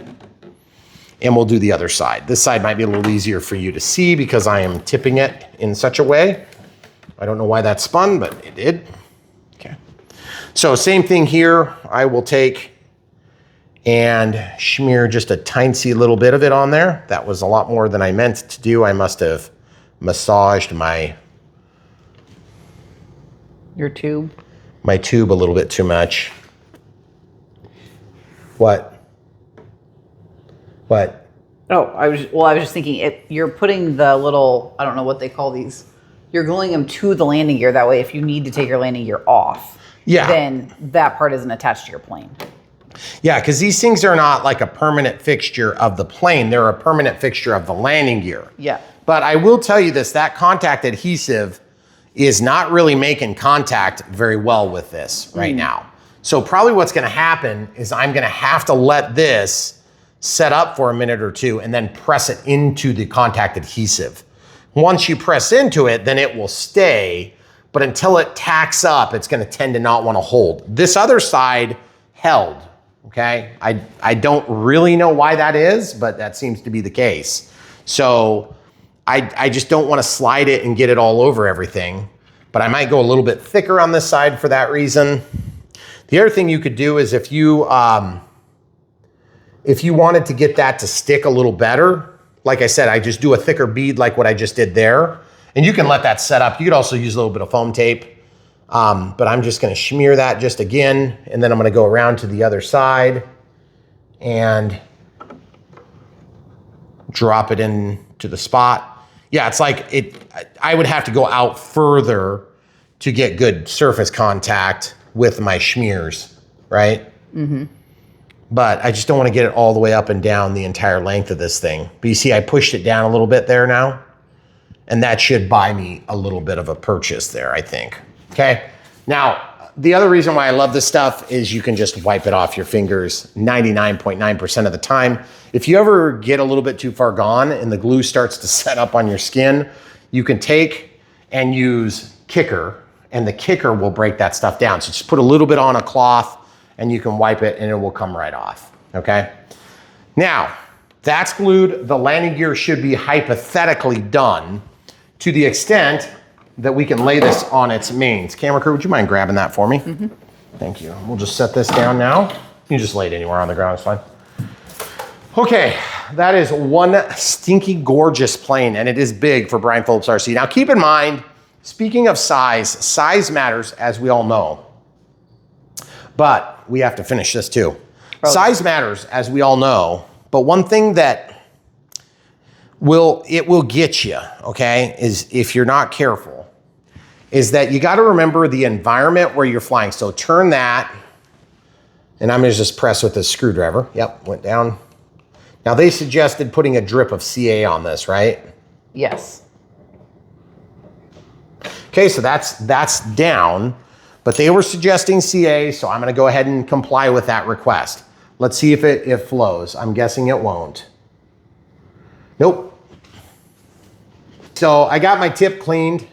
and we'll do the other side. This side might be a little easier for you to see because I am tipping it in such a way. I don't know why that spun, but it did. Okay. So same thing here. I will take and smear just a tiny little bit of it on there. That was a lot more than I meant to do. I must have massaged your tube a little bit too much. What? Oh, I was just thinking, you're putting the little, I don't know what they call these, you're gluing them to the landing gear. That way, if you need to take your landing gear off, then that part isn't attached to your plane. Yeah, because these things are not like a permanent fixture of the plane. They're a permanent fixture of the landing gear. Yeah. But I will tell you this, that contact adhesive is not really making contact very well with this right now. So probably what's gonna happen is I'm gonna have to let this set up for a minute or two and then press it into the contact adhesive. Once you press into it, then it will stay, but until it tacks up, it's gonna tend to not wanna hold. This other side held, okay? I don't really know why that is, but that seems to be the case. So I just don't wanna slide it and get it all over everything, but I might go a little bit thicker on this side for that reason. The other thing you could do is if you wanted to get that to stick a little better, like I said, I just do a thicker bead like what I just did there, and you can let that set up. You could also use a little bit of foam tape, but I'm just gonna smear that just again, and then I'm gonna go around to the other side and drop it into the spot. Yeah, it's like I would have to go out further to get good surface contact with my smears, right? Mm-hmm. But I just don't want to get it all the way up and down the entire length of this thing. But you see, I pushed it down a little bit there now, and that should buy me a little bit of a purchase there, I think. Okay. Now, the other reason why I love this stuff is you can just wipe it off your fingers 99.9% of the time. If you ever get a little bit too far gone and the glue starts to set up on your skin, you can take and use Kicker, and the Kicker will break that stuff down. So just put a little bit on a cloth and you can wipe it and it will come right off, okay? Now, that's glued. The landing gear should be hypothetically done to the extent that we can lay this on its mains. Camera crew, would you mind grabbing that for me? Mm-hmm. Thank you. We'll just set this down now. You can just lay it anywhere on the ground, it's fine. Okay, that is one stinky gorgeous plane, and it is big for Brian Phillips RC. Now keep in mind, speaking of size matters, as we all know. But we have to finish this too. Probably. Size matters, as we all know. But one thing that will get you, okay, is if you're not careful, is that you got to remember the environment where you're flying. So turn that, and I'm going to just press with this screwdriver. Yep, went down. Now they suggested putting a drip of CA on this, right? Yes. Okay, so that's down, but they were suggesting CA, so I'm gonna go ahead and comply with that request. Let's see if it flows. I'm guessing it won't. Nope. So I got my tip cleaned.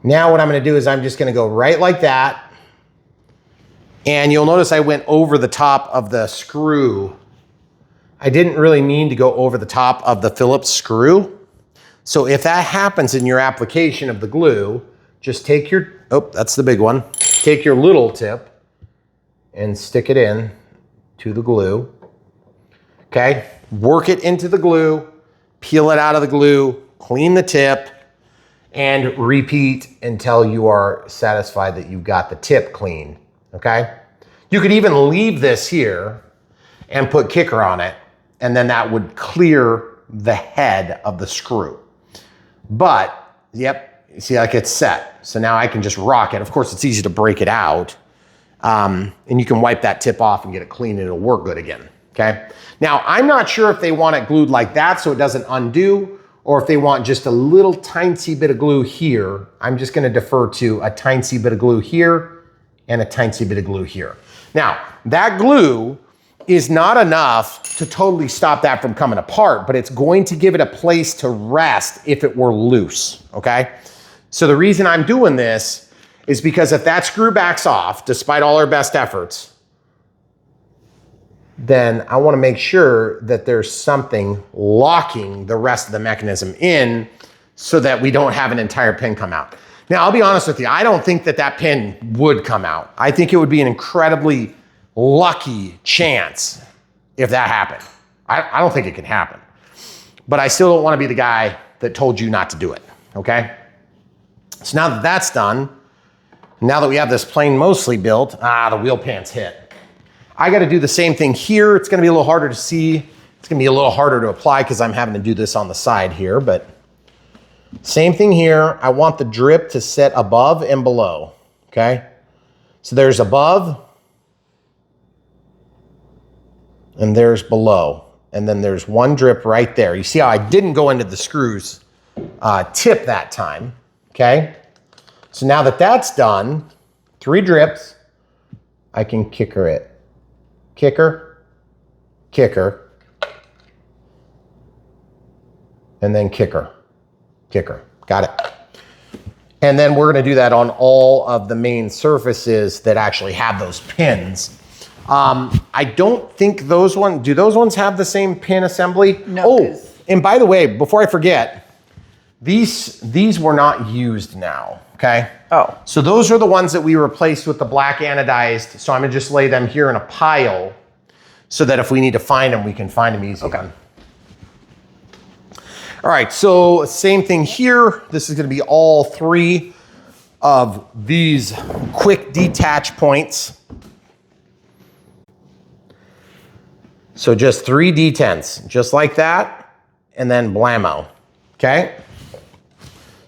Now what I'm gonna do is I'm just gonna go right like that, and you'll notice I went over the top of the screw. I didn't really mean to go over the top of the Phillips screw. So if that happens in your application of the glue, just take your, oh, that's the big one. Take your little tip and stick it in to the glue. Okay, work it into the glue, peel it out of the glue, clean the tip, and repeat until you are satisfied that you've got the tip clean, okay? You could even leave this here and put Kicker on it, and then that would clear the head of the screw. But, yep, you see, like it's set. So now I can just rock it. Of course, it's easy to break it out. And you can wipe that tip off and get it clean and it'll work good again, okay? Now, I'm not sure if they want it glued like that so it doesn't undo, or if they want just a little tiny bit of glue here. I'm just gonna defer to a tiny bit of glue here and a tiny bit of glue here. Now, that glue is not enough to totally stop that from coming apart, but it's going to give it a place to rest if it were loose, okay? So the reason I'm doing this is because if that screw backs off, despite all our best efforts, then I wanna make sure that there's something locking the rest of the mechanism in so that we don't have an entire pin come out. Now, I'll be honest with you, I don't think that that pin would come out. I think it would be an incredibly lucky chance if that happened. I don't think it can happen. But I still don't wanna be the guy that told you not to do it, okay? So now that that's done, now that we have this plane mostly built, the wheel pan's hit. I gotta do the same thing here. It's gonna be a little harder to see. It's gonna be a little harder to apply because I'm having to do this on the side here, but same thing here. I want the drip to set above and below, okay? So there's above, and there's below. And then there's one drip right there. You see how I didn't go into the screws tip that time, okay? So now that that's done, 3 drips, I can kicker it. Kicker, kicker, and then kicker, kicker. Got it. And then we're gonna do that on all of the main surfaces that actually have those pins. I don't think those ones, do those ones have the same pin assembly? No. Oh, and by the way, before I forget, these were not used now, okay? Oh. So those are the ones that we replaced with the black anodized. So I'm gonna just lay them here in a pile so that if we need to find them, we can find them easily. Okay. All right, so same thing here. This is gonna be all 3 of these quick detach points. So just 3 detents, just like that, and then blammo, okay?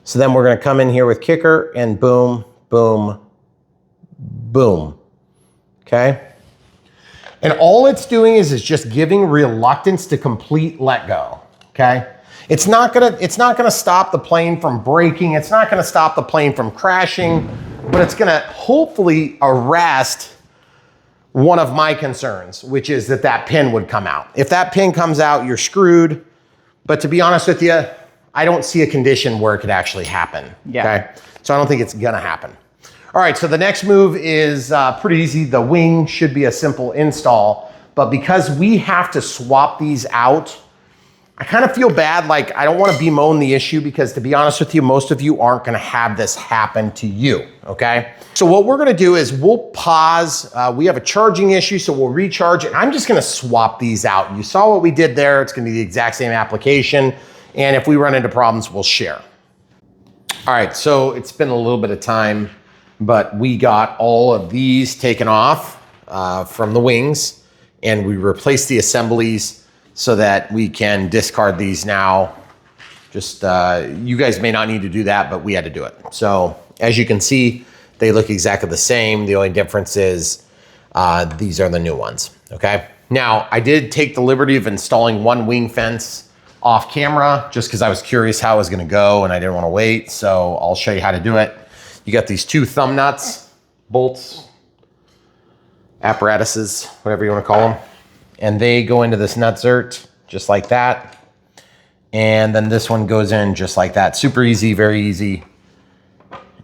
So then we're gonna come in here with kicker and boom, boom, boom, okay? And all it's doing is just giving reluctance to complete let go, okay? It's not gonna stop the plane from breaking, it's not gonna stop the plane from crashing, but it's gonna hopefully arrest one of my concerns, which is that that pin would come out. If that pin comes out, you're screwed. But to be honest with you, I don't see a condition where it could actually happen, okay? So I don't think it's gonna happen. All right, so the next move is pretty easy. The wing should be a simple install, but because we have to swap these out, I kind of feel bad, like I don't want to bemoan the issue because to be honest with you, most of you aren't going to have this happen to you, okay? So what we're going to do is we'll pause. We have a charging issue, so we'll recharge it. I'm just going to swap these out. You saw what we did there. It's going to be the exact same application. And if we run into problems, we'll share. All right, so it's been a little bit of time, but we got all of these taken off from the wings and we replaced the assemblies so that we can discard these now. Just, you guys may not need to do that, but we had to do it. So as you can see, they look exactly the same. The only difference is these are the new ones, okay? Now, I did take the liberty of installing one wing fence off camera just because I was curious how it was gonna go and I didn't wanna wait, so I'll show you how to do it. You got these 2 thumb nuts, bolts, apparatuses, whatever you wanna call them. And they go into this nutsert just like that. And then this one goes in just like that. Super easy, very easy.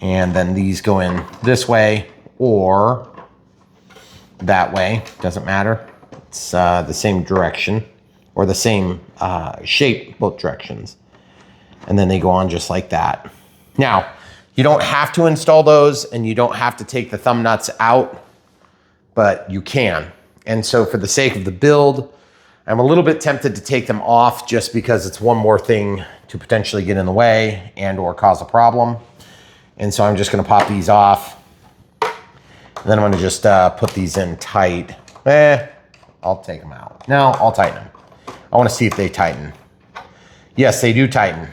And then these go in this way or that way, doesn't matter. It's the same direction or the same shape, both directions. And then they go on just like that. Now, you don't have to install those and you don't have to take the thumb nuts out, but you can. And so for the sake of the build, I'm a little bit tempted to take them off just because it's one more thing to potentially get in the way and or cause a problem. And so I'm just gonna pop these off. And then I'm gonna just put these in tight. I'll take them out. No, I'll tighten them. I wanna see if they tighten. Yes, they do tighten.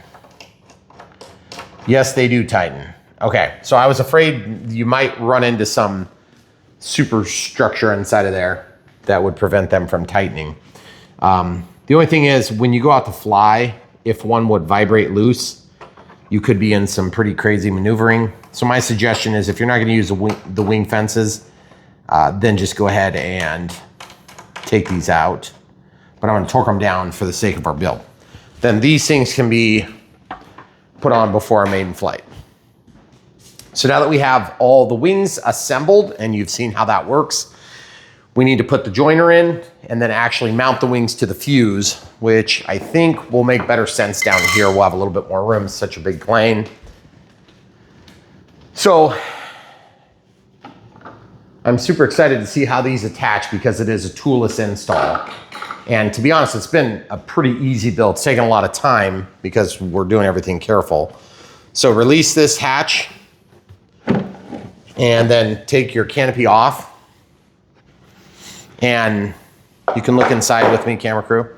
Yes, they do tighten. Okay, so I was afraid you might run into some superstructure inside of there. that would prevent them from tightening. The only thing is when you go out to fly, if one would vibrate loose, you could be in some pretty crazy maneuvering. So my suggestion is if you're not gonna use the wing fences, then just go ahead and take these out. But I'm gonna torque them down for the sake of our build. Then these things can be put on before our maiden flight. So now that we have all the wings assembled and you've seen how that works, we need to put the joiner in and then actually mount the wings to the fuse, which I think will make better sense down here. We'll have a little bit more room, it's such a big plane. So I'm super excited to see how these attach because it is a toolless install. And to be honest, it's been a pretty easy build. It's taken a lot of time because we're doing everything careful. So release this hatch and then take your canopy off. And you can look inside with me, camera crew.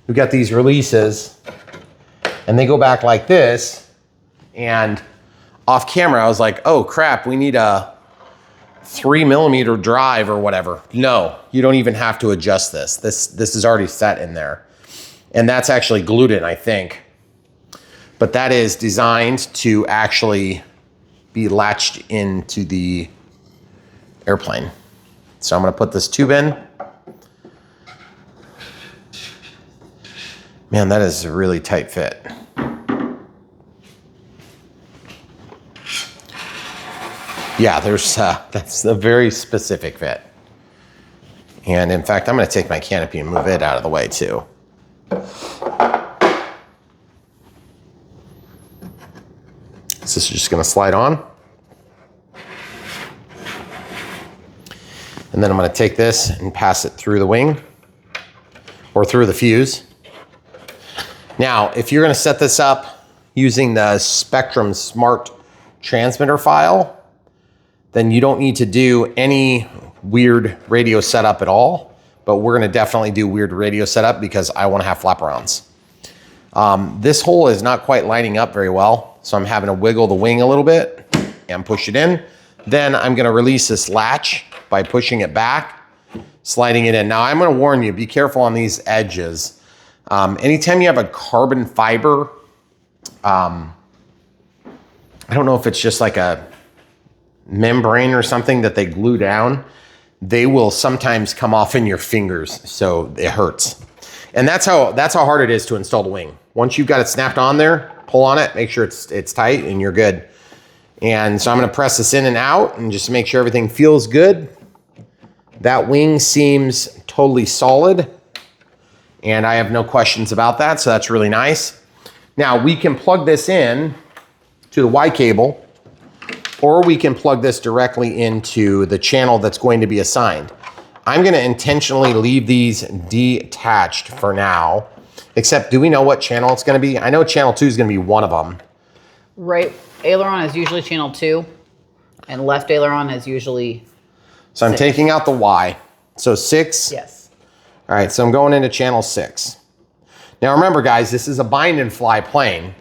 We've got these releases and they go back like this. And off camera, I was like, oh crap, we need a 3mm drive or whatever. No, you don't even have to adjust this. This is already set in there. And that's actually glued in, I think. But that is designed to actually be latched into the airplane. So I'm gonna put this tube in. Man, that is a really tight fit. Yeah, that's a very specific fit. And in fact, I'm gonna take my canopy and move it out of the way too. So this is just gonna slide on. And then I'm gonna take this and pass it through the wing or through the fuse. Now, if you're gonna set this up using the Spectrum Smart transmitter file, then you don't need to do any weird radio setup at all, but we're gonna definitely do weird radio setup because I wanna have flaperons. This hole is not quite lining up very well, so I'm having to wiggle the wing a little bit and push it in. Then I'm gonna release this latch by pushing it back, sliding it in. Now I'm gonna warn you, be careful on these edges. Anytime you have a carbon fiber, I don't know if it's just like a membrane or something that they glue down, they will sometimes come off in your fingers, so it hurts. And that's how hard it is to install the wing. Once you've got it snapped on there, pull on it, make sure it's tight and you're good. And so I'm gonna press this in and out and just make sure everything feels good. That wing seems totally solid and I have no questions about that, so that's really nice. Now we can plug this in to the Y cable, or we can plug this directly into the channel that's going to be assigned. I'm gonna intentionally leave these detached for now, except do we know what channel it's gonna be? I know channel 2 is gonna be one of them. Right, aileron is usually channel 2, and left aileron is usually So I'm taking out the Y. So 6? Yes. All right, so I'm going into channel 6. Now remember guys, this is a bind and fly plane.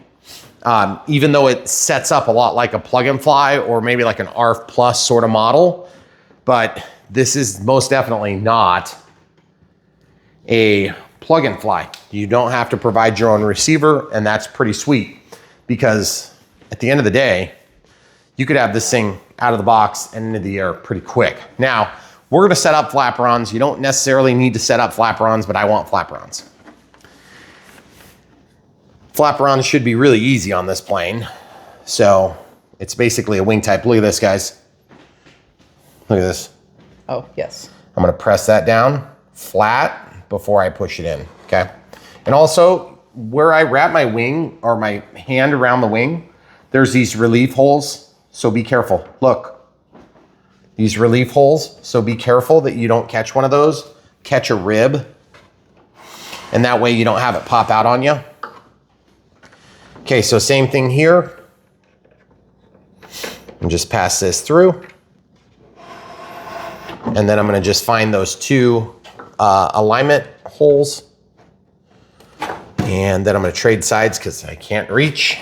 Even though it sets up a lot like a plug and fly or maybe like an ARF Plus sort of model, but this is most definitely not a plug and fly. You don't have to provide your own receiver, and that's pretty sweet because at the end of the day, you could have this thing out of the box and into the air pretty quick. Now, we're gonna set up flaperons. You don't necessarily need to set up flaperons, but I want flaperons. Flaperons should be really easy on this plane. So it's basically a wing type. Look at this, guys. Look at this. Oh, yes. I'm gonna press that down flat before I push it in, okay? And also, where I wrap my wing or my hand around the wing, there's these relief holes, so be careful. Look, these relief holes, so be careful that you don't catch one of those, catch a rib, and that way you don't have it pop out on you. Okay, so same thing here. And just pass this through. And then I'm gonna just find those two alignment holes. And then I'm gonna trade sides because I can't reach.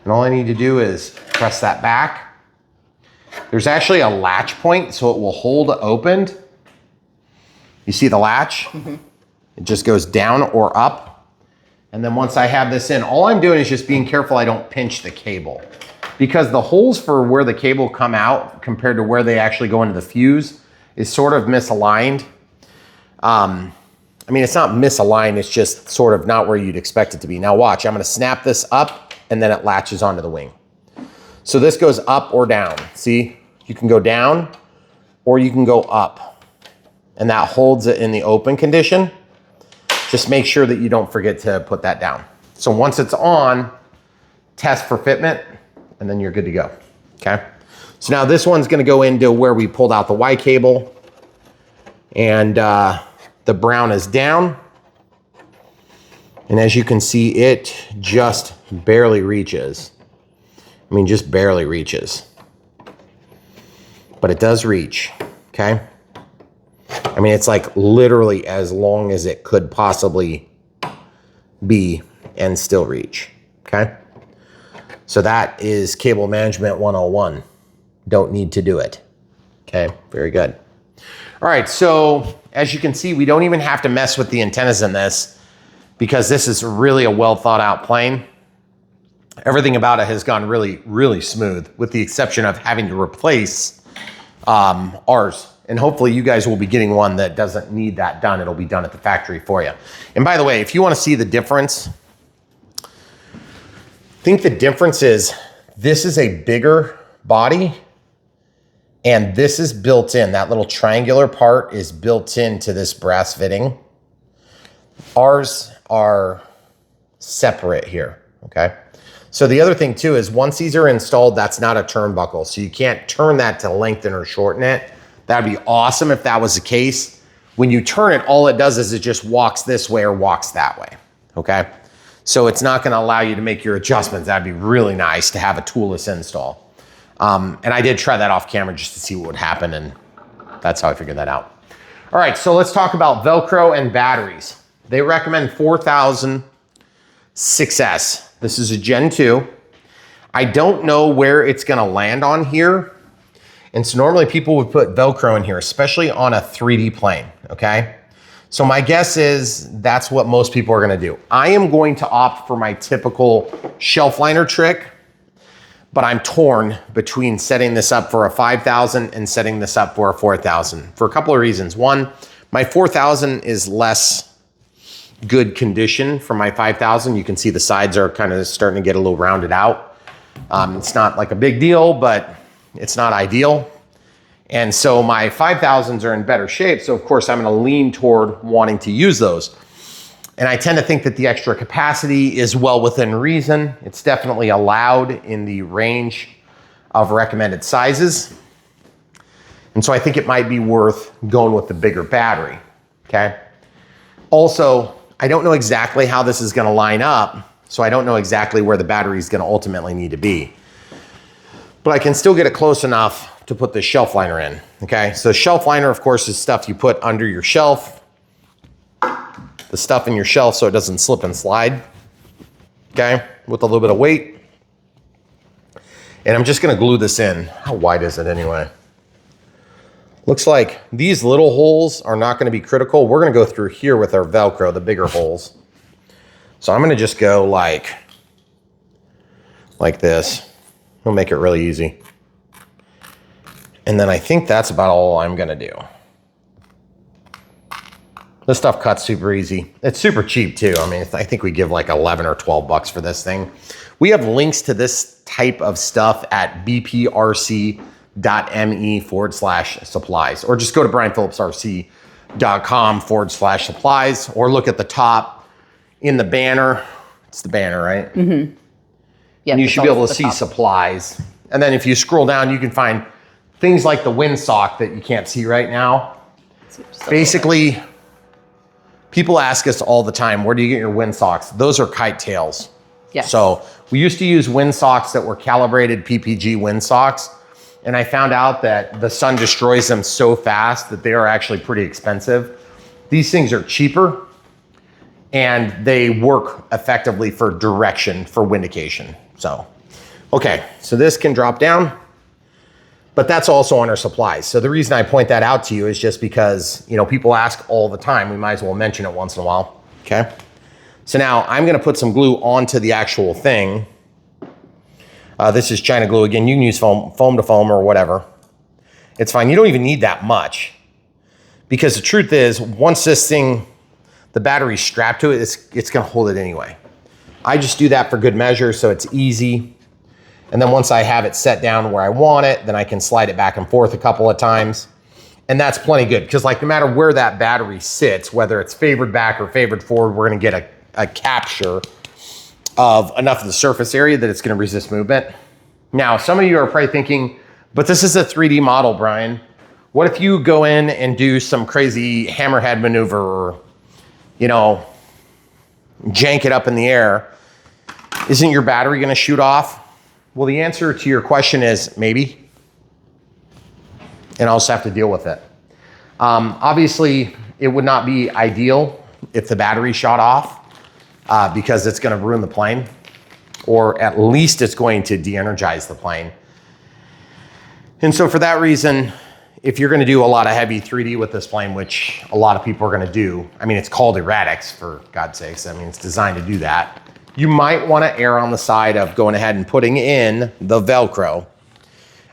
And all I need to do is press that back There's actually a latch point, so it will hold opened. You see the latch? It just goes down or up. And then once I have this in, all I'm doing is just being careful I don't pinch the cable. Because the holes for where the cable come out compared to where they actually go into the fuse is sort of misaligned. I mean, it's not misaligned, it's just sort of not where you'd expect it to be. Now watch, I'm gonna snap this up and then it latches onto the wing. So this goes up or down. See, you can go down or you can go up. And that holds it in the open condition. Just make sure that you don't forget to put that down. So once it's on, test for fitment, and then you're good to go, okay? So now this one's gonna go into where we pulled out the Y cable, and the brown is down. And as you can see, it just barely reaches. I mean, just barely reaches. But it does reach, okay? I mean, it's like literally as long as it could possibly be and still reach, okay? So that is cable management 101. Don't need to do it, okay? Very good. All right, so as you can see, we don't even have to mess with the antennas in this because this is really a well thought out plane. Everything about it has gone really, really smooth with the exception of having to replace ours. And hopefully you guys will be getting one that doesn't need that done. It'll be done at the factory for you. And by the way, if you want to see the difference, I think the difference is this is a bigger body and this is built in. That little triangular part is built into this brass fitting. Ours are separate here, okay? So the other thing too is once these are installed, that's not a turnbuckle. So you can't turn that to lengthen or shorten it. That'd be awesome if that was the case. When you turn it, all it does is it just walks this way or walks that way, okay? So it's not gonna allow you to make your adjustments. That'd be really nice to have a toolless install. And I did try that off camera just to see what would happen, and that's how I figured that out. All right, so let's talk about Velcro and batteries. They recommend 4000 6S. This is a Gen 2. I don't know where it's gonna land on here. And so normally people would put Velcro in here, especially on a 3D plane, okay? So my guess is that's what most people are gonna do. I am going to opt for my typical shelf liner trick, but I'm torn between setting this up for a 5000 and setting this up for a 4000 for a couple of reasons. One, my 4000 is less good condition from my 5000. You can see the sides are kind of starting to get a little rounded out. It's not like a big deal, but it's not ideal. And so my 5000s are in better shape. So of course I'm gonna lean toward wanting to use those. And I tend to think that the extra capacity is well within reason. It's definitely allowed in the range of recommended sizes. And so I think it might be worth going with the bigger battery, okay? Also, I don't know exactly how this is gonna line up, so I don't know exactly where the battery is gonna ultimately need to be. But I can still get it close enough to put the shelf liner in, okay? So shelf liner, of course, is stuff you put under your shelf, the stuff in your shelf so it doesn't slip and slide, okay? With a little bit of weight. And I'm just gonna glue this in. How wide is it anyway? Looks like these little holes are not gonna be critical. We're gonna go through here with our Velcro, the bigger holes. So I'm gonna just go like this. We'll make it really easy. And then I think that's about all I'm gonna do. This stuff cuts super easy. It's super cheap too. I mean, I think we give like 11 or 12 bucks for this thing. We have links to this type of stuff at bprc.me/supplies, or just go to brianphillipsrc.com/supplies, or look at the top in the banner. It's the banner, right? Mm-hmm. Yeah. And you should be able to see supplies. And then if you scroll down, you can find things like the windsock that you can't see right now. Basically, people ask us all the time, where do you get your windsocks? Those are kite tails. Yes. So we used to use windsocks that were calibrated PPG windsocks. And I found out that the sun destroys them so fast that they are actually pretty expensive. These things are cheaper and they work effectively for direction, for windication. So, okay, so this can drop down. but that's also on our supplies. So the reason I point that out to you is just because, you know, people ask all the time. We might as well mention it once in a while, okay? So now I'm gonna put some glue onto the actual thing. This is China glue. Again, you can use foam to foam or whatever. It's fine. You don't even need that much, because the truth is, once this thing, the battery's strapped to it, it's gonna hold it anyway. I just do that for good measure, so it's easy. And then once I have it set down where I want it, then I can slide it back and forth a couple of times. And that's plenty good, because like no matter where that battery sits, whether it's favored back or favored forward, we're gonna get a capture of enough of the surface area that it's gonna resist movement. Now, some of you are probably thinking, but this is a 3D model, Brian. What if you go in and do some crazy hammerhead maneuver, or, you know, jank it up in the air? Isn't your battery gonna shoot off? Well, the answer to your question is maybe, and I'll just have to deal with it. Obviously, it would not be ideal if the battery shot off, because it's gonna ruin the plane, or at least it's going to de-energize the plane. And so for that reason, if you're gonna do a lot of heavy 3D with this plane, which a lot of people are gonna do, I mean, it's called Eratix, for God's sakes. I mean, it's designed to do that. You might wanna err on the side of going ahead and putting in the Velcro.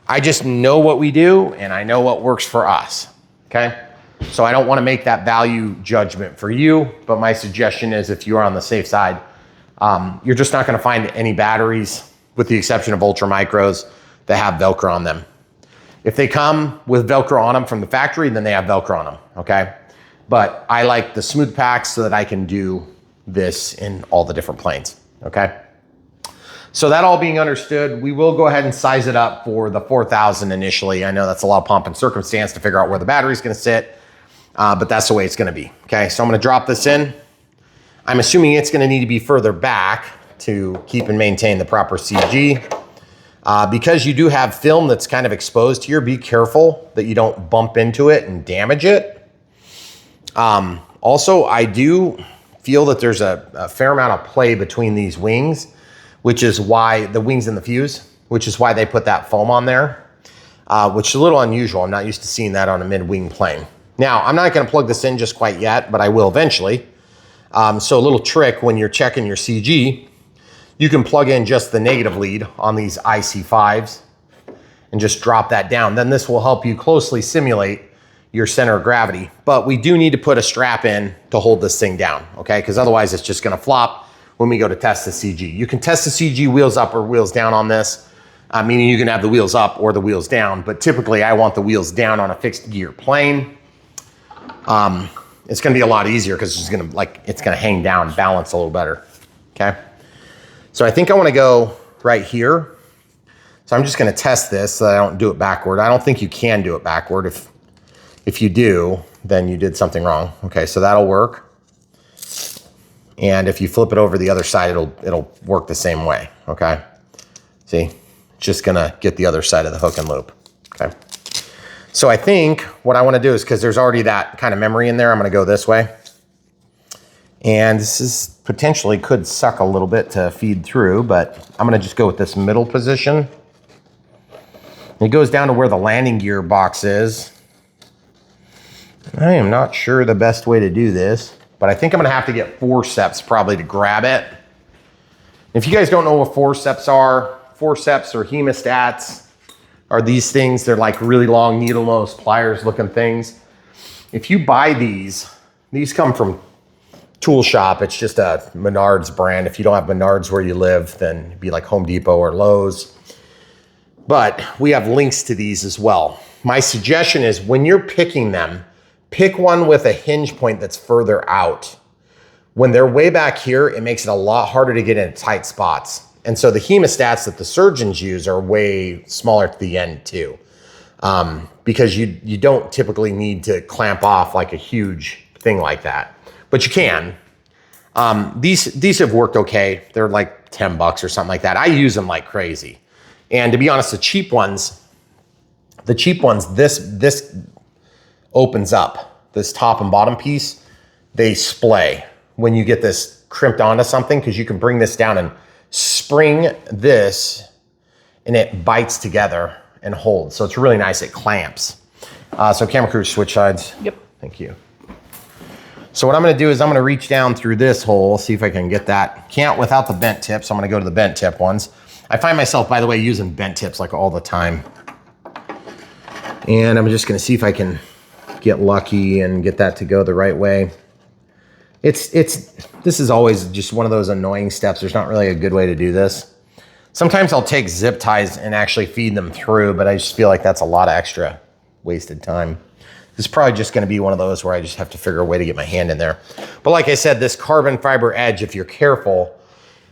I just know what we do, and I know what works for us, okay? So I don't wanna make that value judgment for you, but my suggestion is, if you are on the safe side, you're just not gonna find any batteries, with the exception of ultra micros, that have Velcro on them. If they come with Velcro on them from the factory, then they have Velcro on them, okay? But I like the smooth packs so that I can do this in all the different planes, okay? So that all being understood, we will go ahead and size it up for the 4,000 initially. I know that's a lot of pomp and circumstance to figure out where the battery's gonna sit, but that's the way it's gonna be, okay? So I'm gonna drop this in. I'm assuming it's gonna need to be further back to keep and maintain the proper CG. Because you do have film that's kind of exposed here, be careful that you don't bump into it and damage it. Also, I do feel that there's a fair amount of play between these wings, which is why the wings and the fuse, which is why they put that foam on there, which is a little unusual. I'm not used to seeing that on a mid-wing plane. Now, I'm not gonna plug this in just quite yet, but I will eventually. So a little trick when you're checking your CG, you can plug in just the negative lead on these IC5s and just drop that down. Then this will help you closely simulate your center of gravity. But we do need to put a strap in to hold this thing down, okay? Because otherwise it's just gonna flop when we go to test the CG. You can test the CG wheels up or wheels down on this, meaning you can have the wheels up or the wheels down, but typically I want the wheels down on a fixed gear plane. It's gonna be a lot easier because it's gonna hang down, balance a little better, okay? So I think I wanna go right here. So I'm just gonna test this so that I don't do it backward. I don't think you can do it backward. If you do, then you did something wrong. Okay, so that'll work. And if you flip it over the other side, it'll work the same way, okay? See, just gonna get the other side of the hook and loop, okay? So I think what I wanna do is, because there's already that kind of memory in there, I'm gonna go this way. And this is potentially could suck a little bit to feed through, but I'm gonna just go with this middle position. It goes down to where the landing gear box is. I am not sure the best way to do this, but I think I'm gonna have to get forceps probably to grab it. If you guys don't know what forceps are or hemostats are these things. They're like really long needle nose pliers looking things. If you buy these come from Tool Shop. It's just a Menards brand. If you don't have Menards where you live, then it'd be like Home Depot or Lowe's. But we have links to these as well. My suggestion is when you're picking them, pick one with a hinge point that's further out. When they're way back here, it makes it a lot harder to get into tight spots. And so the hemostats that the surgeons use are way smaller at the end too. Because you don't typically need to clamp off like a huge thing like that. But you can. These have worked okay. They're like 10 bucks or something like that. I use them like crazy. And to be honest, the cheap ones, this opens up. This top and bottom piece, they splay when you get this crimped onto something, because you can bring this down and spring this and it bites together and hold. So it's really nice, it clamps. So camera crew, switch sides. Yep. Thank you. So what I'm gonna do is I'm gonna reach down through this hole, see if I can get that. Can't without the bent tip, so I'm gonna go to the bent tip ones. I find myself, by the way, using bent tips like all the time. And I'm just gonna see if I can get lucky and get that to go the right way. This is always just one of those annoying steps. There's not really a good way to do this. Sometimes I'll take zip ties and actually feed them through, but I just feel like that's a lot of extra wasted time. This is probably just gonna be one of those where I just have to figure a way to get my hand in there. But like I said, this carbon fiber edge, if you're careful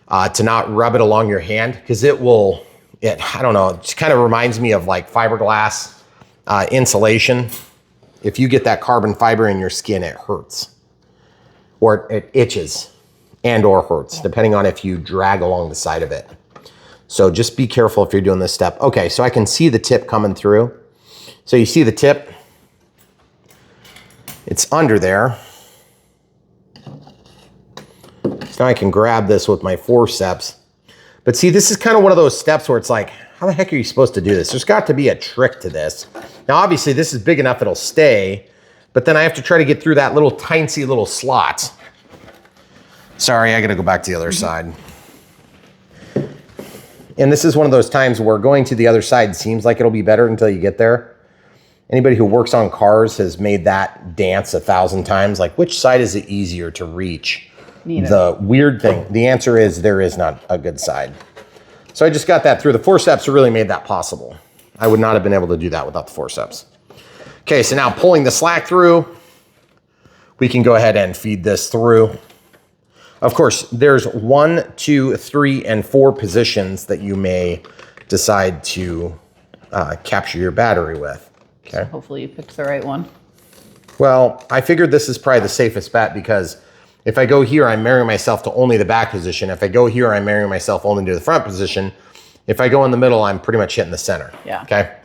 to not rub it along your hand, because I don't know, it just kind of reminds me of like fiberglass insulation. If you get that carbon fiber in your skin, it hurts. Or it itches and or hurts, depending on if you drag along the side of it. So just be careful if you're doing this step. Okay, so I can see the tip coming through. So you see the tip? It's under there. So now I can grab this with my forceps. But see, this is kind of one of those steps where it's like, how the heck are you supposed to do this? There's got to be a trick to this. Now, obviously, this is big enough it'll stay, but then I have to try to get through that little tiny little slot. Sorry, I got to go back to the other side. And this is one of those times where going to the other side seems like it'll be better until you get there. Anybody who works on cars has made that dance 1,000 times. Like, which side is it easier to reach? Neither. The weird thing, the answer is there is not a good side. So I just got that through. The forceps really made that possible. I would not have been able to do that without the forceps. Okay, so now pulling the slack through, we can go ahead and feed this through. Of course, there's 1, 2, 3, and 4 positions that you may decide to capture your battery with. Okay. So hopefully you picked the right one. Well, I figured this is probably the safest bet because if I go here, I'm marrying myself to only the back position. If I go here, I'm marrying myself only to the front position. If I go in the middle, I'm pretty much hitting the center. Yeah. Okay.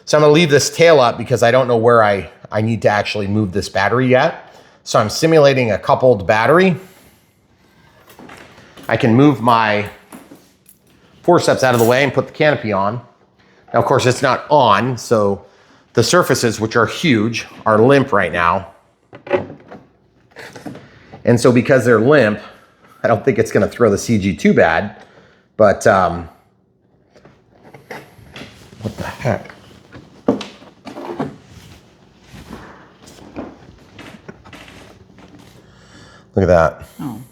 So I'm gonna leave this tail up because I don't know where I need to actually move this battery yet. So I'm simulating a coupled battery. I can move my forceps out of the way and put the canopy on. Now, of course, it's not on, so the surfaces, which are huge, are limp right now. And so because they're limp, I don't think it's gonna throw the CG too bad, but what the heck? Look at that. Oh.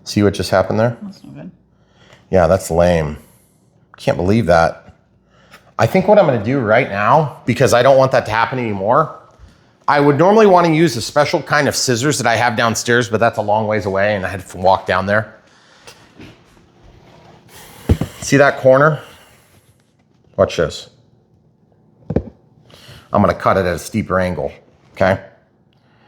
See what just happened there? That's not good. Yeah, that's lame. Can't believe that. I think what I'm gonna do right now, because I don't want that to happen anymore, I would normally want to use a special kind of scissors that I have downstairs, but that's a long ways away and I had to walk down there. See that corner? Watch this. I'm gonna cut it at a steeper angle, okay?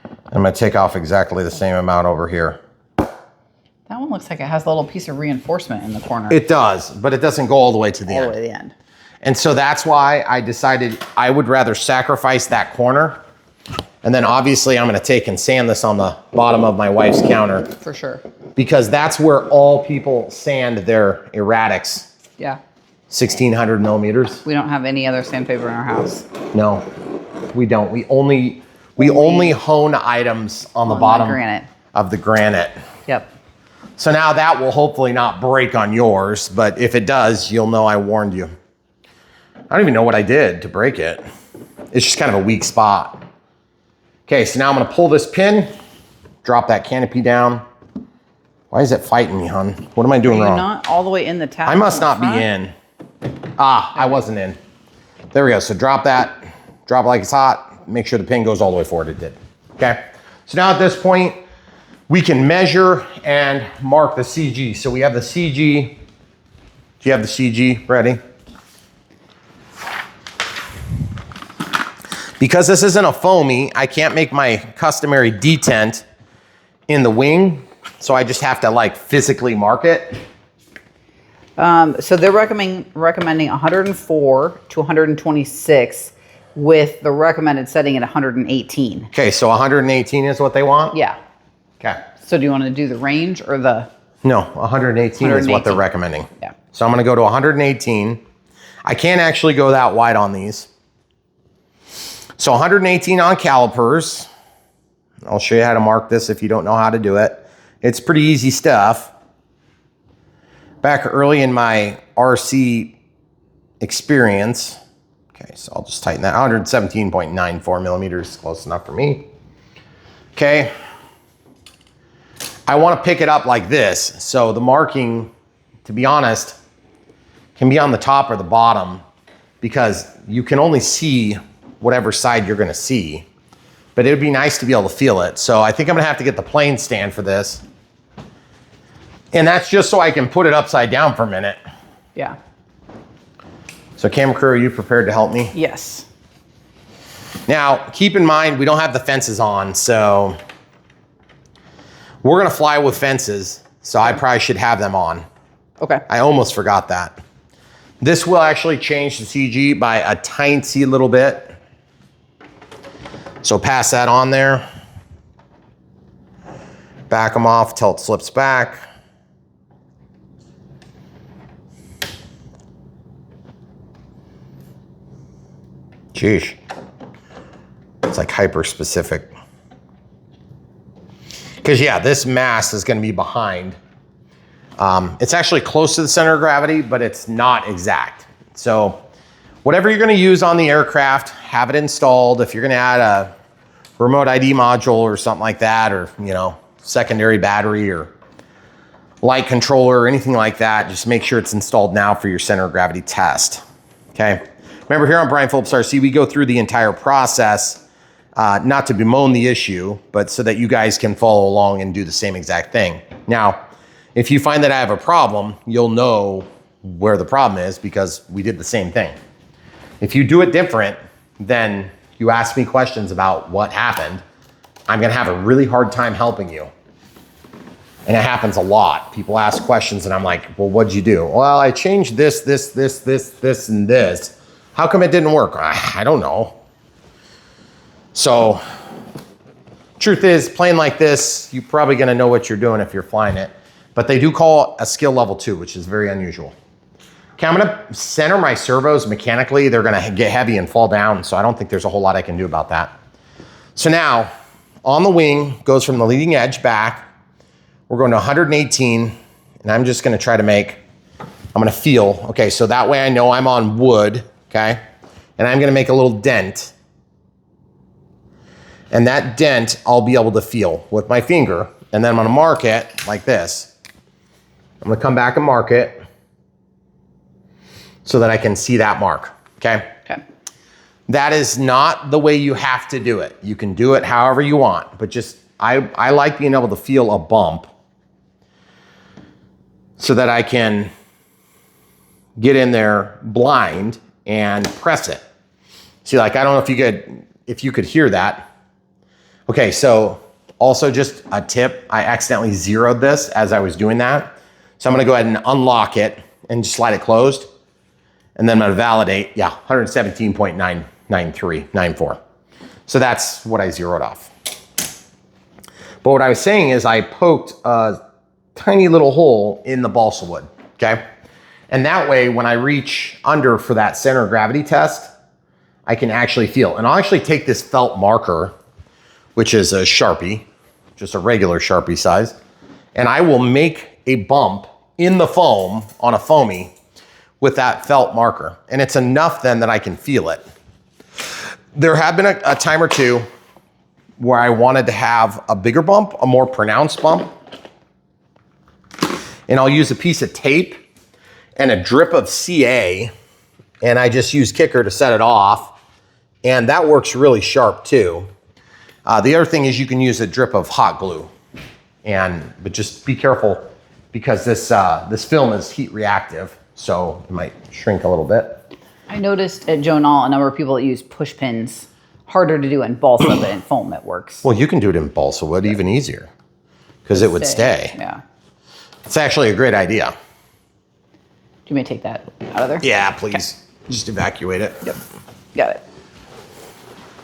I'm gonna take off exactly the same amount over here. That one looks like it has a little piece of reinforcement in the corner. It does, but it doesn't go all the way to the end. All the way to the end. And so that's why I decided I would rather sacrifice that corner. And then obviously I'm gonna take and sand this on the bottom of my wife's counter For sure. because that's where all people sand their Eratix, Yeah. 1600 millimeters. We don't have any other sandpaper in our house. No, we don't. We only hone items on the bottom granite. of the granite. Yep. So now that will hopefully not break on yours, but if it does, you'll know I warned you. I don't even know what I did to break it. It's just kind of a weak spot. Okay, so now I'm gonna pull this pin, drop that canopy down. Why is it fighting me, hon? What am I doing You're wrong? not all the way in the tab. I must not be in. Ah, I wasn't in. There we go, so drop that, drop it like it's hot, make sure the pin goes all the way forward, it did. Okay, so now at this point, we can measure and mark the CG. So we have the CG. Do you have the CG ready? Because this isn't a foamy, I can't make my customary detent in the wing. So I just have to like physically mark it. So they're recommending 104 to 126 with the recommended setting at 118. Okay, so 118 is what they want? Yeah. Okay. So do you want to do the range or the? No, 118 is what they're recommending. Yeah. So I'm gonna go to 118. I can't actually go that wide on these. So 118 on calipers. I'll show you how to mark this if you don't know how to do it. It's pretty easy stuff. Back early in my RC experience, okay, so I'll just tighten that. 117.94 millimeters, close enough for me. Okay. I want to pick it up like this. So the marking, to be honest, can be on the top or the bottom because you can only see whatever side you're going to see. But it would be nice to be able to feel it. So I think I'm going to have to get the plane stand for this. And that's just so I can put it upside down for a minute. Yeah. So camera crew, are you prepared to help me? Yes. Now, keep in mind, we don't have the fences on, so we're going to fly with fences. So I probably should have them on. Okay. I almost forgot that. This will actually change the CG by a tiny little bit. So pass that on there. Back them off till it slips back. Sheesh. It's like hyper specific. Because yeah, this mass is going to be behind. It's actually close to the center of gravity, but it's not exact. So whatever you're going to use on the aircraft, have it installed. If you're going to add a remote ID module or something like that, or, you know, secondary battery or light controller or anything like that, just make sure it's installed now for your center of gravity test. Okay. Remember, here on Brian Phillips RC, we go through the entire process, not to bemoan the issue, but so that you guys can follow along and do the same exact thing. Now, if you find that I have a problem, you'll know where the problem is because we did the same thing. If you do it different, then you ask me questions about what happened, I'm going to have a really hard time helping you. And it happens a lot. People ask questions and I'm like, well, what'd you do? Well, I changed this, and this. How come it didn't work? I don't know. So, truth is, plane like this, you're probably going to know what you're doing if you're flying it. But they do call a skill level 2, which is very unusual. Okay, I'm going to center my servos mechanically. They're going to get heavy and fall down, so I don't think there's a whole lot I can do about that. So now, on the wing, goes from the leading edge back. We're going to 118, and I'm just going to try to make, I'm going to feel, okay, so that way I know I'm on wood, okay? And I'm going to make a little dent. And that dent, I'll be able to feel with my finger. And then I'm going to mark it like this. I'm going to come back and mark it so that I can see that mark, okay? Okay. That is not the way you have to do it. You can do it however you want, but just, I like being able to feel a bump so that I can get in there blind and press it. See, like, I don't know if you could hear that. Okay, so also just a tip, I accidentally zeroed this as I was doing that. So I'm gonna go ahead and unlock it and just slide it closed. And then I'm gonna validate, yeah, 117.99394. So that's what I zeroed off. But what I was saying is I poked a tiny little hole in the balsa wood, okay? And that way, when I reach under for that center of gravity test, I can actually feel. And I'll actually take this felt marker, which is a Sharpie, just a regular Sharpie size, and I will make a bump in the foam on a foamy with that felt marker. And it's enough then that I can feel it. There have been a time or two where I wanted to have a bigger bump, a more pronounced bump. And I'll use a piece of tape and a drip of CA, and I just use Kicker to set it off. And that works really sharp too. The other thing is you can use a drip of hot glue, but just be careful because this film is heat reactive, so it might shrink a little bit. I noticed at Jonal a number of people that use push pins. Harder to do in balsa, but in foam it works. Well, you can do it in balsa wood even easier because it would stay. Yeah. It's actually a great idea. Do you want me to take that out of there? Yeah, please. Okay. Just evacuate it. Yep. Got it.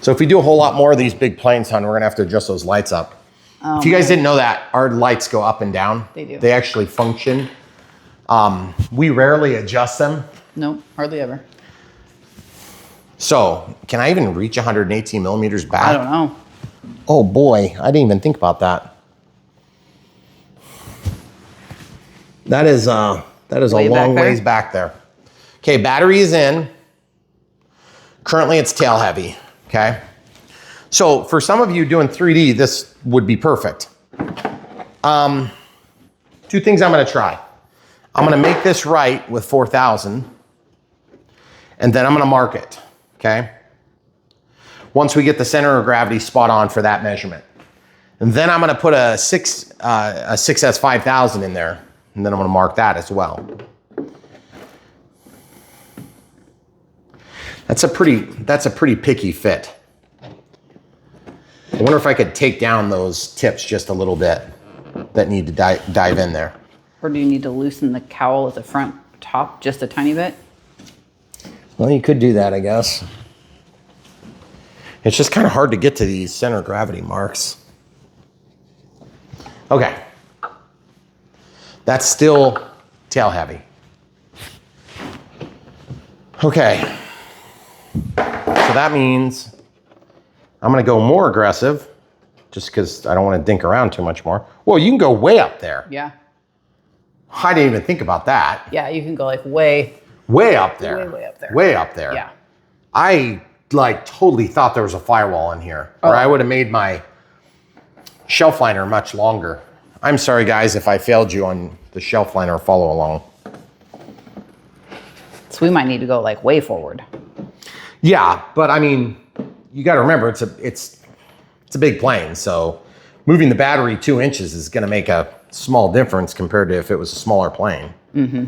So if we do a whole lot more of these big planes, hon, we're gonna have to adjust those lights up. If you guys didn't know that, our lights go up and down. They do. They actually function. We rarely adjust them Nope, hardly ever. So can I even reach 118 millimeters back? I don't know. Oh boy, I didn't even think about that. That is a long ways back there. Okay, battery is in. Currently it's tail heavy, okay? So for some of you doing 3D, this would be perfect. Two things I'm gonna try. I'm gonna make this right with 4,000, and then I'm gonna mark it, okay? Once we get the center of gravity spot on for that measurement. And then I'm gonna put a 6S 5000 in there, and then I'm gonna mark that as well. That's a pretty picky fit. I wonder if I could take down those tips just a little bit that need to dive in there. Or do you need to loosen the cowl at the front top just a tiny bit? Well, you could do that, I guess. It's just kind of hard to get to these center of gravity marks. Okay. That's still tail heavy. Okay. So that means I'm gonna go more aggressive just because I don't want to dink around too much more. Well, you can go way up there. Yeah. I didn't even think about that. Yeah, you can go like way up there. way up there. Way up there. Yeah. I like totally thought there was a firewall in here, or I would have made my shelf liner much longer. I'm sorry guys if I failed you on the shelf liner follow along. So we might need to go like way forward. Yeah, but I mean, you got to remember it's a big plane, so moving the battery 2 inches is going to make a small difference compared to if it was a smaller plane. Mm-hmm.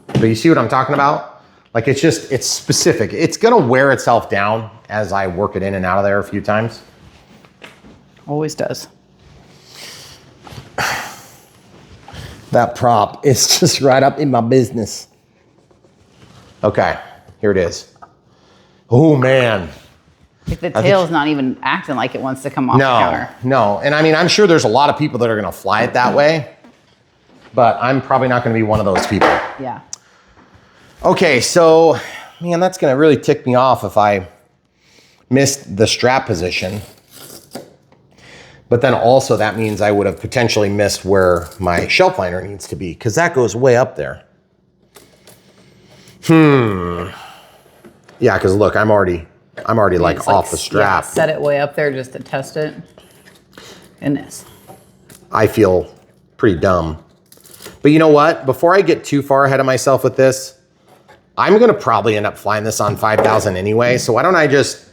But you see what I'm talking about? Like it's specific. It's going to wear itself down as I work it in and out of there a few times. Always does. That prop is just right up in my business. Okay, here it is. Oh man. Like the tail's not even acting like it wants to come off the counter. No, and I mean, I'm sure there's a lot of people that are gonna fly it that way, but I'm probably not gonna be one of those people. Yeah. Okay, so, man, that's gonna really tick me off if I missed the strap position. But then also that means I would have potentially missed where my shelf liner needs to be, because that goes way up there. Yeah, because look, I'm already like off the strap. Yeah, set it way up there just to test it. Goodness. I feel pretty dumb. But you know what? Before I get too far ahead of myself with this, I'm gonna probably end up flying this on 5,000 anyway. So why don't I just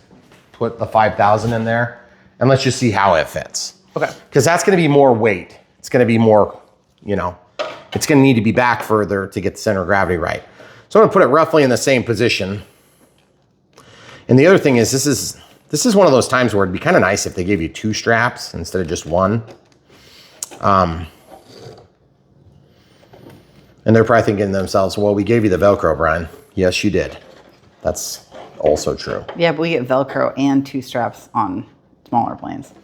put the 5,000 in there and let's just see how it fits. Okay. Because that's gonna be more weight. It's gonna be more, you know, it's gonna need to be back further to get the center of gravity right. So I'm gonna put it roughly in the same position. And the other thing is, this is one of those times where it'd be kind of nice if they gave you 2 straps instead of just 1. And they're probably thinking to themselves, well, we gave you the Velcro, Brian. Yes, you did. That's also true. Yeah, but we get Velcro and 2 straps on smaller planes.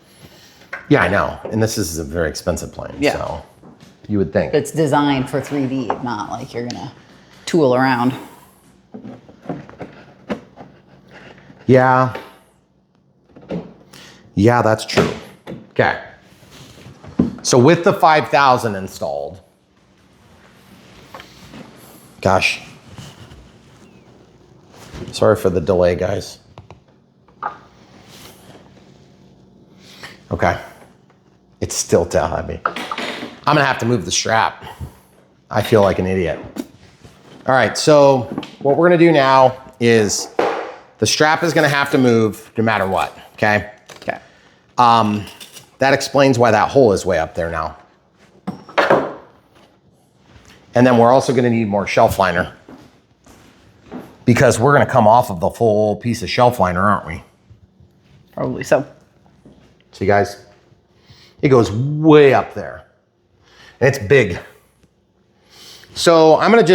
Yeah, I know. And this is a very expensive plane. Yeah. So you would think. It's designed for 3D, not like you're gonna tool around. Yeah. Yeah, that's true. Okay. So with the 5,000 installed, gosh, sorry for the delay, guys. Okay. It's still tail heavy. I'm gonna have to move the strap. I feel like an idiot. All right, so what we're gonna do now is the strap is gonna have to move no matter what, okay? Okay. That explains why that hole is way up there now. And then we're also gonna need more shelf liner because we're gonna come off of the full piece of shelf liner, aren't we? Probably so. See guys, it goes way up there and it's big. So I'm gonna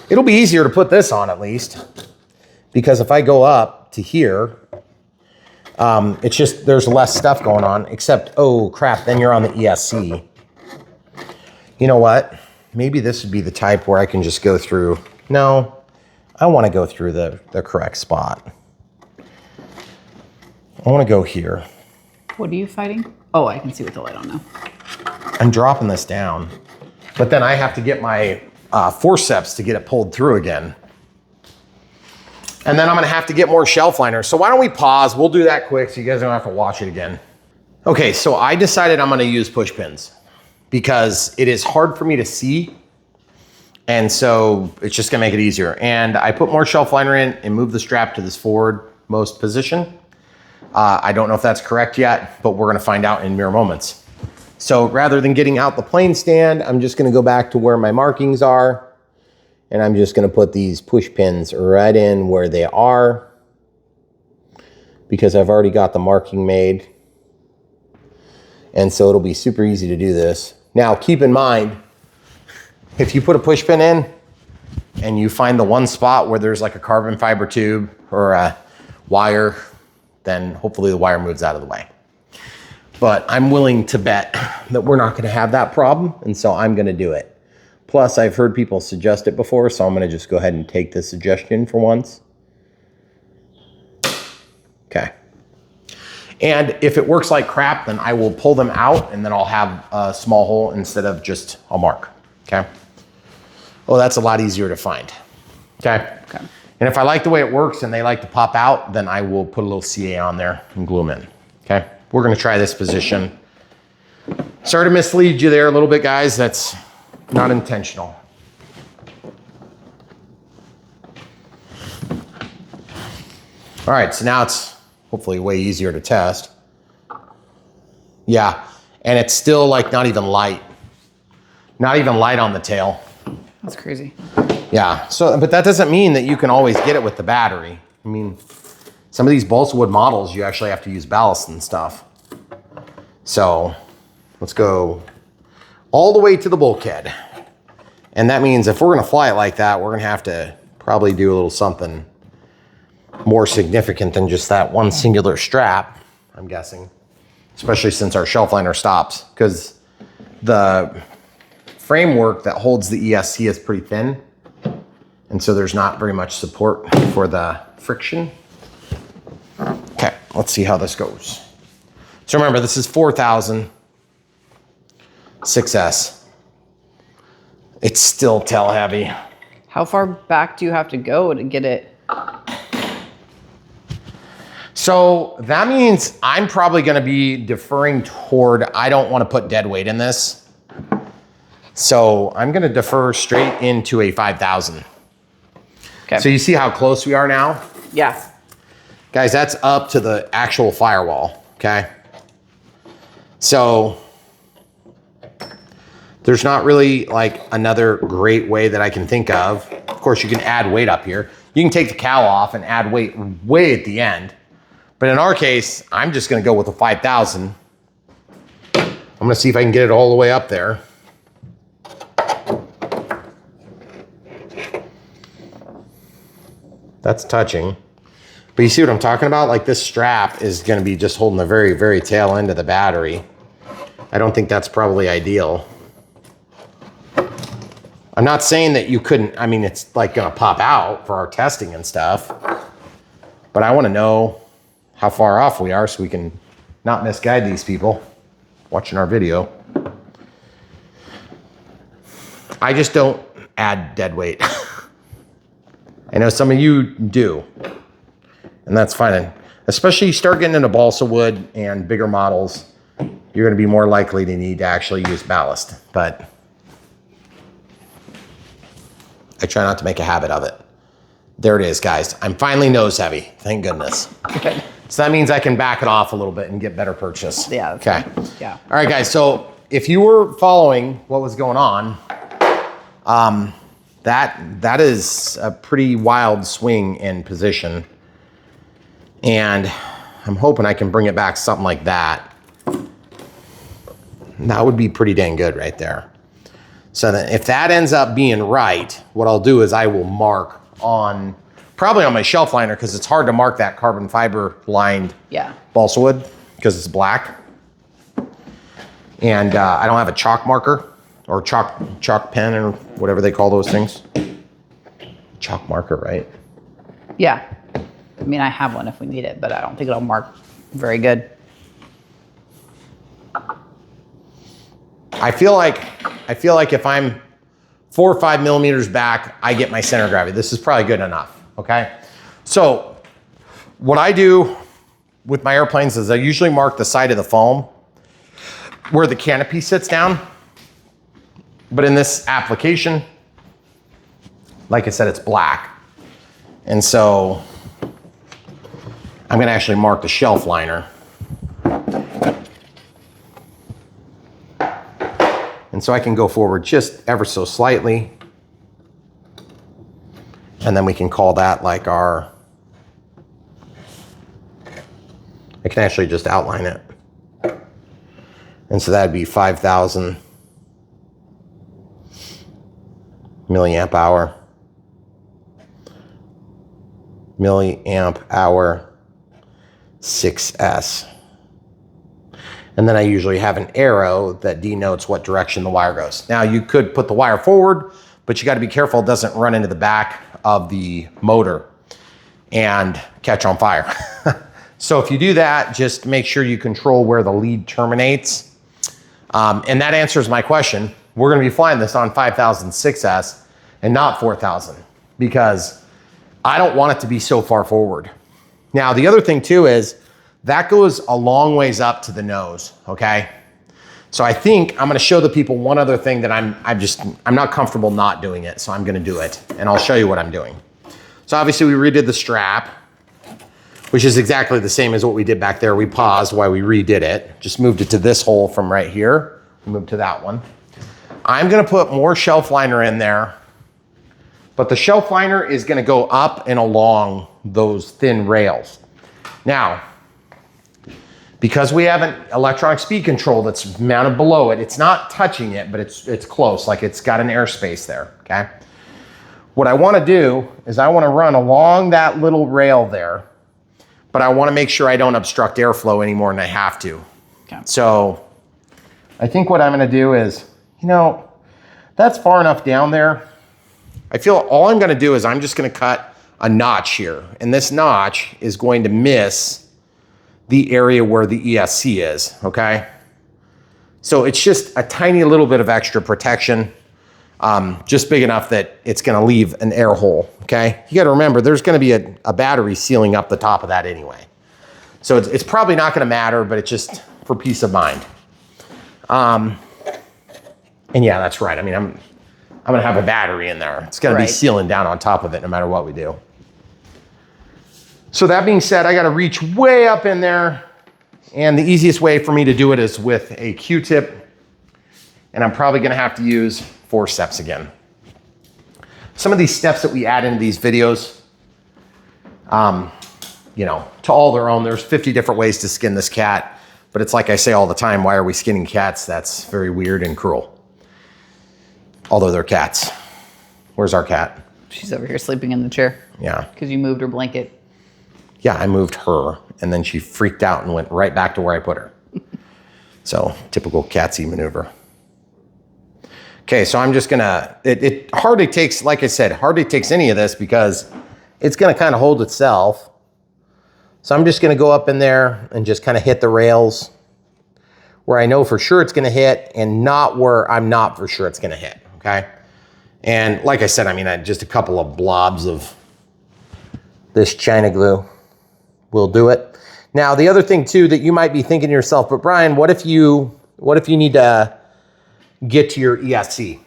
it'll be easier to put this on at least, because if I go up to here, it's just, there's less stuff going on, except, oh crap, then you're on the ESC. You know what? maybe this would be the type where I can just go through. No, I want to go through the correct spot. I want to go here. What are you fighting? Oh, I can see with the light on now. I'm dropping this down, but then I have to get my forceps to get it pulled through again. And then I'm gonna have to get more shelf liners. So why don't we pause? We'll do that quick so you guys don't have to watch it again. Okay, so I decided I'm gonna use push pins because it is hard for me to see. And so it's just gonna make it easier. And I put more shelf liner in and move the strap to this forward-most position. I don't know if that's correct yet, but we're gonna find out in mere moments. So rather than getting out the plane stand, I'm just gonna go back to where my markings are. And I'm just gonna put these push pins right in where they are because I've already got the marking made. And so it'll be super easy to do this. Now, keep in mind, if you put a push pin in and you find the one spot where there's like a carbon fiber tube or a wire, then hopefully the wire moves out of the way. But I'm willing to bet that we're not gonna have that problem, and so I'm gonna do it. Plus, I've heard people suggest it before, so I'm gonna just go ahead and take this suggestion for once. Okay. And if it works like crap, then I will pull them out and then I'll have a small hole instead of just a mark, okay? Oh, that's a lot easier to find, okay? Okay. And if I like the way it works and they like to pop out, then I will put a little CA on there and glue them in, okay? We're gonna try this position. Sorry to mislead you there a little bit, guys. That's not intentional. All right, so now it's hopefully way easier to test. Yeah, and it's still like not even light. Not even light on the tail. That's crazy. Yeah, so, but that doesn't mean that you can always get it with the battery. I mean, some of these balsa wood models, you actually have to use ballast and stuff. So let's go all the way to the bulkhead. And that means if we're gonna fly it like that, we're gonna have to probably do a little something more significant than just that one singular strap, I'm guessing. Especially since our shelf liner stops, because the framework that holds the ESC is pretty thin. And so there's not very much support for the friction. Okay, let's see how this goes. So remember, this is 4,000 6S. It's still tail heavy. How far back do you have to go to get it? So that means I'm probably gonna be deferring toward, I don't wanna put dead weight in this. So I'm gonna defer straight into a 5,000. Okay. So you see how close we are now? Yeah. Guys, that's up to the actual firewall, okay? So there's not really like another great way that I can think of. Of course, you can add weight up here. You can take the cowl off and add weight way at the end. But in our case, I'm just gonna go with a 5,000. I'm gonna see if I can get it all the way up there. That's touching. But you see what I'm talking about? Like this strap is gonna be just holding the very, very tail end of the battery. I don't think that's probably ideal. I'm not saying that you couldn't, I mean, it's like gonna pop out for our testing and stuff, but I wanna know how far off we are so we can not misguide these people watching our video. I just don't add dead weight. I know some of you do, and that's fine. Especially you start getting into balsa wood and bigger models, you're gonna be more likely to need to actually use ballast, but I try not to make a habit of it. There it is, guys. I'm finally nose heavy, thank goodness. Good. So that means I can back it off a little bit and get better purchase. Yeah. Okay. Fine. Yeah. All right, guys. So if you were following what was going on, that is a pretty wild swing in position. And I'm hoping I can bring it back something like that. That would be pretty dang good right there. So then if that ends up being right, what I'll do is I will mark on, probably on my shelf liner, because it's hard to mark that carbon fiber lined balsa wood because it's black. And I don't have a chalk marker. or chalk pen or whatever they call those things. Chalk marker, right? Yeah. I mean, I have one if we need it, but I don't think it'll mark very good. I feel like if I'm 4 or 5 millimeters back, I get my center of gravity. This is probably good enough, okay? So what I do with my airplanes is I usually mark the side of the foam where the canopy sits down. But in this application, like I said, it's black. And so I'm gonna actually mark the shelf liner. And so I can go forward just ever so slightly. And then we can call that like our, I can actually just outline it. And so that'd be 5,000 milliamp hour 6S. And then I usually have an arrow that denotes what direction the wire goes. Now you could put the wire forward, but you got to be careful it doesn't run into the back of the motor and catch on fire. So if you do that, just make sure you control where the lead terminates. And that answers my question. We're going to be flying this on 5,000 6S and not 4,000 because I don't want it to be so far forward. Now, the other thing too is that goes a long ways up to the nose, okay? So I think I'm gonna show the people one other thing that I'm not comfortable not doing it, so I'm gonna do it, and I'll show you what I'm doing. So obviously we redid the strap, which is exactly the same as what we did back there. We paused while we redid it, just moved it to this hole from right here, moved to that one. I'm gonna put more shelf liner in there, but the shelf liner is gonna go up and along those thin rails. Now, because we have an electronic speed control that's mounted below it, it's not touching it, but it's close, like it's got an airspace there, okay? What I wanna do is I wanna run along that little rail there, but I wanna make sure I don't obstruct airflow any more than I have to. Okay. So I think what I'm gonna do is, that's far enough down there. I feel all I'm gonna do is I'm just gonna cut a notch here, and this notch is going to miss the area where the ESC is, okay? So it's just a tiny little bit of extra protection, just big enough that it's gonna leave an air hole, okay? You gotta remember, there's gonna be a battery sealing up the top of that anyway. So it's probably not gonna matter, but it's just for peace of mind. And yeah, that's right. I mean, I'm gonna have a battery in there. It's gonna be sealing down on top of it no matter what we do. So that being said, I gotta reach way up in there, and the easiest way for me to do it is with a Q-tip, and I'm probably gonna have to use forceps again. Some of these steps that we add into these videos, to all their own. There's 50 different ways to skin this cat, but it's like I say all the time, why are we skinning cats? That's very weird and cruel. Although they're cats. Where's our cat? She's over here sleeping in the chair. Yeah. Because you moved her blanket. Yeah, I moved her, and then she freaked out and went right back to where I put her. So, typical catsy maneuver. Okay, so I'm just gonna, it hardly takes, like I said, hardly takes any of this because it's gonna kind of hold itself. So I'm just gonna go up in there and just kind of hit the rails where I know for sure it's gonna hit and not where I'm not for sure it's gonna hit, okay? And like I said, I mean, just a couple of blobs of this China glue will do it. Now, the other thing too that you might be thinking to yourself, but Brian, what if you need to get to your ESC?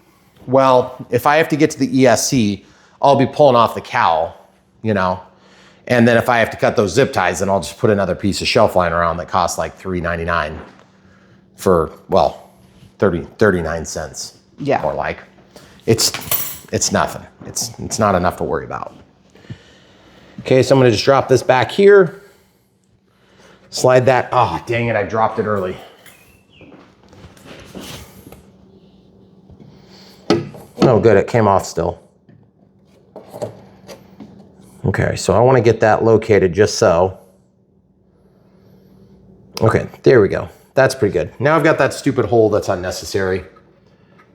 Well, if I have to get to the ESC, I'll be pulling off the cowl, and then if I have to cut those zip ties, then I'll just put another piece of shelf liner on that costs like $3.99 for, 39 cents. Yeah. More like. It's nothing. It's not enough to worry about. Okay, so I'm gonna just drop this back here. Slide that, oh, dang it, I dropped it early. Oh, good, it came off still. Okay, so I wanna get that located just so. Okay, there we go. That's pretty good. Now I've got that stupid hole that's unnecessary.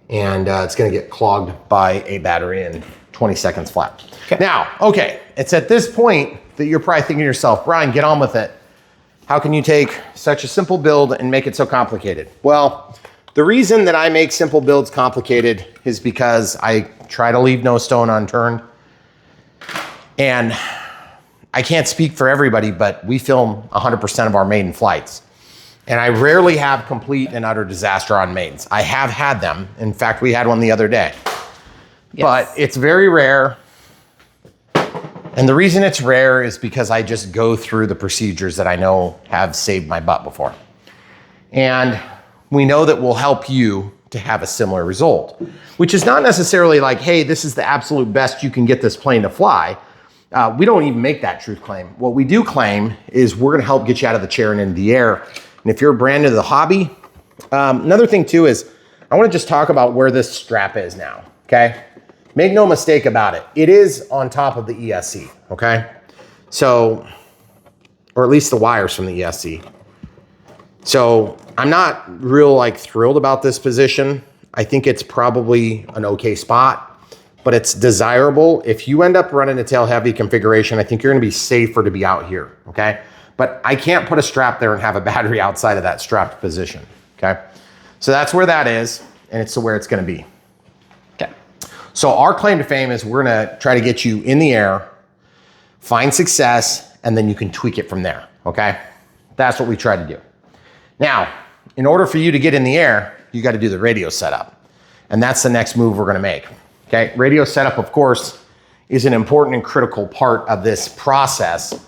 and it's gonna get clogged by a battery in 20 seconds flat. Okay. Now, okay, it's at this point that you're probably thinking to yourself, Brian, get on with it. How can you take such a simple build and make it so complicated? Well, the reason that I make simple builds complicated is because I try to leave no stone unturned. And I can't speak for everybody, but we film 100% of our maiden flights. And I rarely have complete and utter disaster on maidens. I have had them. In fact, we had one the other day. Yes. But it's very rare. And the reason it's rare is because I just go through the procedures that I know have saved my butt before. And we know that will help you to have a similar result, which is not necessarily like, hey, this is the absolute best you can get this plane to fly. We don't even make that truth claim. What we do claim is we're gonna help get you out of the chair and into the air. And if you're brand new to the hobby, another thing too is I wanna just talk about where this strap is now, okay? Make no mistake about it. It is on top of the ESC, okay? So, or at least the wires from the ESC. So I'm not real like thrilled about this position. I think it's probably an okay spot, but it's desirable. If you end up running a tail heavy configuration, I think you're gonna be safer to be out here, okay? But I can't put a strap there and have a battery outside of that strapped position, okay? So that's where that is, and it's where it's gonna be. Okay. So our claim to fame is we're gonna try to get you in the air, find success, and then you can tweak it from there, okay? That's what we try to do. Now, in order for you to get in the air, you gotta do the radio setup. And that's the next move we're gonna make, okay? Radio setup, of course, is an important and critical part of this process,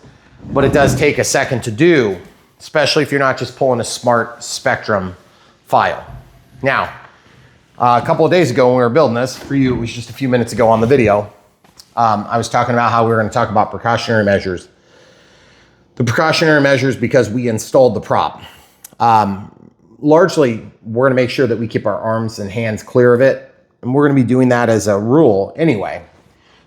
but it does take a second to do, especially if you're not just pulling a smart Spectrum file. Now, a couple of days ago when we were building this, for you, it was just a few minutes ago on the video, I was talking about how we were gonna talk about precautionary measures. The precautionary measures because we installed the prop. Largely, we're gonna make sure that we keep our arms and hands clear of it, and we're gonna be doing that as a rule anyway.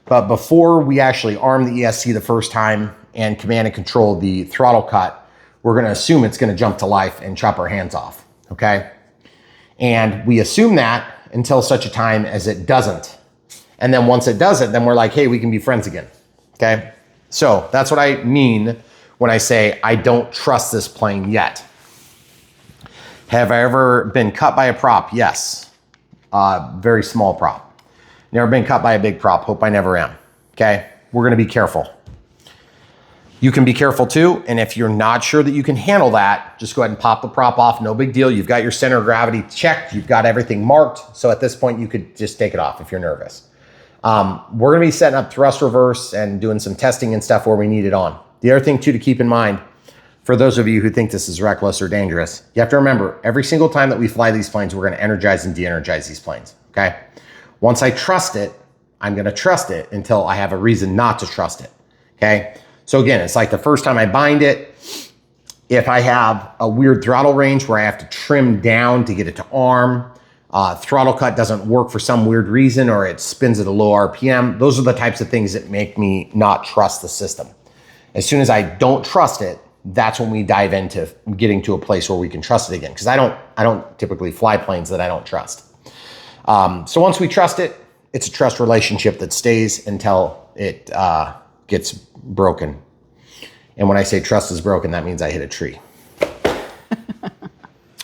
But before we actually arm the ESC the first time and command and control the throttle cut, we're gonna assume it's gonna jump to life and chop our hands off, okay? And we assume that until such a time as it doesn't. And then once it doesn't, then we're like, hey, we can be friends again, okay? So that's what I mean when I say I don't trust this plane yet. Have I ever been cut by a prop? Yes, very small prop. Never been cut by a big prop, hope I never am, okay? We're gonna be careful. You can be careful too, and if you're not sure that you can handle that, just go ahead and pop the prop off, no big deal. You've got your center of gravity checked, you've got everything marked, so at this point you could just take it off if you're nervous. We're gonna be setting up thrust reverse and doing some testing and stuff where we need it on. The other thing too to keep in mind, for those of you who think this is reckless or dangerous, you have to remember, every single time that we fly these planes, we're gonna energize and de-energize these planes, okay? Once I trust it, I'm gonna trust it until I have a reason not to trust it, okay? So again, it's like the first time I bind it, if I have a weird throttle range where I have to trim down to get it to arm, throttle cut doesn't work for some weird reason, or it spins at a low RPM, those are the types of things that make me not trust the system. As soon as I don't trust it, that's when we dive into getting to a place where we can trust it again. Because I don't typically fly planes that I don't trust. So once we trust it, it's a trust relationship that stays until it gets broken. And when I say trust is broken, that means I hit a tree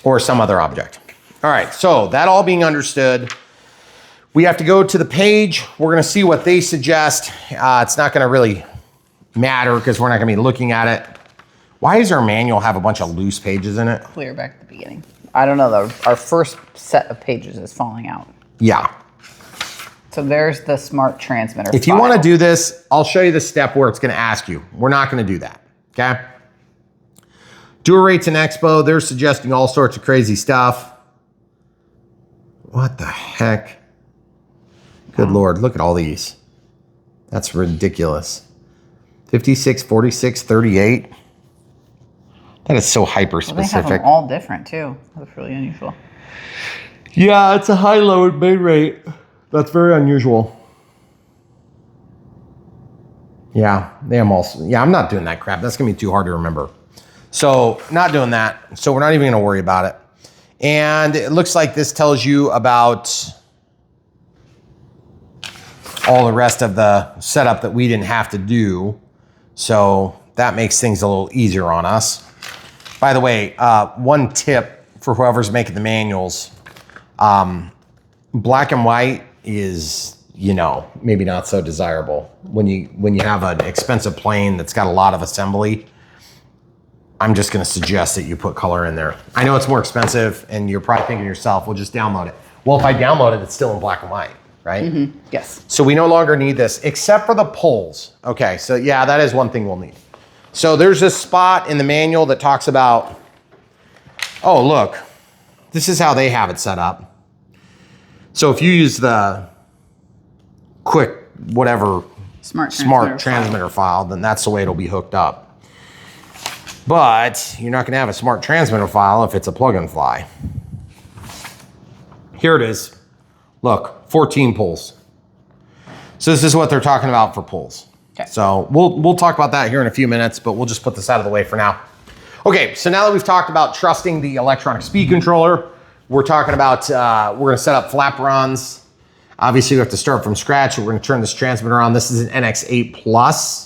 or some other object. All right, so that all being understood, we have to go to the page. We're gonna see what they suggest. It's not gonna really matter because we're not gonna be looking at it. Why does our manual have a bunch of loose pages in it? Clear back at the beginning. I don't know though. Our first set of pages is falling out. Yeah. So there's the smart transmitter. If you want to do this, I'll show you the step where it's going to ask you. We're not going to do that, okay? Dual rates in Expo, they're suggesting all sorts of crazy stuff. What the heck? Good Lord, look at all these. That's ridiculous. 56, 46, 38. That is so hyper-specific. Well, they have them all different too. That's really unusual. Yeah, it's a high-load main rate. That's very unusual. Yeah, I'm not doing that crap. That's gonna be too hard to remember. So not doing that. So we're not even gonna worry about it. And it looks like this tells you about all the rest of the setup that we didn't have to do. So that makes things a little easier on us. By the way, one tip for whoever's making the manuals, black and white is, you know, maybe not so desirable. When you have an expensive plane that's got a lot of assembly, I'm just gonna suggest that you put color in there. I know it's more expensive and you're probably thinking to yourself, well, just download it. Well, if I download it, it's still in black and white, right? Mm-hmm. Yes. So we no longer need this, except for the poles. Okay, so yeah, that is one thing we'll need. So there's this spot in the manual that talks about, oh, look, this is how they have it set up. So if you use the quick, whatever, smart transmitter file, then that's the way it'll be hooked up. But you're not gonna have a smart transmitter file if it's a plug and fly. Here it is. Look, 14 poles. So this is what they're talking about for poles. Okay. So we'll talk about that here in a few minutes, but we'll just put this out of the way for now. Okay, so now that we've talked about trusting the electronic speed controller, we're talking about, we're gonna set up flaperons. Obviously we have to start from scratch. We're gonna turn this transmitter on. This is an NX8 Plus.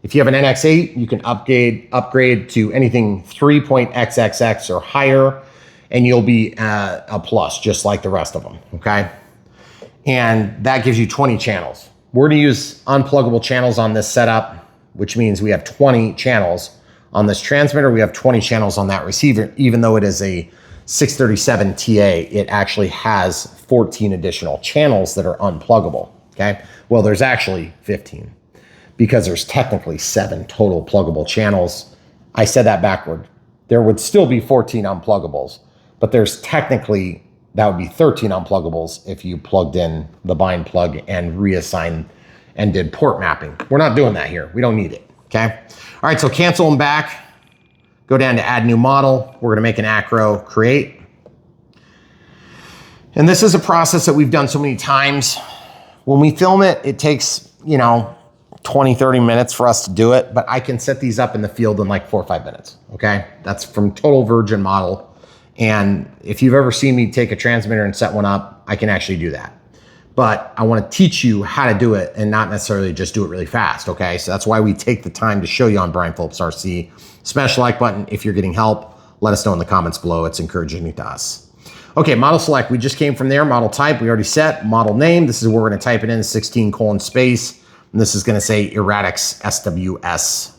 If you have an NX8, you can upgrade to anything 3.XXX or higher, and you'll be a plus, just like the rest of them, okay? And that gives you 20 channels. We're gonna use unpluggable channels on this setup, which means we have 20 channels on this transmitter. We have 20 channels on that receiver. Even though it is a 637 TA, it actually has 14 additional channels that are unpluggable, okay? Well, there's actually 15. Because there's technically 7 total pluggable channels. I said that backward. There would still be 14 unpluggables, but there's technically, that would be 13 unpluggables if you plugged in the bind plug and reassigned and did port mapping. We're not doing that here. We don't need it, okay? All right, so cancel them back. Go down to add new model. We're gonna make an acro create. And this is a process that we've done so many times. When we film it, it takes, you know, 20, 30 minutes for us to do it, but I can set these up in the field in like 4 or 5 minutes, okay? That's from total virgin model. And if you've ever seen me take a transmitter and set one up, I can actually do that. But I wanna teach you how to do it and not necessarily just do it really fast, okay? So that's why we take the time to show you on Brian Phillips RC. Smash the like button if you're getting help. Let us know in the comments below. It's encouraging to us. Okay, model select, we just came from there. Model type, we already set. Model name, this is where we're gonna type it in, 16:space. And this is gonna say Eratix SWS.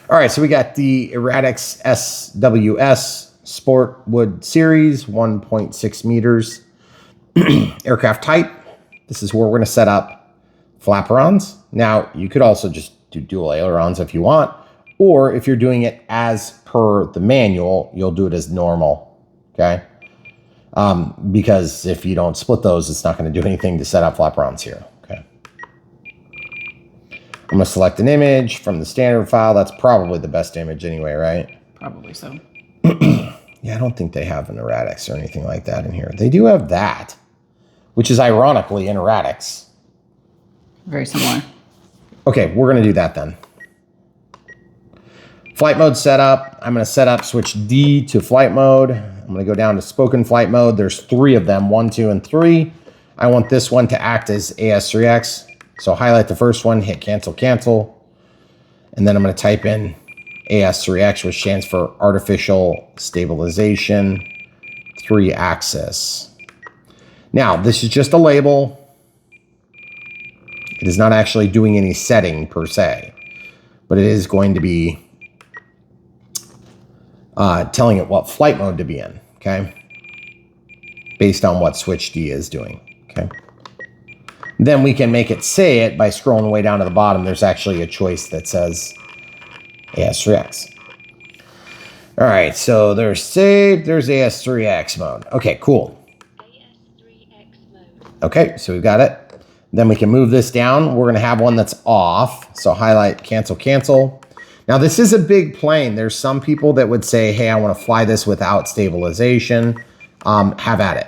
All right, so we got the Eratix SWS Sport Wood Series, 1.6 meters. Aircraft type, this is where we're gonna set up flaperons. Now, you could also just do dual ailerons if you want, or if you're doing it as per the manual, you'll do it as normal, okay? Because if you don't split those, it's not gonna do anything to set up flaperons here. I'm gonna select an image from the standard file. That's probably the best image anyway, right? Probably so. Yeah, I don't think they have an Eratix or anything like that in here. They do have that, which is ironically an Eratix. Very similar. Okay, we're gonna do that then. Flight mode setup. I'm gonna set up switch D to flight mode. I'm gonna go down to spoken flight mode. There's 3 of them, 1, 2, and 3. I want this one to act as AS3X. So highlight the first one, hit cancel, cancel. And then I'm gonna type in AS3X, which stands for Artificial Stabilization 3-axis. Now, this is just a label. It is not actually doing any setting per se, but it is going to be telling it what flight mode to be in, okay? Based on what switch D is doing, okay? Then we can make it say it by scrolling way down to the bottom. There's actually a choice that says AS3X. All right, so there's saved, there's AS3X mode. Okay, cool. AS3X mode. Okay, so we've got it. Then we can move this down. We're gonna have one that's off. So highlight, cancel, cancel. Now this is a big plane. There's some people that would say, hey, I wanna fly this without stabilization. Have at it.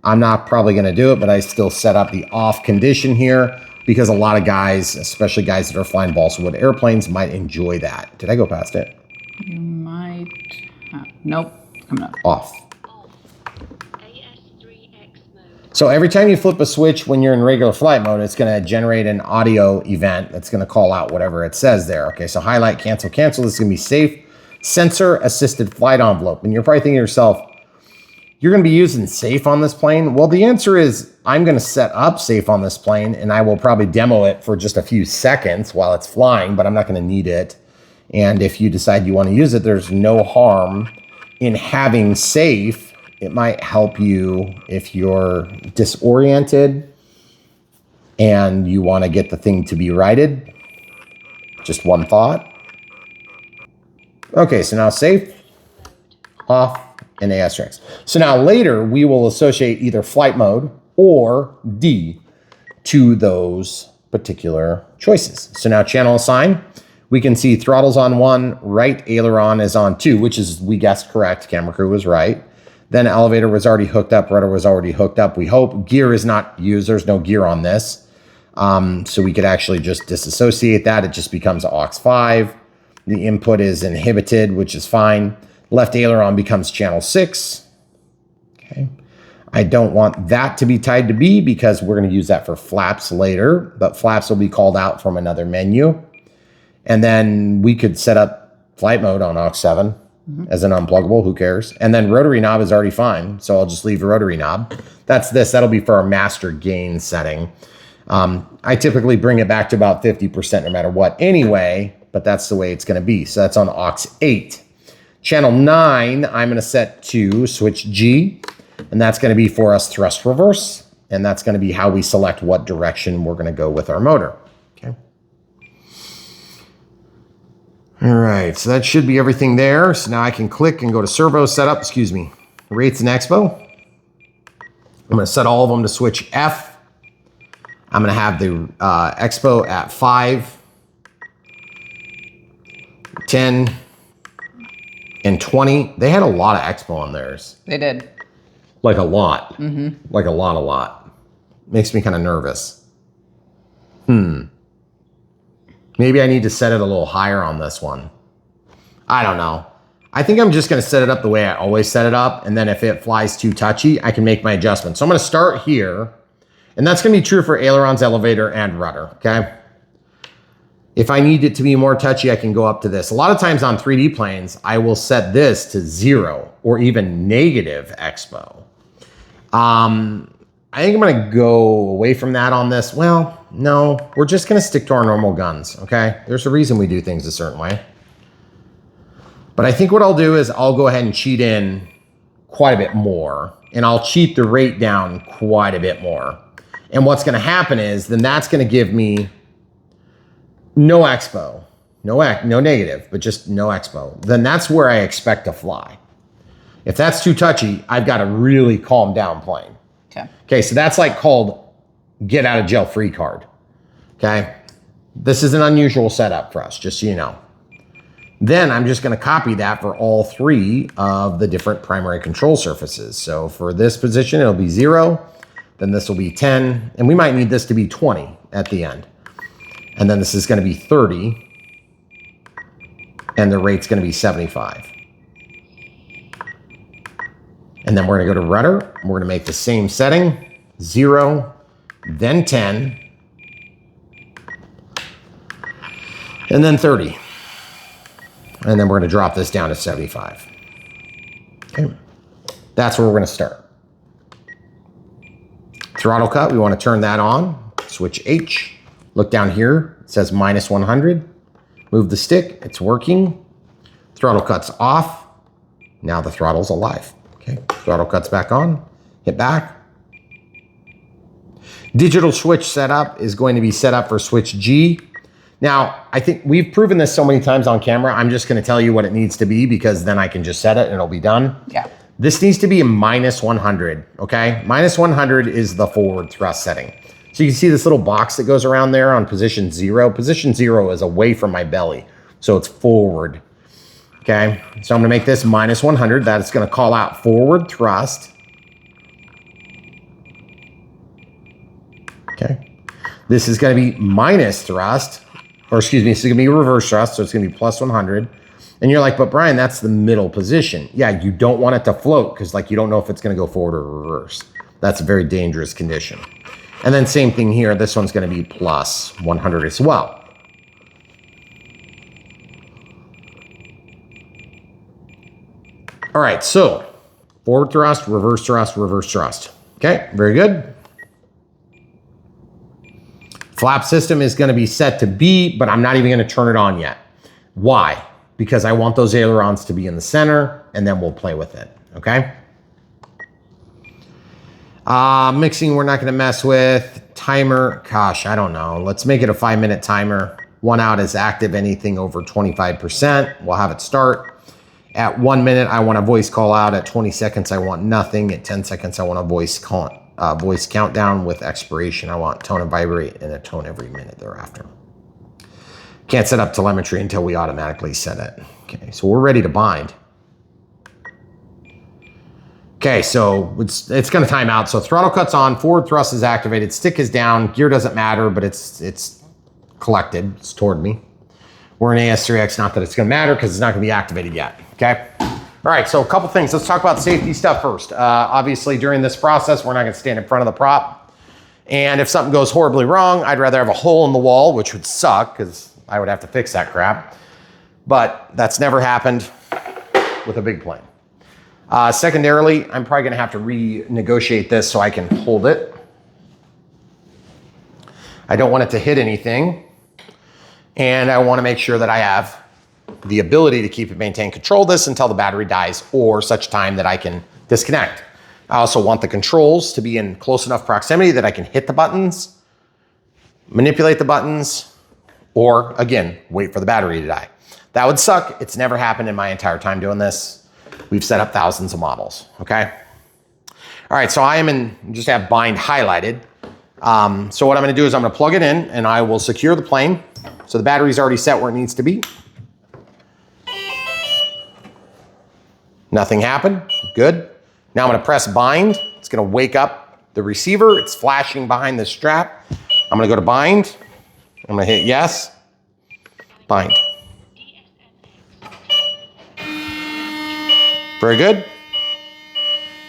I'm not probably gonna do it, but I still set up the off condition here because a lot of guys, especially guys that are flying balsa wood airplanes, might enjoy that. Did I go past it? You might have, nope, coming up. Off. So every time you flip a switch when you're in regular flight mode, it's going to generate an audio event that's going to call out whatever it says there. Okay, so highlight, cancel, cancel. This is going to be safe sensor assisted flight envelope. And you're probably thinking to yourself, you're going to be using safe on this plane? Well, the answer is I'm going to set up safe on this plane, and I will probably demo it for just a few seconds while it's flying, but I'm not going to need it. And if you decide you want to use it, there's no harm in having safe. It might help you if you're disoriented and you want to get the thing to be righted. Just one thought. Okay, so now safe, off, and asterisk. So now later we will associate either flight mode or D to those particular choices. So now channel assign, we can see throttle's on 1, right aileron is on 2, which is, we guessed correct, camera crew was right. Then elevator was already hooked up, rudder was already hooked up, we hope. Gear is not used, there's no gear on this. So we could actually just disassociate that, it just becomes aux 5. The input is inhibited, which is fine. Left aileron becomes channel 6. Okay. I don't want that to be tied to B because we're going to use that for flaps later, but flaps will be called out from another menu. And then we could set up flight mode on aux 7 as an unpluggable, who cares? And then rotary knob is already fine, so I'll just leave the rotary knob. That's this, that'll be for our master gain setting. I typically bring it back to about 50% no matter what anyway, but that's the way it's going to be. So that's on aux 8. Channel 9, I'm going to set to switch G, and that's going to be for us thrust reverse, and that's going to be how we select what direction we're going to go with our motor. Okay. All right, so that should be everything there. So now I can click and go to servo setup, excuse me, rates and expo. I'm going to set all of them to switch F. I'm going to have the expo at 5, 10, and 20. They had a lot of expo on theirs. They did. Like a lot. Like a lot. Makes me kind of nervous. Maybe I need to set it a little higher on this one. I don't know. I think I'm just going to set it up the way I always set it up. And then if it flies too touchy, I can make my adjustments. So I'm going to start here. And that's going to be true for ailerons, elevator, and rudder. Okay. If I need it to be more touchy, I can go up to this. A lot of times on 3D planes, I will set this to 0 or even negative expo. I think I'm going to go away from that on this. Well, no, we're just going to stick to our normal guns, okay? There's a reason we do things a certain way. But I think what I'll do is I'll go ahead and cheat in quite a bit more, and I'll cheat the rate down quite a bit more. And what's going to happen is then that's going to give me no expo, no negative, but just no expo. Then that's where I expect to fly. If that's too touchy, I've got to really calm down plane. Okay, so that's like called get out of jail free card. Okay, this is an unusual setup for us, just so you know. Then I'm just going to copy that for all 3 of the different primary control surfaces. So for this position, it'll be 0. Then this will be 10, and we might need this to be 20 at the end. And then this is going to be 30, and the rate's going to be 75. And then we're going to go to rudder. We're going to make the same setting, 0, then 10, and then 30. And then we're going to drop this down to 75. Okay, that's where we're going to start. Throttle cut, we want to turn that on. Switch H. Look down here, it says minus 100. Move the stick, it's working. Throttle cut's off. Now the throttle's alive. Okay, throttle cut's back on. Hit back. Digital switch setup is going to be set up for switch G. Now, I think we've proven this so many times on camera. I'm just going to tell you what it needs to be because then I can just set it and it'll be done. Yeah. This needs to be a minus 100, okay? Minus 100 is the forward thrust setting. So you can see this little box that goes around there on position 0. Position 0 is away from my belly, so it's forward, okay? So I'm gonna make this minus 100. That's gonna call out forward thrust. Okay. This is gonna be minus thrust, or excuse me, this is gonna be reverse thrust, so it's gonna be plus 100. And you're like, but Brian, that's the middle position. Yeah, you don't want it to float because like you don't know if it's gonna go forward or reverse. That's a very dangerous condition. And then same thing here. This one's going to be plus 100 as well. All right, so forward thrust, reverse thrust, reverse thrust. Okay, very good. Flap system is going to be set to B, but I'm not even going to turn it on yet. Why? Because I want those ailerons to be in the center, and then we'll play with it, okay? Mixing, we're not going to mess with. Timer, gosh, I don't know. Let's make it a 5-minute timer. 1 out is active, anything over 25%. We'll have it start. At 1 minute, I want a voice call out. At 20 seconds, I want nothing. At 10 seconds, I want a voice countdown with expiration. I want tone and vibrate and a tone every minute thereafter. Can't set up telemetry until we automatically set it. Okay, so we're ready to bind. Okay, so it's going to time out. So throttle cut's on, forward thrust is activated, stick is down, gear doesn't matter, but it's collected, it's toward me. We're in AS3X, not that it's going to matter because it's not going to be activated yet. Okay. All right. So a couple things. Let's talk about safety stuff first. Obviously, during this process, we're not going to stand in front of the prop. And if something goes horribly wrong, I'd rather have a hole in the wall, which would suck because I would have to fix that crap. But that's never happened with a big plane. Secondarily, I'm probably going to have to renegotiate this so I can hold it. I don't want it to hit anything. And I want to make sure that I have the ability to keep it, maintain control of this until the battery dies or such time that I can disconnect. I also want the controls to be in close enough proximity that I can hit the buttons, manipulate the buttons, or again, wait for the battery to die. That would suck. It's never happened in my entire time doing this. We've set up thousands of models, okay? All right, so I am in, just have bind highlighted. So what I'm gonna do is I'm gonna plug it in and I will secure the plane. So the battery's already set where it needs to be. Nothing happened, good. Now I'm gonna press bind. It's gonna wake up the receiver. It's flashing behind the strap. I'm gonna go to bind. I'm gonna hit yes, bind. Very good.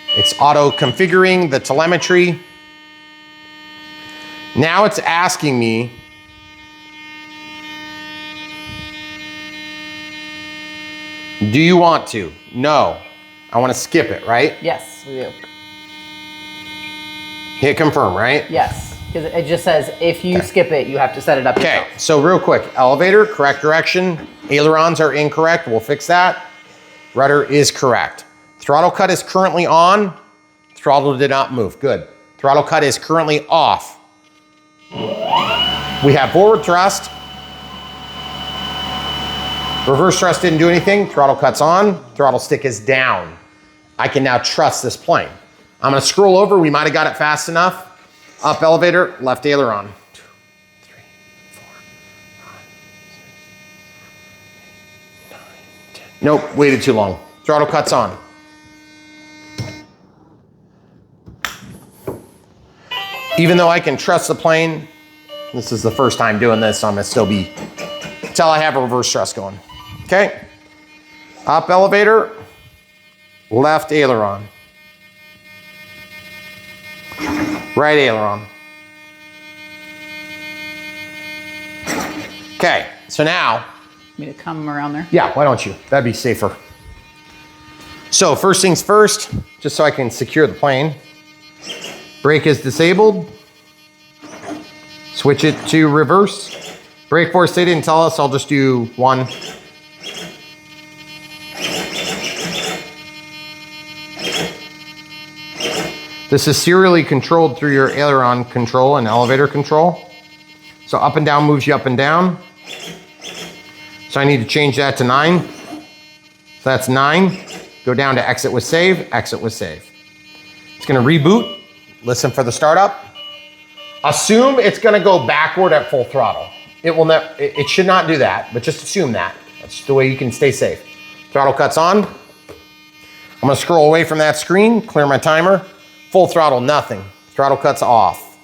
It's auto configuring the telemetry. Now it's asking me do you want to? No. I want to skip it, right? Yes, we do. Hit confirm, right? Yes, because it just says if you skip it, you have to set it up yourself. Okay, so real quick, elevator, correct direction. Ailerons are incorrect, we'll fix that. Rudder is correct. Throttle cut is currently on. Throttle did not move, good. Throttle cut is currently off. We have forward thrust. Reverse thrust didn't do anything. Throttle cut's on. Throttle stick is down. I can now trust this plane. I'm gonna scroll over. We might've got it fast enough. Up elevator, left aileron. 2, 3, 4, 5, 6, 7, 8, 9, 10. Nope, waited too long. Throttle cut's on. Even though I can trust the plane, this is the first time doing this, so I'm gonna still be, until I have a reverse thrust going. Okay, up elevator, left aileron, right aileron. Okay, so now. Me to come around there? Yeah, why don't you? That'd be safer. So first things first, just so I can secure the plane. Brake is disabled. Switch it to reverse. Brake force, they didn't tell us, I'll just do 1. This is serially controlled through your aileron control and elevator control. So up and down moves you up and down. So I need to change that to 9. So that's 9. Go down to exit with save, exit with save. It's gonna reboot. Listen for the startup. Assume it's gonna go backward at full throttle. It will never, it should not do that, but just assume that. That's the way you can stay safe. Throttle cut's on. I'm gonna scroll away from that screen, clear my timer. Full throttle, nothing. Throttle cut's off.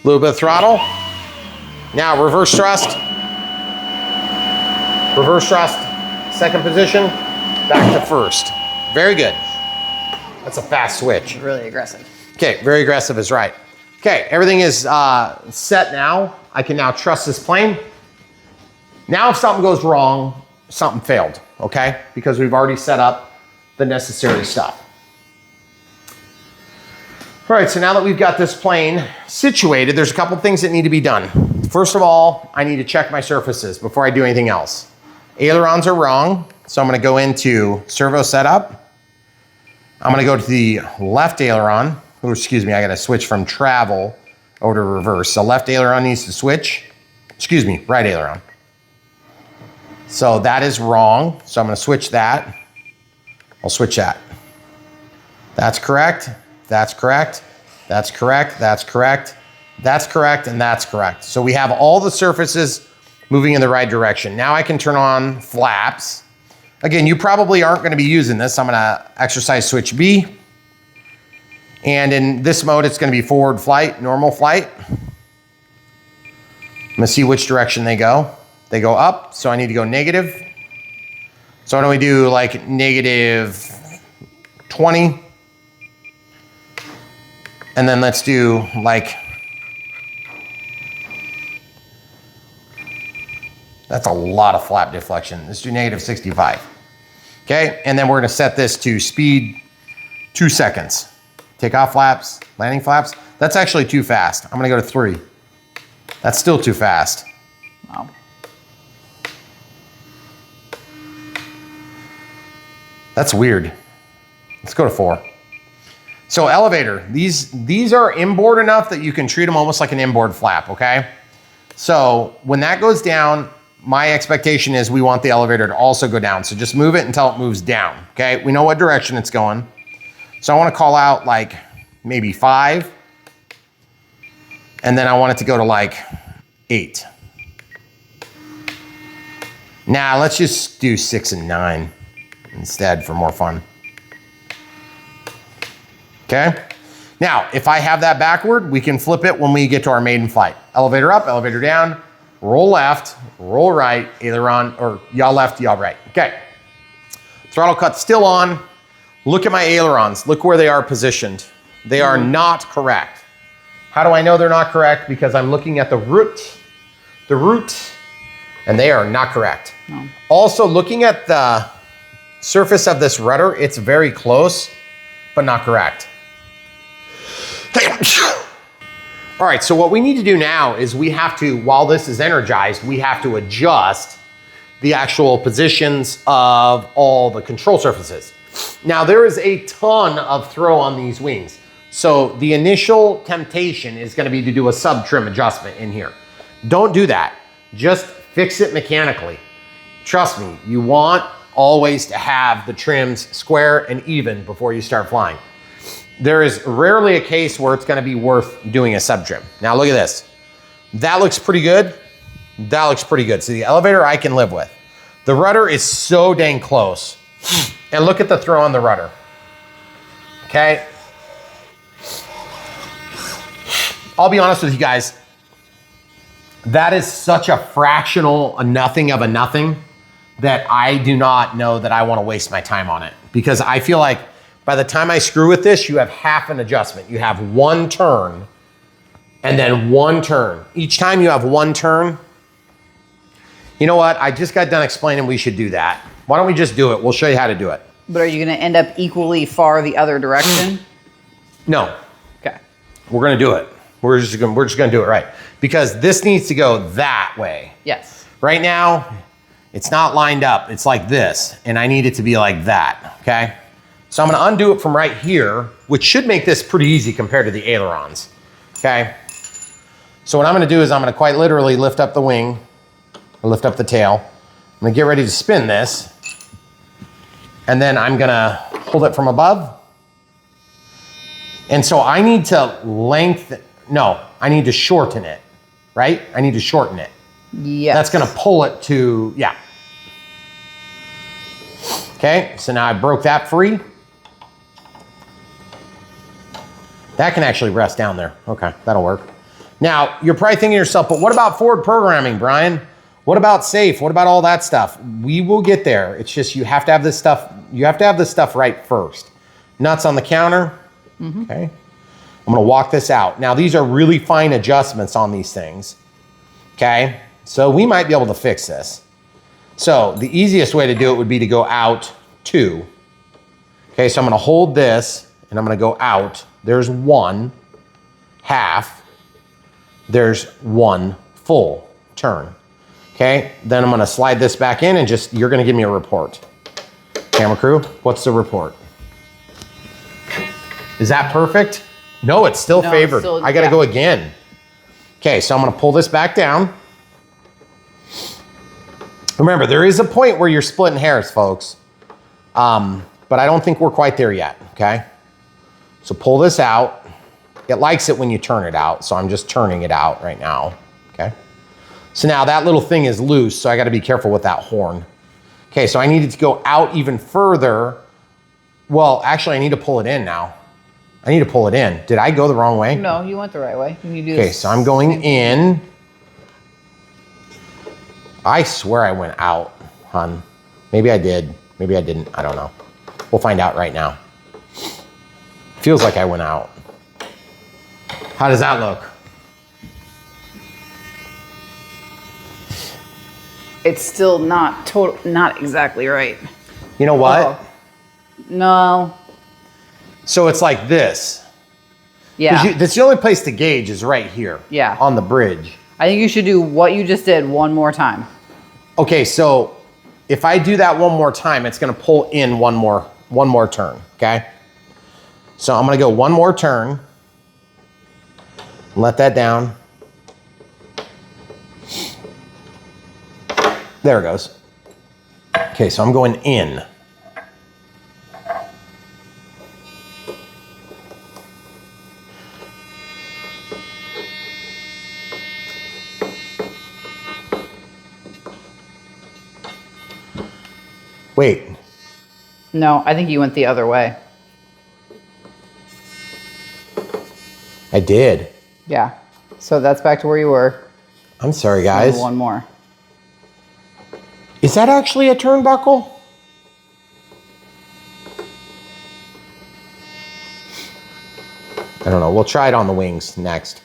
A little bit of throttle. Now reverse thrust. Reverse thrust, second position, back to first. Very good. That's a fast switch. Really aggressive. Okay, very aggressive is right. Okay, everything is set now. I can now trust this plane. Now if something goes wrong, something failed, okay? Because we've already set up the necessary stuff. All right, so now that we've got this plane situated, there's a couple things that need to be done. First of all, I need to check my surfaces before I do anything else. Ailerons are wrong, so I'm gonna go into servo setup. I'm gonna go to the left aileron. Oh, excuse me, I gotta switch from travel over to reverse. So left aileron needs to switch. Excuse me, right aileron. So that is wrong, so I'm gonna switch that. I'll switch that. That's correct. That's correct, that's correct, that's correct, that's correct, and that's correct. So we have all the surfaces moving in the right direction. Now I can turn on flaps. Again, you probably aren't gonna be using this. I'm gonna exercise switch B. And in this mode, it's gonna be forward flight, normal flight. I'm gonna see which direction they go. They go up, so I need to go negative. So why don't we do like negative 20? And then let's do like, that's a lot of flap deflection. Let's do negative 65. Okay, and then we're gonna set this to speed 2 seconds. Take off flaps, landing flaps. That's actually too fast. I'm gonna go to 3. That's still too fast. Wow. That's weird. Let's go to 4. So elevator, these are inboard enough that you can treat them almost like an inboard flap, okay? So when that goes down, my expectation is we want the elevator to also go down. So just move it until it moves down, okay? We know what direction it's going. So I wanna call out like maybe 5. And then I want it to go to like 8. Now let's just do 6 and 9 instead for more fun. Okay? Now, if I have that backward, we can flip it when we get to our maiden flight. Elevator up, elevator down, roll left, roll right, aileron, or yaw left, yaw right. Okay. Throttle cut still on. Look at my ailerons. Look where they are positioned. They are not correct. How do I know they're not correct? Because I'm looking at the root, and they are not correct. No. Also, looking at the surface of this rudder, it's very close, but not correct. All right, so what we need to do now is we have to, while this is energized, we have to adjust the actual positions of all the control surfaces. Now, there is a ton of throw on these wings. So the initial temptation is gonna be to do a sub-trim adjustment in here. Don't do that. Just fix it mechanically. Trust me, you want always to have the trims square and even before you start flying. There is rarely a case where it's gonna be worth doing a sub-trim. Now look at this. That looks pretty good. That looks pretty good. So the elevator I can live with. The rudder is so dang close. And look at the throw on the rudder. Okay? I'll be honest with you guys. That is such a fractional, a nothing of a nothing that I do not know that I wanna waste my time on it. Because I feel like by the time I screw with this, you have half an adjustment. You have one turn and then one turn. Each time you have one turn, you know what? I just got done explaining we should do that. Why don't we just do it? We'll show you how to do it. But are you gonna end up equally far the other direction? No, Okay. we're gonna do it. We're just gonna do it right. Because this needs to go that way. Yes. Right now, it's not lined up. It's like this, and I need it to be like that, okay? So I'm gonna undo it from right here, which should make this pretty easy compared to the ailerons, okay? So what I'm gonna do is I'm gonna quite literally lift up the wing, or lift up the tail. I'm gonna get ready to spin this, and then I'm gonna hold it from above. And so I need to I need to shorten it, right? I need to shorten it. Yes. That's gonna pull it to, yeah. Okay, so now I broke that free. That can actually rest down there. Okay, that'll work. Now, you're probably thinking to yourself, but what about forward programming, Brian? What about safe? What about all that stuff? We will get there. It's just you have to have this stuff, right first. Nuts on the counter, okay? I'm gonna walk this out. Now these are really fine adjustments on these things, okay? So we might be able to fix this. So the easiest way to do it would be to go out 2. Okay, so I'm gonna hold this and I'm gonna go out. There's 1 half, there's 1 full turn. Okay, then I'm gonna slide this back in and you're gonna give me a report. Camera crew, what's the report? Is that perfect? No, it's still favored. I gotta go again. Okay, so I'm gonna pull this back down. Remember, there is a point where you're splitting hairs, folks. But I don't think we're quite there yet, okay? So pull this out. It likes it when you turn it out, so I'm just turning it out right now, okay? So now that little thing is loose, so I gotta be careful with that horn. Okay, so I needed to go out even further. Well, actually I need to pull it in now. I need to pull it in. Did I go the wrong way? No, you went the right way. You do okay, so I'm going in. I swear I went out, hun. Maybe I did, maybe I didn't, I don't know. We'll find out right now. Feels like I went out. How does that look? It's still not exactly right. You know what? Oh. No. So it's like this. Yeah. That's the only place to gauge is right here. Yeah. On the bridge. I think you should do what you just did one more time. Okay, so if I do that one more time, it's gonna pull in one more turn, okay? So I'm gonna go one more turn. Let that down. There it goes. Okay, so I'm going in. Wait. No, I think you went the other way. I did. Yeah. So that's back to where you were. I'm sorry, guys. One more. Is that actually a turnbuckle? I don't know. We'll try it on the wings next.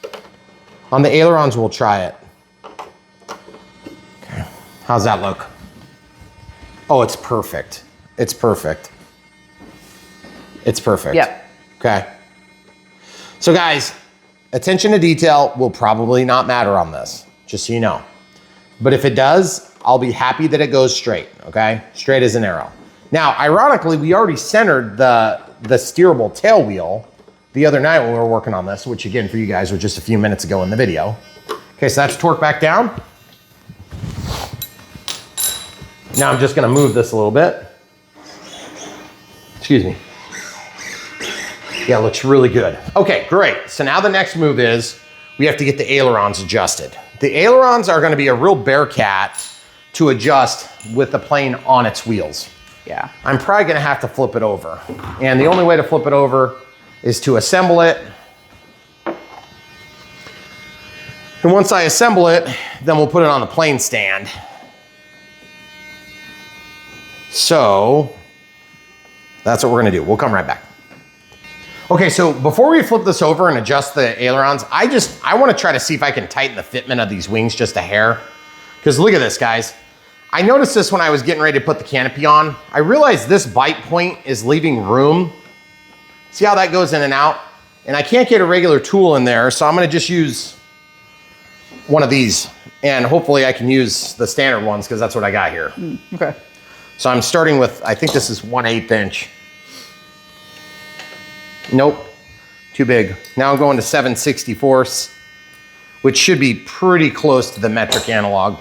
On the ailerons, we'll try it. Okay. How's that look? Oh, it's perfect. It's perfect. It's perfect. Yep. Okay. So guys, attention to detail will probably not matter on this, just so you know. But if it does, I'll be happy that it goes straight, okay? Straight as an arrow. Now, ironically, we already centered the steerable tail wheel the other night when we were working on this, which again, for you guys was just a few minutes ago in the video. Okay, so that's torqued back down. Now I'm just gonna move this a little bit. Excuse me. Yeah, it looks really good. Okay, great. So now the next move is we have to get the ailerons adjusted. The ailerons are gonna be a real bear cat to adjust with the plane on its wheels. Yeah. I'm probably gonna have to flip it over. And the only way to flip it over is to assemble it. And once I assemble it, then we'll put it on the plane stand. So that's what we're gonna do. We'll come right back. Okay, so before we flip this over and adjust the ailerons, I wanna try to see if I can tighten the fitment of these wings just a hair. Because look at this, guys. I noticed this when I was getting ready to put the canopy on. I realized this bite point is leaving room. See how that goes in and out? And I can't get a regular tool in there, so I'm gonna just use one of these. And hopefully I can use the standard ones because that's what I got here. Okay. So I'm starting with, I think this is 1/8 inch. Nope, too big. Now I'm going to 7/64, which should be pretty close to the metric analog.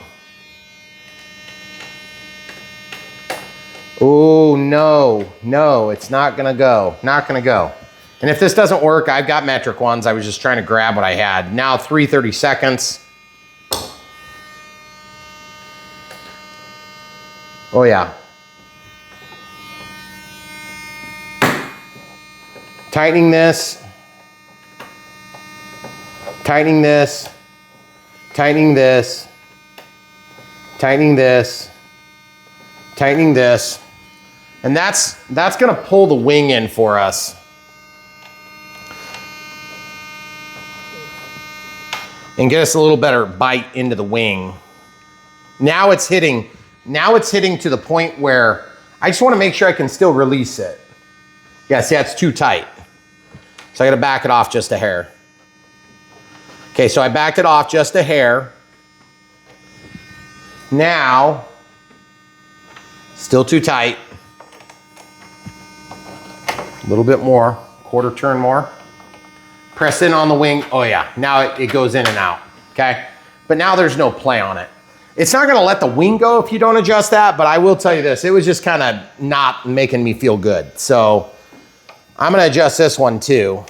Oh, no, it's not gonna go, not gonna go. And if this doesn't work, I've got metric ones. I was just trying to grab what I had. Now 3/32. Oh yeah. Tightening this, tightening this, tightening this, tightening this, tightening this. And that's gonna pull the wing in for us. and get us a little better bite into the wing. Now it's hitting to the point where I just want to make sure I can still release it. Yeah, see, that's too tight. So I got to back it off just a hair. Okay, so I backed it off just a hair. Now, still too tight. A little bit more, quarter turn more. Press in on the wing. Oh yeah, now it goes in and out, okay? But now there's no play on it. It's not gonna let the wing go if you don't adjust that, but I will tell you this, it was just kind of not making me feel good. So I'm gonna adjust this one too.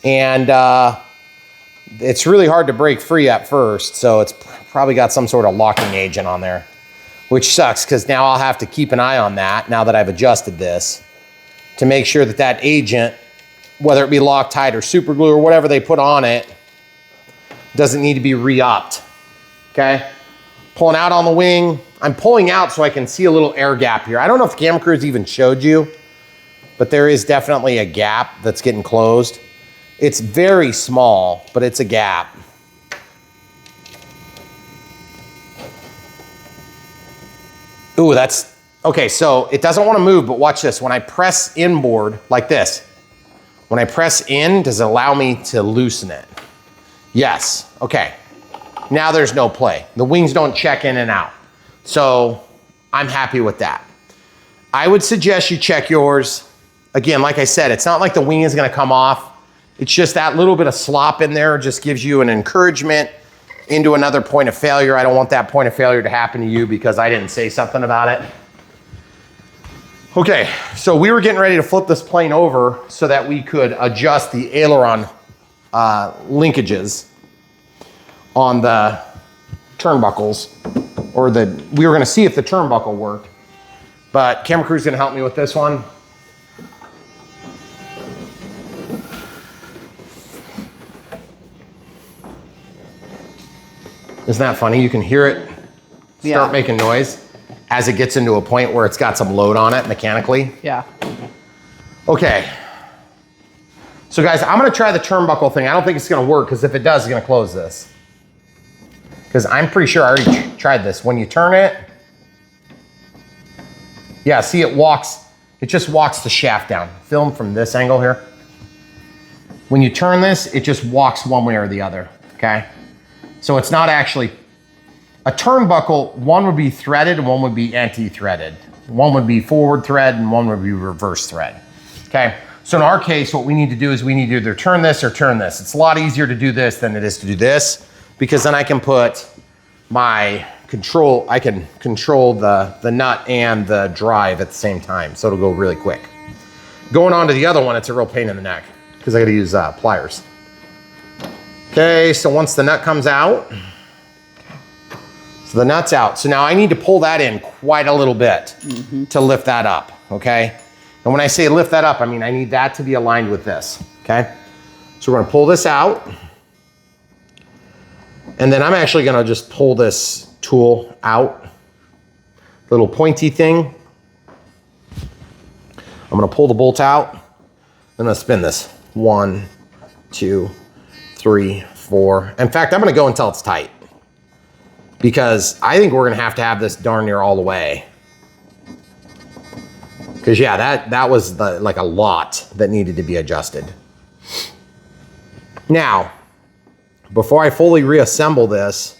And it's really hard to break free at first, so it's probably got some sort of locking agent on there, which sucks because now I'll have to keep an eye on that now that I've adjusted this to make sure that that agent, whether it be Loctite or super glue or whatever they put on it, doesn't need to be re-upped, okay? Pulling out on the wing. I'm pulling out so I can see a little air gap here. I don't know if the camera crews even showed you, but there is definitely a gap that's getting closed. It's very small, but it's a gap. Ooh, that's, okay, so it doesn't want to move, but watch this. When I press inboard like this, when I press in, does it allow me to loosen it? Yes, okay. Now there's no play. The wings don't check in and out. So I'm happy with that. I would suggest you check yours. Again, like I said, it's not like the wing is gonna come off. It's just that little bit of slop in there just gives you an encouragement into another point of failure. I don't want that point of failure to happen to you because I didn't say something about it. Okay, so we were getting ready to flip this plane over so that we could adjust the aileron linkages on the turnbuckles, or we were gonna see if the turnbuckle worked, but camera crew's gonna help me with this one. Isn't that funny? You can hear it start making noise as it gets into a point where it's got some load on it mechanically. Yeah. Okay. So guys, I'm gonna try the turnbuckle thing. I don't think it's gonna work because if it does, it's gonna close this. Because I'm pretty sure I already tried this. When you turn it, yeah, see it just walks the shaft down. Film from this angle here. When you turn this, it just walks one way or the other, okay? So it's not actually, a turnbuckle, one would be threaded and one would be anti-threaded. One would be forward thread and one would be reverse thread, okay? So in our case, what we need to do is we need to either turn this or turn this. It's a lot easier to do this than it is to do this, because then I can put my control, I can control the nut and the drive at the same time, so it'll go really quick. Going on to the other one, it's a real pain in the neck because I gotta use pliers. Okay, so once the nut comes out, so the nut's out. So now I need to pull that in quite a little bit to lift that up, okay? And when I say lift that up, I mean I need that to be aligned with this, okay? So we're gonna pull this out. And then I'm actually gonna just pull this tool out, little pointy thing. I'm gonna pull the bolt out. I'm gonna spin this. 1, 2, 3, 4. In fact, I'm gonna go until it's tight, because I think we're gonna have to have this darn near all the way. Because yeah, that was like a lot that needed to be adjusted. Now, before I fully reassemble this,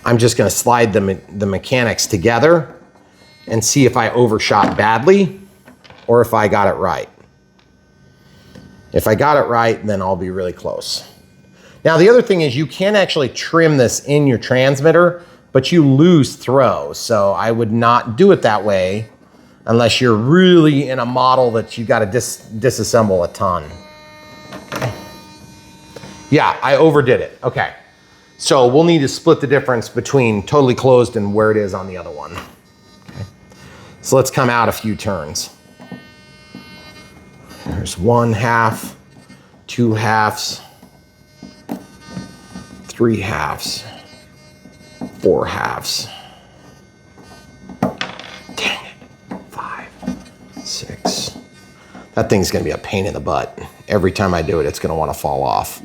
I'm just gonna slide the mechanics together and see if I overshot badly or if I got it right. If I got it right, then I'll be really close. Now, the other thing is you can actually trim this in your transmitter, but you lose throw. So I would not do it that way unless you're really in a model that you gotta disassemble a ton. Yeah, I overdid it. Okay. So we'll need to split the difference between totally closed and where it is on the other one. Okay. So let's come out a few turns. There's 1 half, 2 halves, 3 halves, 4 halves. Dang it. 5, 6. That thing's gonna be a pain in the butt. every time I do it, it's gonna wanna fall off.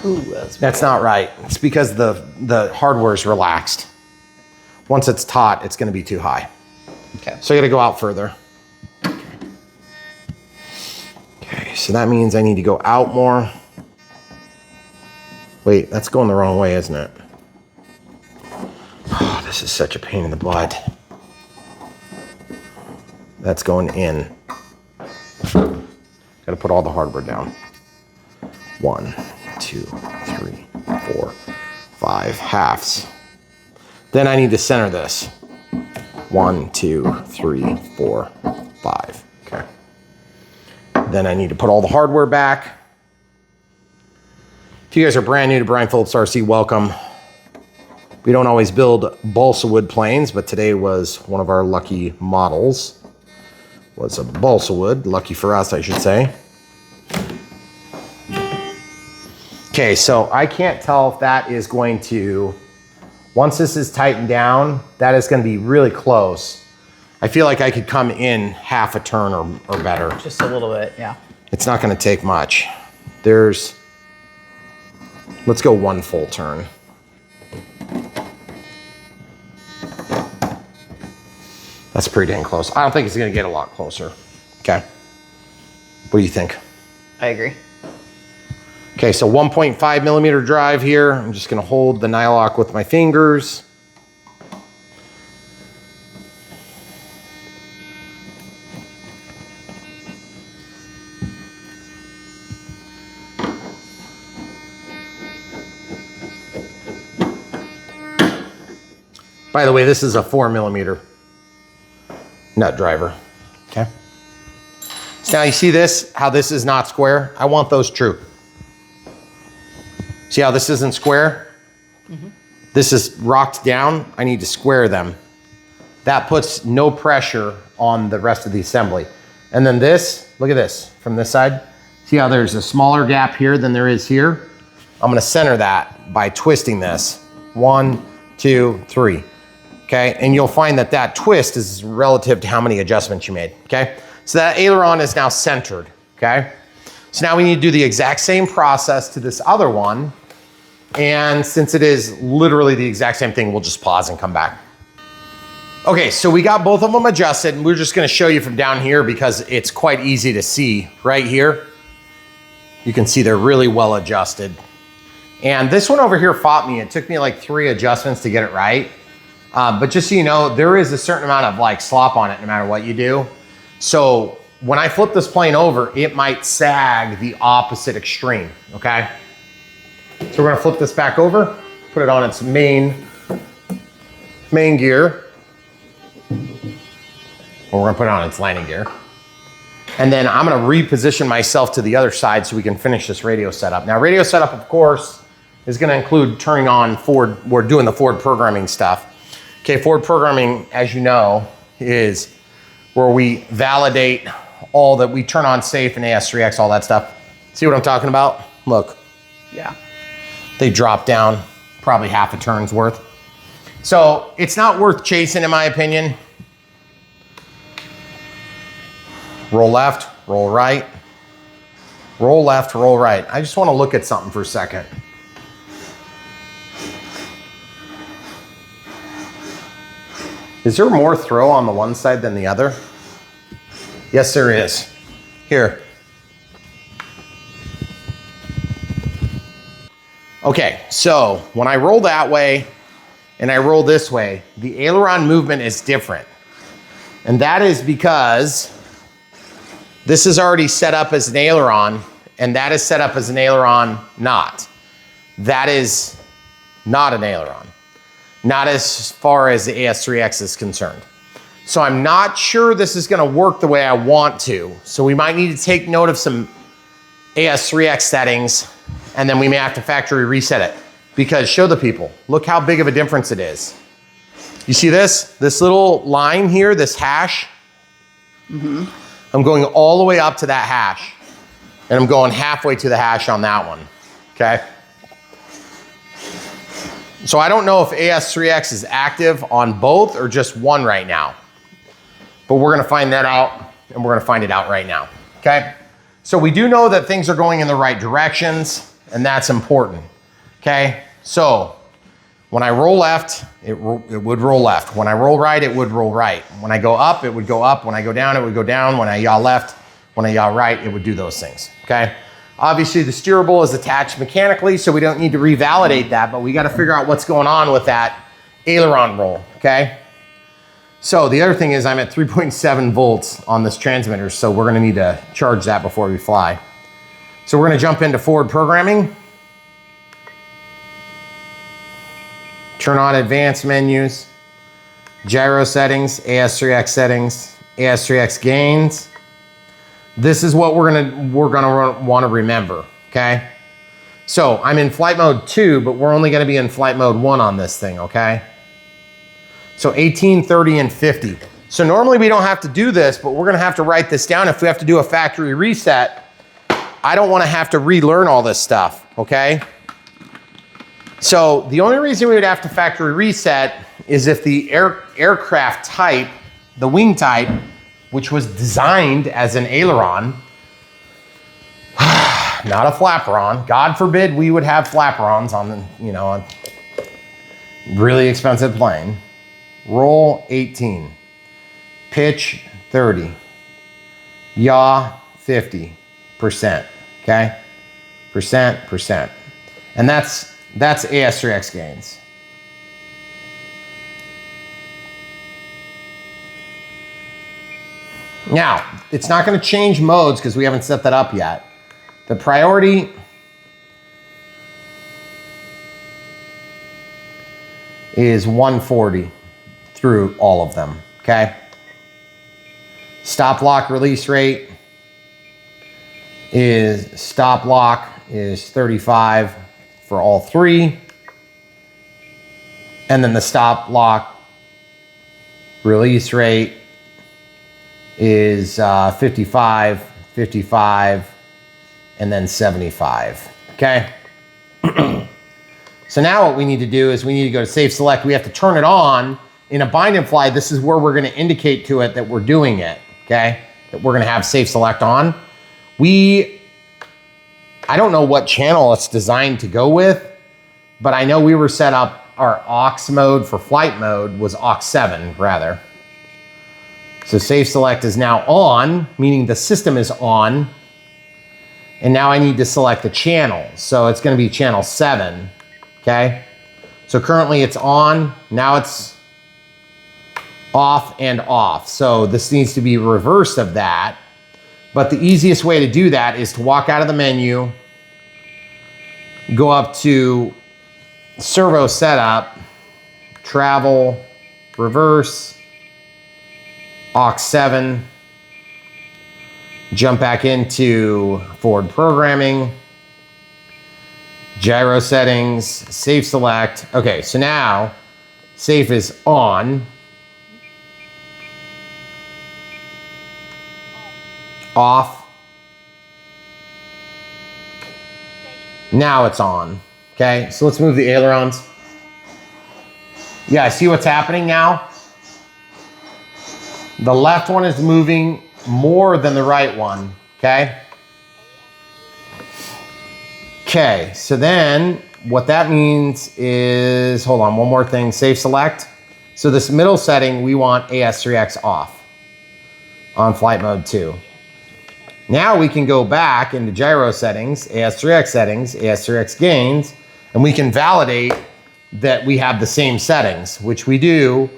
Ooh, That's not right. It's because the hardware is relaxed. Once it's taut, it's gonna be too high. okay. So I gotta go out further. Okay, so that means I need to go out more. Wait, that's going the wrong way, isn't it? Oh, this is such a pain in the butt. That's going in. Gotta put all the hardware down. 1, 2, 3, 4, 5 halves. Then I need to center this. 1, 2, 3, 4, 5. Okay. Then I need to put all the hardware back. If you guys are brand new to Brian Phillips RC, welcome. We don't always build balsa wood planes, but today was one of our lucky models. Was a balsa wood, lucky for us, I should say. Okay, so I can't tell if that is going to, once this is tightened down, that is going to be really close. I feel like I could come in half a turn or better. Just a little bit, yeah. It's not going to take much. Let's go 1 full turn. That's pretty dang close. I don't think it's going to get a lot closer. Okay. What do you think? I agree. Okay, so 1.5 millimeter drive here. I'm just gonna hold the nylock with my fingers. By the way, this is a 4 millimeter nut driver, okay? So now you see this, how this is not square? I want those true. See how this isn't square? This is rocked down. I need to square them. That puts no pressure on the rest of the assembly. And then this, look at this from this side. See how there's a smaller gap here than there is here? I'm gonna center that by twisting this. 1, 2, 3, okay? And you'll find that that twist is relative to how many adjustments you made, okay? So that aileron is now centered, okay? So now we need to do the exact same process to this other one. And since it is literally the exact same thing, we'll just pause and come back. Okay, so we got both of them adjusted, and we're just gonna show you from down here because it's quite easy to see right here. You can see they're really well adjusted. And this one over here fought me. It took me like 3 adjustments to get it right. But just so you know, there is a certain amount of like slop on it no matter what you do. So when I flip this plane over, it might sag the opposite extreme, okay? So we're gonna flip this back over, put it on its main gear. Or we're gonna put it on its landing gear. And then I'm gonna reposition myself to the other side so we can finish this radio setup. Now radio setup, of course, is gonna include turning on Ford, we're doing the Ford programming stuff. Okay, Ford programming, as you know, is where we validate all that, we turn on safe and AS3X, all that stuff. See what I'm talking about? Look. Yeah. They drop down probably half a turn's worth. So it's not worth chasing in my opinion. Roll left, roll right. Roll left, roll right. I just want to look at something for a second. Is there more throw on the one side than the other? Yes, there is. Here. Okay, so when I roll that way and I roll this way, the aileron movement is different. And that is because this is already set up as an aileron and that is set up as an aileron not. That is not an aileron. Not as far as the AS3X is concerned. So I'm not sure this is gonna work the way I want to. So we might need to take note of some AS3X settings and then we may have to factory reset it because show the people, look how big of a difference it is. You see this? This little line here, this hash? I'm going all the way up to that hash and I'm going halfway to the hash on that one, okay? So I don't know if AS3X is active on both or just one right now, but we're gonna find that out and we're gonna find it out right now, okay? So we do know that things are going in the right directions, and that's important, okay? So when I roll left, it would roll left. When I roll right, it would roll right. When I go up, it would go up. When I go down, it would go down. When I yaw left, when I yaw right, it would do those things, okay? Obviously, the steerable is attached mechanically, so we don't need to revalidate that, but we gotta figure out what's going on with that aileron roll, okay? So the other thing is I'm at 3.7 volts on this transmitter, so we're gonna need to charge that before we fly. So we're gonna jump into forward programming. Turn on advanced menus, gyro settings, AS3X settings, AS3X gains. This is what we're gonna want to remember, okay? So I'm in flight mode 2, but we're only gonna be in flight mode 1 on this thing, okay? So 18, 30, and 50. So normally we don't have to do this, but we're gonna have to write this down. If we have to do a factory reset, I don't wanna have to relearn all this stuff, okay? So the only reason we would have to factory reset is if the aircraft type, the wing type, which was designed as an aileron, not a flaperon. God forbid we would have flaperons on the, you know, a really expensive plane. Roll 18, pitch 30, yaw 50%, okay? Percent. And that's AS3X gains. Now, it's not gonna change modes because we haven't set that up yet. The priority is 140 through all of them, okay? Stop lock release rate is 35 for all three. And then the stop lock release rate is 55, 55, and then 75, okay? So now what we need to do is we need to go to safe select. We have to turn it on. In a bind and fly, this is where we're gonna indicate to it that we're doing it, okay? That we're gonna have safe select on. I don't know what channel it's designed to go with, but I know we were set up, our aux mode for flight mode was aux 7 rather. So safe select is now on, meaning the system is on. And now I need to select the channel. So it's gonna be channel 7, okay? So currently it's on, now it's off and off. So this needs to be reverse of that. But the easiest way to do that is to walk out of the menu, go up to servo setup, travel, reverse, aux 7, jump back into forward programming, gyro settings, safe select. Okay, so now safe is on, off, now it's on. Okay, so let's move the ailerons. Yeah, see what's happening now? The left one is moving more than the right one, okay? Okay, so then what that means is, hold on, one more thing, safe select. So this middle setting, we want AS3X off on flight mode 2. Now we can go back into gyro settings, AS3X gains, and we can validate that we have the same settings, which we do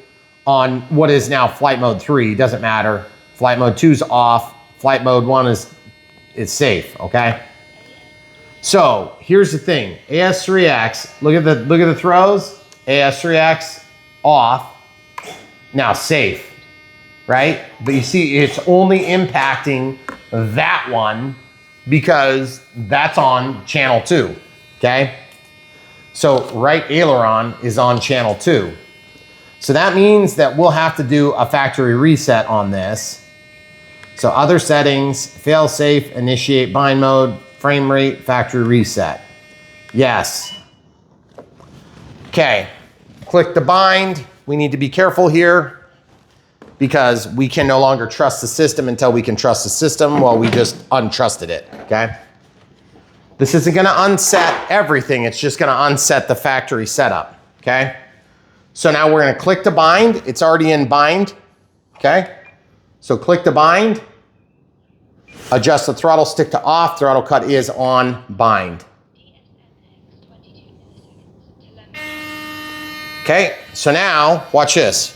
on what is now flight mode 3, doesn't matter. Flight mode 2 is off, flight mode 1 is safe, okay? So here's the thing, AS3X, look at the throws, AS3X off, now safe, right? But you see it's only impacting that one because that's on channel 2, okay? So right aileron is on channel 2. So that means that we'll have to do a factory reset on this. So other settings, fail safe, initiate bind mode, frame rate, factory reset. Yes. Okay, click the bind. We need to be careful here. because we can no longer trust the system until we can trust the system. Well, we just untrusted it, okay? This isn't gonna unset everything. It's just gonna unset the factory setup, okay? So now we're gonna click to bind. It's already in bind, okay? So click to bind, adjust the throttle stick to off, throttle cut is on bind. DSMX 22 milliseconds. Telemetry. Okay, so now watch this.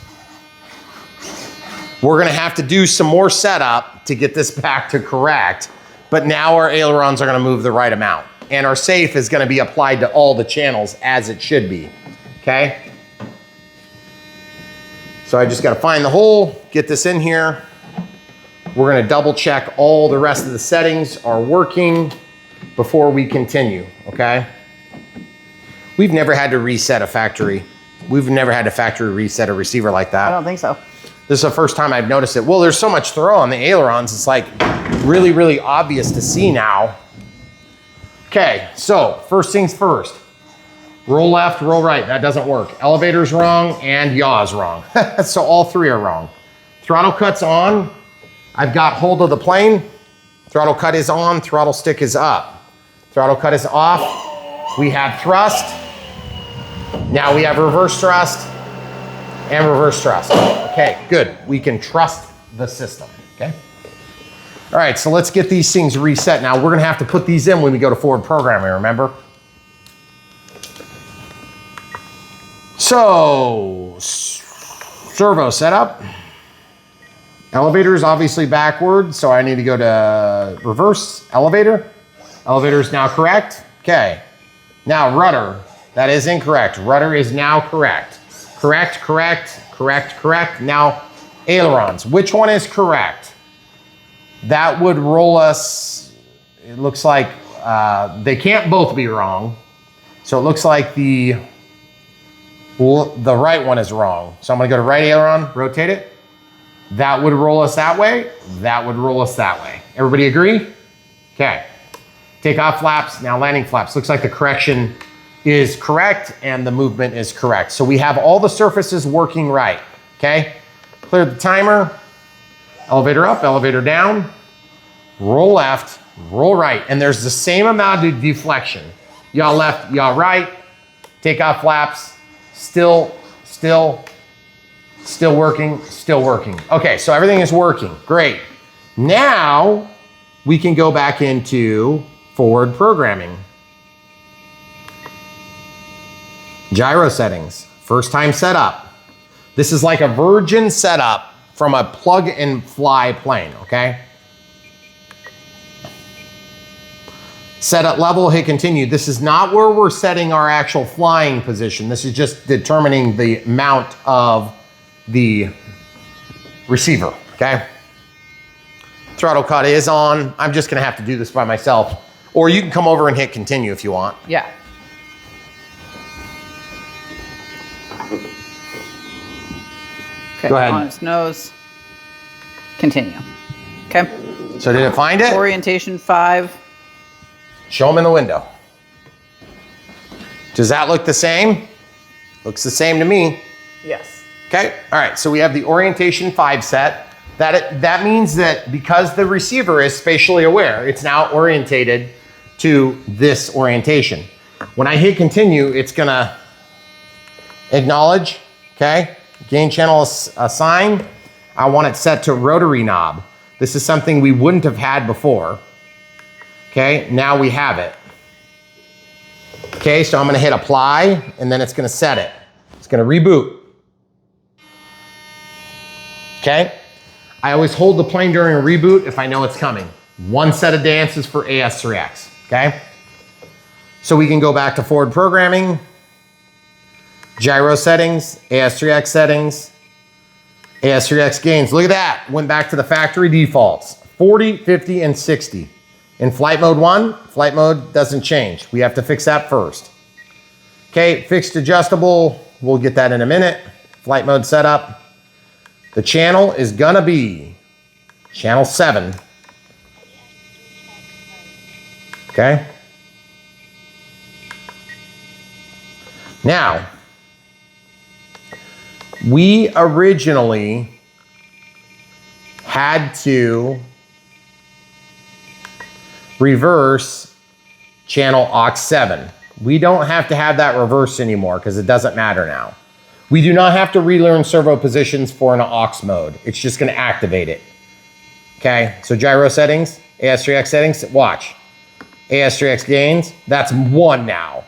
We're gonna have to do some more setup to get this back to correct, but now our ailerons are gonna move the right amount and our safe is gonna be applied to all the channels as it should be, okay? So I just gotta find the hole, get this in here. We're gonna double check all the rest of the settings are working before we continue, okay? We've never had to reset a factory. We've never had a factory reset a receiver like that. I don't think so. This is the first time I've noticed it. Well, there's so much throw on the ailerons. It's like really, really obvious to see now. Okay, so first things first. Roll left, roll right. That doesn't work. Elevator's wrong and yaw's wrong. So all three are wrong. Throttle cut's on. I've got hold of the plane. Throttle cut is on, throttle stick is up. Throttle cut is off. We have thrust. Now we have reverse thrust and reverse thrust. Okay, good. We can trust the system, okay? All right, so let's get these things reset. Now we're gonna have to put these in when we go to forward programming, remember? So, servo setup. Elevator is obviously backward, so I need to go to reverse elevator. Elevator is now correct. Okay, now rudder. That is incorrect. Rudder is now correct. Correct, correct, correct, correct. Now, ailerons. Which one is correct? That would roll us, it looks like they can't both be wrong. So it looks like the right one is wrong. So I'm gonna go to right aileron, rotate it. That would roll us that way. That would roll us that way. Everybody agree? Okay. Take off flaps, now landing flaps. Looks like the correction is correct and the movement is correct. So we have all the surfaces working right, okay? Clear the timer, elevator up, elevator down, roll left, roll right, and there's the same amount of deflection. Yaw left, yaw right, take off flaps, still working, still working. Okay, so everything is working, great. Now we can go back into forward programming. Gyro settings, first time setup. This is like a virgin setup from a plug and fly plane, okay? Set at level, hit continue. This is not where we're setting our actual flying position. This is just determining the mount of the receiver, okay? Throttle cut is on. I'm just gonna have to do this by myself. Or you can come over and hit continue if you want. Yeah. Okay, Go ahead. on its nose. Continue. Okay. So did it find it? Orientation 5. Show them in the window. Does that look the same? Looks the same to me. Yes. Okay, all right, so we have the orientation 5 set. That means that because the receiver is spatially aware, it's now orientated to this orientation. When I hit continue, it's gonna acknowledge, okay? Gain channel assign. I want it set to rotary knob. This is something we wouldn't have had before. Okay, now we have it. Okay, so I'm gonna hit apply and then it's gonna set it. It's gonna reboot. Okay, I always hold the plane during a reboot if I know it's coming. One set of dances for AS3X, okay? So we can go back to forward programming, gyro settings, AS3X settings, AS3X gains. Look at that, went back to the factory defaults, 40, 50, and 60. In flight mode 1, flight mode doesn't change. We have to fix that first. Okay, fixed adjustable, we'll get that in a minute. Flight mode setup. The channel is gonna be channel 7. Okay. Now, we originally had to reverse channel aux 7. We don't have to have that reversed anymore because it doesn't matter now. We do not have to relearn servo positions for an aux mode. It's just going to activate it. Okay, so gyro settings, AS3X settings, watch. AS3X gains, that's 1 now.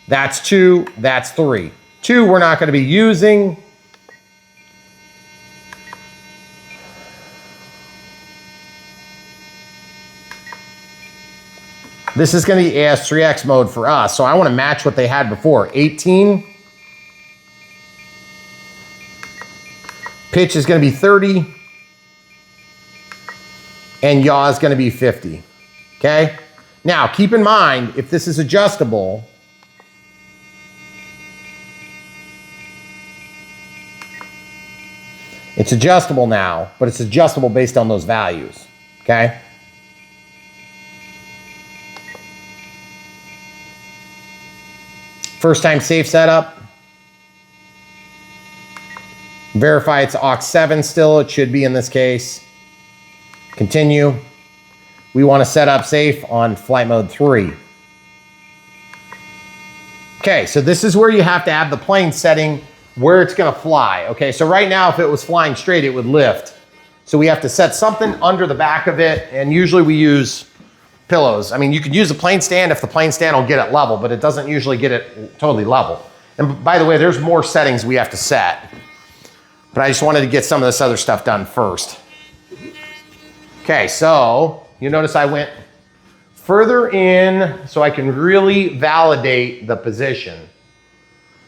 That's 2, that's 3. 2 we're not going to be using. This is going to be AS3X mode for us, so I want to match what they had before. 18. Pitch is going to be 30. And yaw is going to be 50. Okay? Now, keep in mind, if this is adjustable, it's adjustable now, but it's adjustable based on those values. Okay? First time safe setup. Verify it's aux 7 still. It should be in this case. Continue. We want to set up safe on flight mode 3. Okay, so this is where you have to have the plane setting where it's going to fly. Okay, so right now if it was flying straight, it would lift. So we have to set something under the back of it, and usually we use pillows. I mean, you could use a plane stand if the plane stand will get it level, but it doesn't usually get it totally level. And by the way, there's more settings we have to set. But I just wanted to get some of this other stuff done first. Okay, so you notice I went further in so I can really validate the position.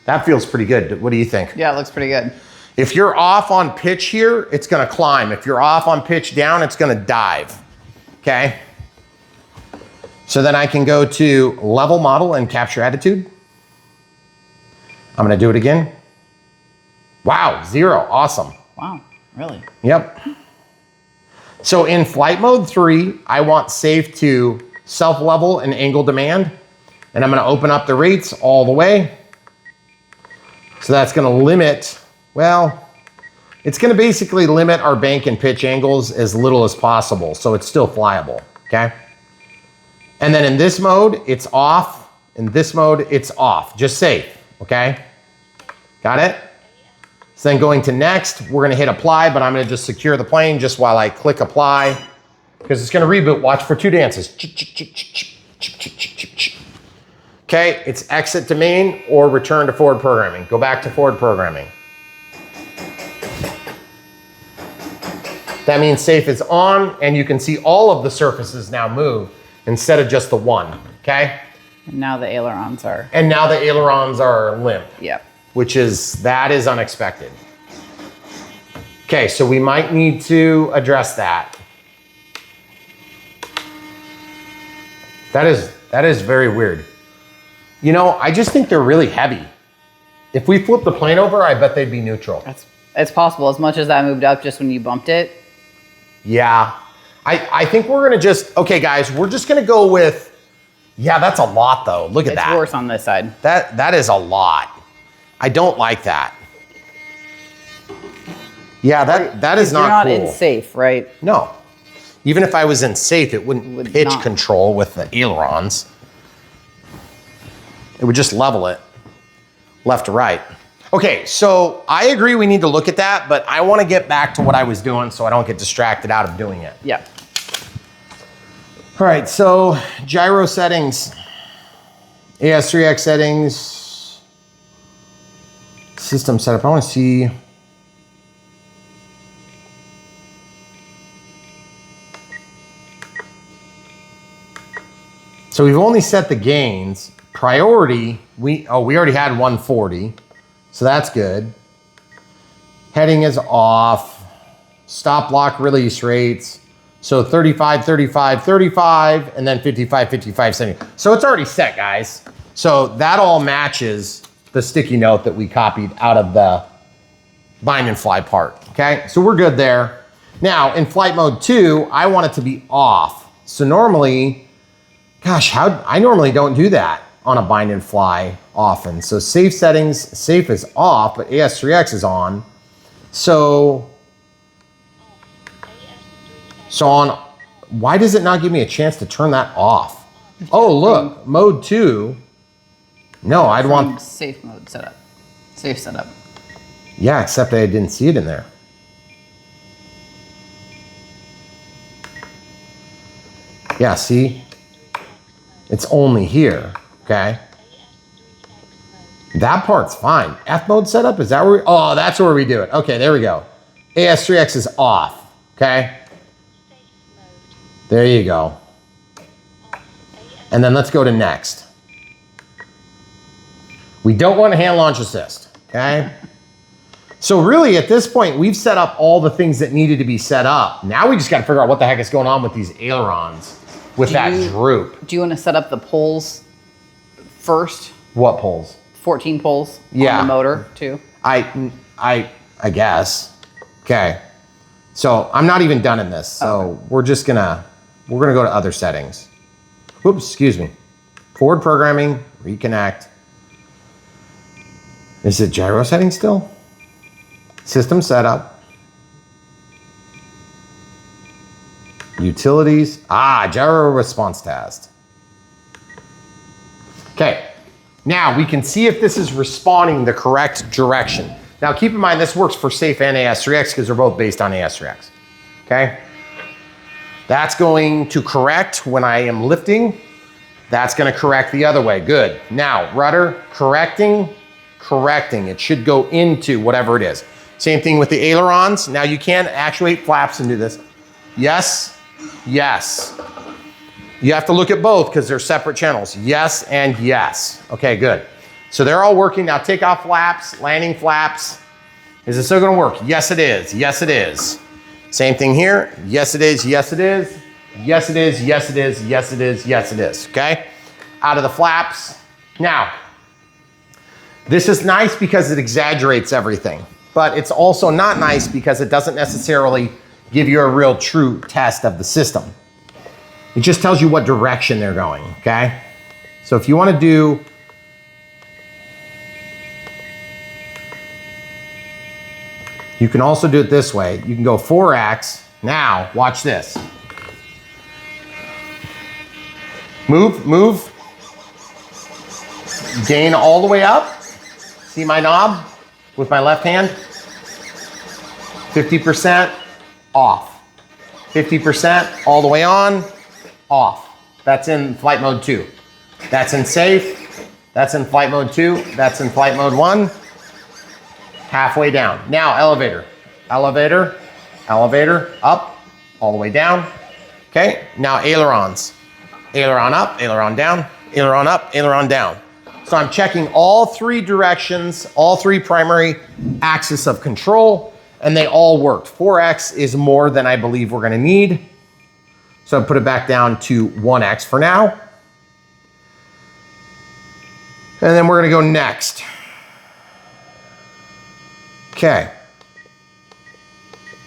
That feels pretty good. What do you think? Yeah, it looks pretty good. If you're off on pitch here, it's gonna climb. If you're off on pitch down, it's gonna dive, okay? So then I can go to level model and capture attitude. I'm gonna do it again. Wow, 0, awesome. Wow, really? Yep. So in flight mode 3, I want safe to self-level and angle demand. And I'm gonna open up the rates all the way. So that's gonna limit, well, it's gonna basically limit our bank and pitch angles as little as possible. So it's still flyable, okay? And then in this mode, it's off. In this mode, it's off, just safe, okay? Got it? So then going to next, we're gonna hit apply, but I'm gonna just secure the plane just while I click apply, because it's gonna reboot. Watch for 2 dances. Okay, it's exit to main or return to forward programming. Go back to forward programming. That means safe is on, and you can see all of the surfaces now move instead of just the one, okay? And now the ailerons are. And now the ailerons are limp. Yep. That is unexpected. Okay, so we might need to address that. That is very weird. You know, I just think they're really heavy. If we flip the plane over, I bet they'd be neutral. It's possible, as much as that moved up just when you bumped it. Yeah, I think we're gonna just, okay guys, we're just gonna go with, yeah, that's a lot though. Look at that. It's worse on this side. That is a lot. I don't like that. Yeah, that is not cool. You're not in safe, right? No. Even if I was in safe, it wouldn't pitch control with the ailerons. It would just level it left to right. Okay, so I agree we need to look at that, but I want to get back to what I was doing so I don't get distracted out of doing it. Yeah. All right, so gyro settings, AS3X settings, system setup. I want to see. So we've only set the gains. Priority, we already had 140, so that's good. Heading is off. Stop block release rates. So 35, 35, 35, and then 55, 55, 70. So it's already set, guys. So that all matches the sticky note that we copied out of the bind and fly part, okay? So we're good there. Now, in flight mode 2, I want it to be off. So normally, gosh, I normally don't do that on a bind and fly often. So safe settings, safe is off, but AS3X is on. So So on, why does it not give me a chance to turn that off? Oh, look, mode 2. No, I'd want safe mode setup. Safe setup. Yeah, except I didn't see it in there. Yeah, see? It's only here, okay? That part's fine. F mode setup, is that where oh, that's where we do it. Okay, there we go. AS3X is off, okay? There you go. And then let's go to next. We don't want a hand launch assist, okay? So really at this point, we've set up all the things that needed to be set up. Now we just got to figure out what the heck is going on with these ailerons with that droop. Do you want to set up the poles first? What poles? 14 poles on the motor too. I guess. Okay. So I'm not even done in this. So we're gonna go to other settings. Oops, excuse me. Forward programming, reconnect. Is it gyro setting still? System setup. Utilities. Gyro response test. Okay. Now we can see if this is responding the correct direction. Now keep in mind this works for Safe and AS3X because they're both based on AS3X. Okay. That's going to correct when I am lifting. That's going to correct the other way. Good. Now rudder correcting. It should go into whatever it is. Same thing with the ailerons. Now you can actuate flaps and do this. Yes, yes. You have to look at both because they're separate channels. Yes and yes. Okay, good. So they're all working. Now take off flaps, landing flaps. Is it still gonna work? Yes, it is. Yes, it is. Same thing here. Yes, it is. Yes, it is. Yes, it is. Yes, it is. Yes, it is. Yes, it is. Okay? Out of the flaps. Now, this is nice because it exaggerates everything, but it's also not nice because it doesn't necessarily give you a real true test of the system. It just tells you what direction they're going, okay? So if you want to do you can also do it this way. You can go 4x. Now, watch this. Move. Gain all the way up. See my knob with my left hand? 50% off. 50% all the way on, off. That's in flight mode 2. That's in safe. That's in flight mode 2. That's in flight mode 1. Halfway down. Now elevator. Elevator, up, all the way down. Okay, now ailerons. Aileron up, aileron down, aileron up, aileron down. So I'm checking all 3 directions, all 3 primary axis of control, and they all worked. 4x is more than I believe we're gonna need. So I put it back down to 1x for now. And then we're gonna go next. Okay.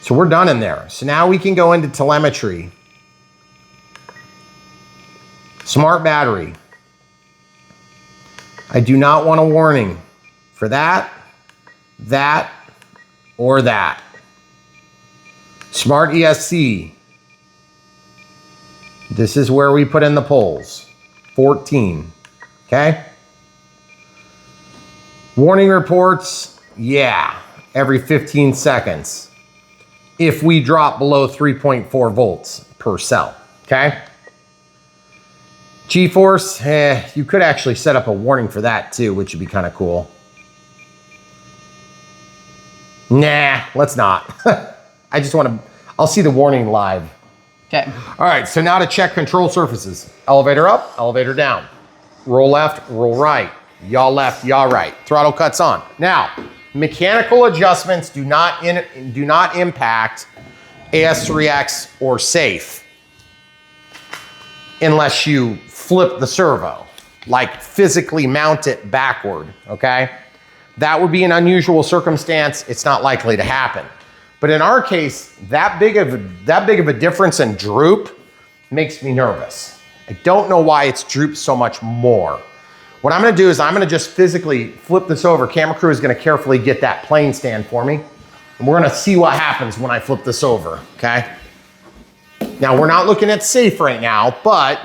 So we're done in there. So now we can go into telemetry. Smart battery. I do not want a warning for that, or that. Smart ESC. This is where we put in the poles. 14, okay? Warning reports, yeah, every 15 seconds. If we drop below 3.4 volts per cell, okay? G-force, you could actually set up a warning for that too, which would be kind of cool. Nah, let's not. I just want to, I'll see the warning live. Okay. All right, so now to check control surfaces. Elevator up, elevator down. Roll left, roll right. Yaw left, yaw right. Throttle cuts on. Now, mechanical adjustments do not impact AS3X or safe unless you flip the servo, like physically mount it backward, okay? That would be an unusual circumstance. It's not likely to happen. But in our case, that big of a difference in droop makes me nervous. I don't know why it's drooped so much more. What I'm gonna do is I'm gonna just physically flip this over. Camera crew is gonna carefully get that plane stand for me. And we're gonna see what happens when I flip this over, okay? Now we're not looking at safe right now, but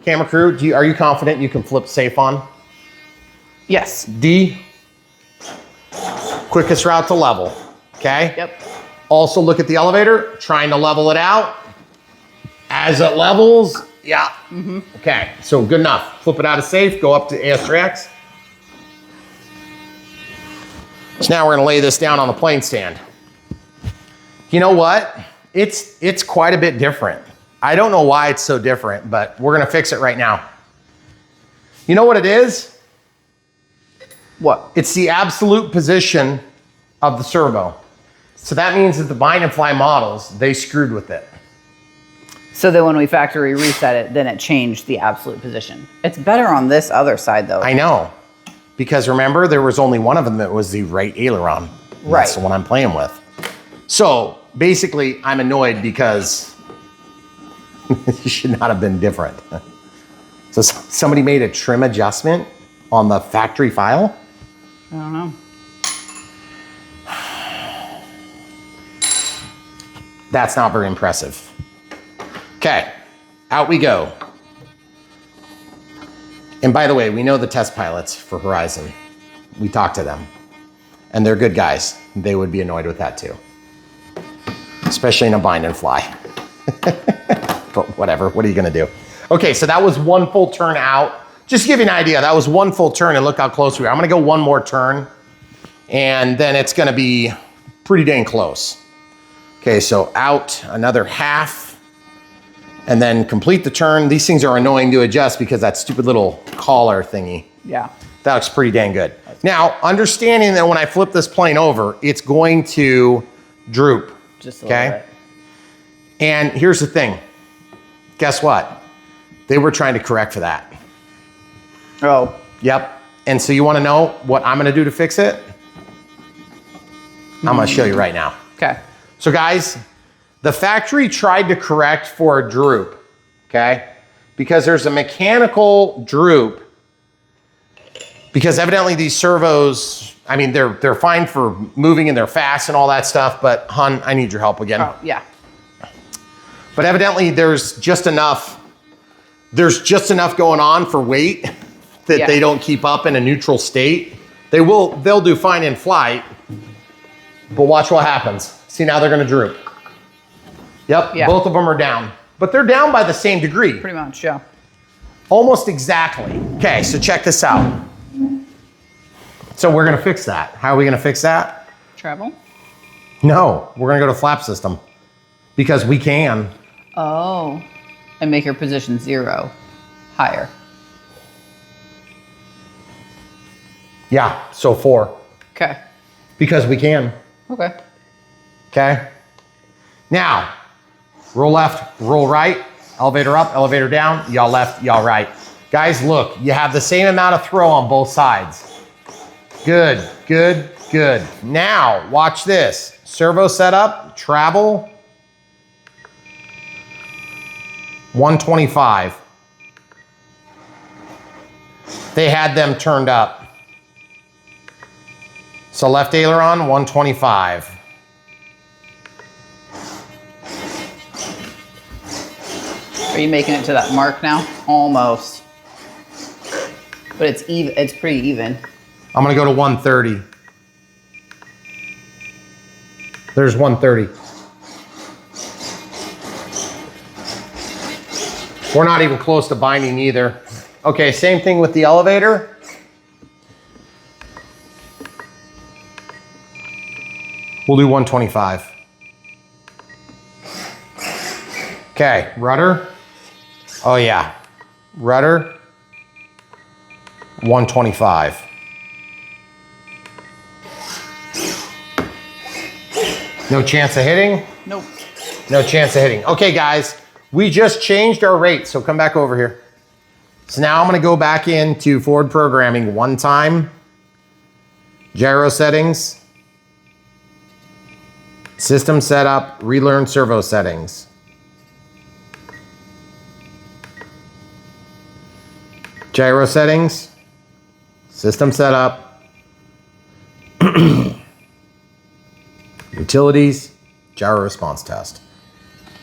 camera crew, are you confident you can flip safe on? Yes. D, quickest route to level, okay? Yep. Also look at the elevator, trying to level it out. As it levels, yeah. Okay, so good enough. Flip it out of safe, go up to ASRX. So now we're gonna lay this down on the plane stand. You know what? It's quite a bit different. I don't know why it's so different, but we're gonna fix it right now. You know what it is? What? It's the absolute position of the servo. So that means that the bind and fly models, they screwed with it. So that when we factory reset it, then it changed the absolute position. It's better on this other side though. I know, because remember, there was only one of them that was the right aileron. Right. That's the one I'm playing with. So basically, I'm annoyed because it should not have been different. So somebody made a trim adjustment on the factory file. I don't know. That's not very impressive. Okay, out we go. And by the way, we know the test pilots for Horizon. We talked to them, and they're good guys. They would be annoyed with that too, especially in a bind and fly. But whatever, what are you gonna do? Okay, so that was one full turn out. Just to give you an idea, that was one full turn, and look how close we are. I'm gonna go one more turn, and then it's gonna be pretty dang close. Okay, so out another half, and then complete the turn. These things are annoying to adjust because that stupid little collar thingy. Yeah. That looks pretty dang good. Now, understanding that when I flip this plane over, it's going to droop. Just a little bit. And here's the thing. Guess what? They were trying to correct for that. Oh. Yep. And so you want to know what I'm going to do to fix it? I'm going to show you right now. Okay. So guys, the factory tried to correct for a droop, okay? Because there's a mechanical droop, because evidently these servos, I mean, they're fine for moving and they're fast and all that stuff, but hon, I need your help again. Oh, yeah. But evidently there's just enough going on for weight that they don't keep up in a neutral state. They'll do fine in flight, but watch what happens. See, now they're gonna droop. Yep, Yeah. Both of them are down, but they're down by the same degree. Pretty much, yeah. Almost exactly. Okay, so check this out. So we're gonna fix that. How are we gonna fix that? Travel? No, we're gonna go to flap system because we can. Oh. And make your position 0 higher. Yeah, so 4, Okay. because we can. Okay. Okay. Now, roll left, roll right, elevator up, elevator down, y'all left, y'all right. Guys, look, you have the same amount of throw on both sides. Good, good, good. Now, watch this. Servo setup, travel, 125. They had them turned up. So left aileron, 125. Are you making it to that mark now? Almost. But it's even. It's pretty even. I'm gonna go to 130. There's 130. We're not even close to binding either. Okay, same thing with the elevator. We'll do 125. Okay, rudder. Oh yeah, rudder, 125. No chance of hitting? Nope. No chance of hitting. Okay, guys, we just changed our rate, so come back over here. So now I'm gonna go back into forward programming one time. Gyro settings. System setup, relearn servo settings. Gyro settings, system setup, utilities, gyro response test.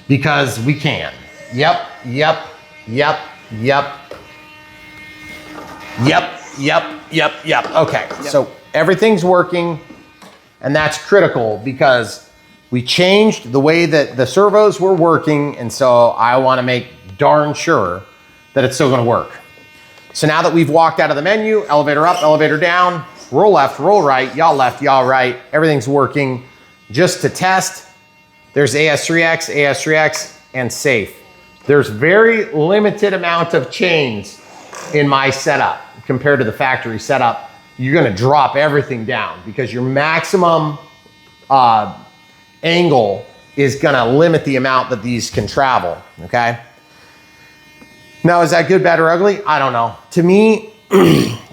because we can. Yep. Okay, so everything's working, and that's critical because we changed the way that the servos were working, and so I want to make darn sure that it's still going to work. So now that we've walked out of the menu, elevator up, elevator down, roll left, roll right, yaw left, yaw right, everything's working. Just to test, there's AS3X, and safe. There's very limited amount of chains in my setup compared to the factory setup. You're gonna drop everything down because your maximum angle is gonna limit the amount that these can travel, okay? Now, is that good, bad, or ugly? I don't know. To me,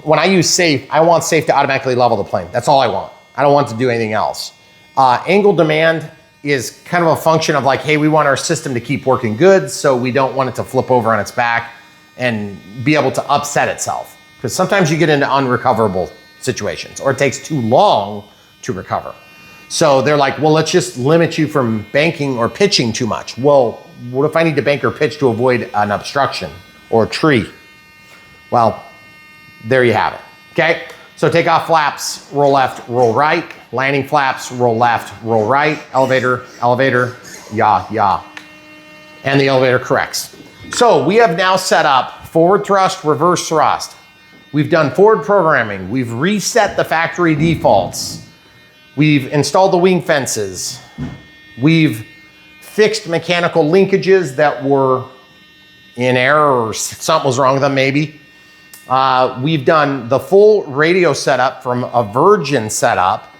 when I use safe, I want safe to automatically level the plane. That's all I want. I don't want to do anything else. Angle demand is kind of a function of like, hey, we want our system to keep working good, so we don't want it to flip over on its back and be able to upset itself. Because sometimes you get into unrecoverable situations, or it takes too long to recover. So they're like, well, let's just limit you from banking or pitching too much. Well, what if I need to bank or pitch to avoid an obstruction or a tree? Well, there you have it, okay? So take off flaps, roll left, roll right. Landing flaps, roll left, roll right. Elevator, elevator, yaw, yaw. And the elevator corrects. So we have now set up forward thrust, reverse thrust. We've done forward programming. We've reset the factory defaults. We've installed the wing fences. We've fixed mechanical linkages that were in error or something was wrong with them maybe. We've done the full radio setup from a Virgin setup.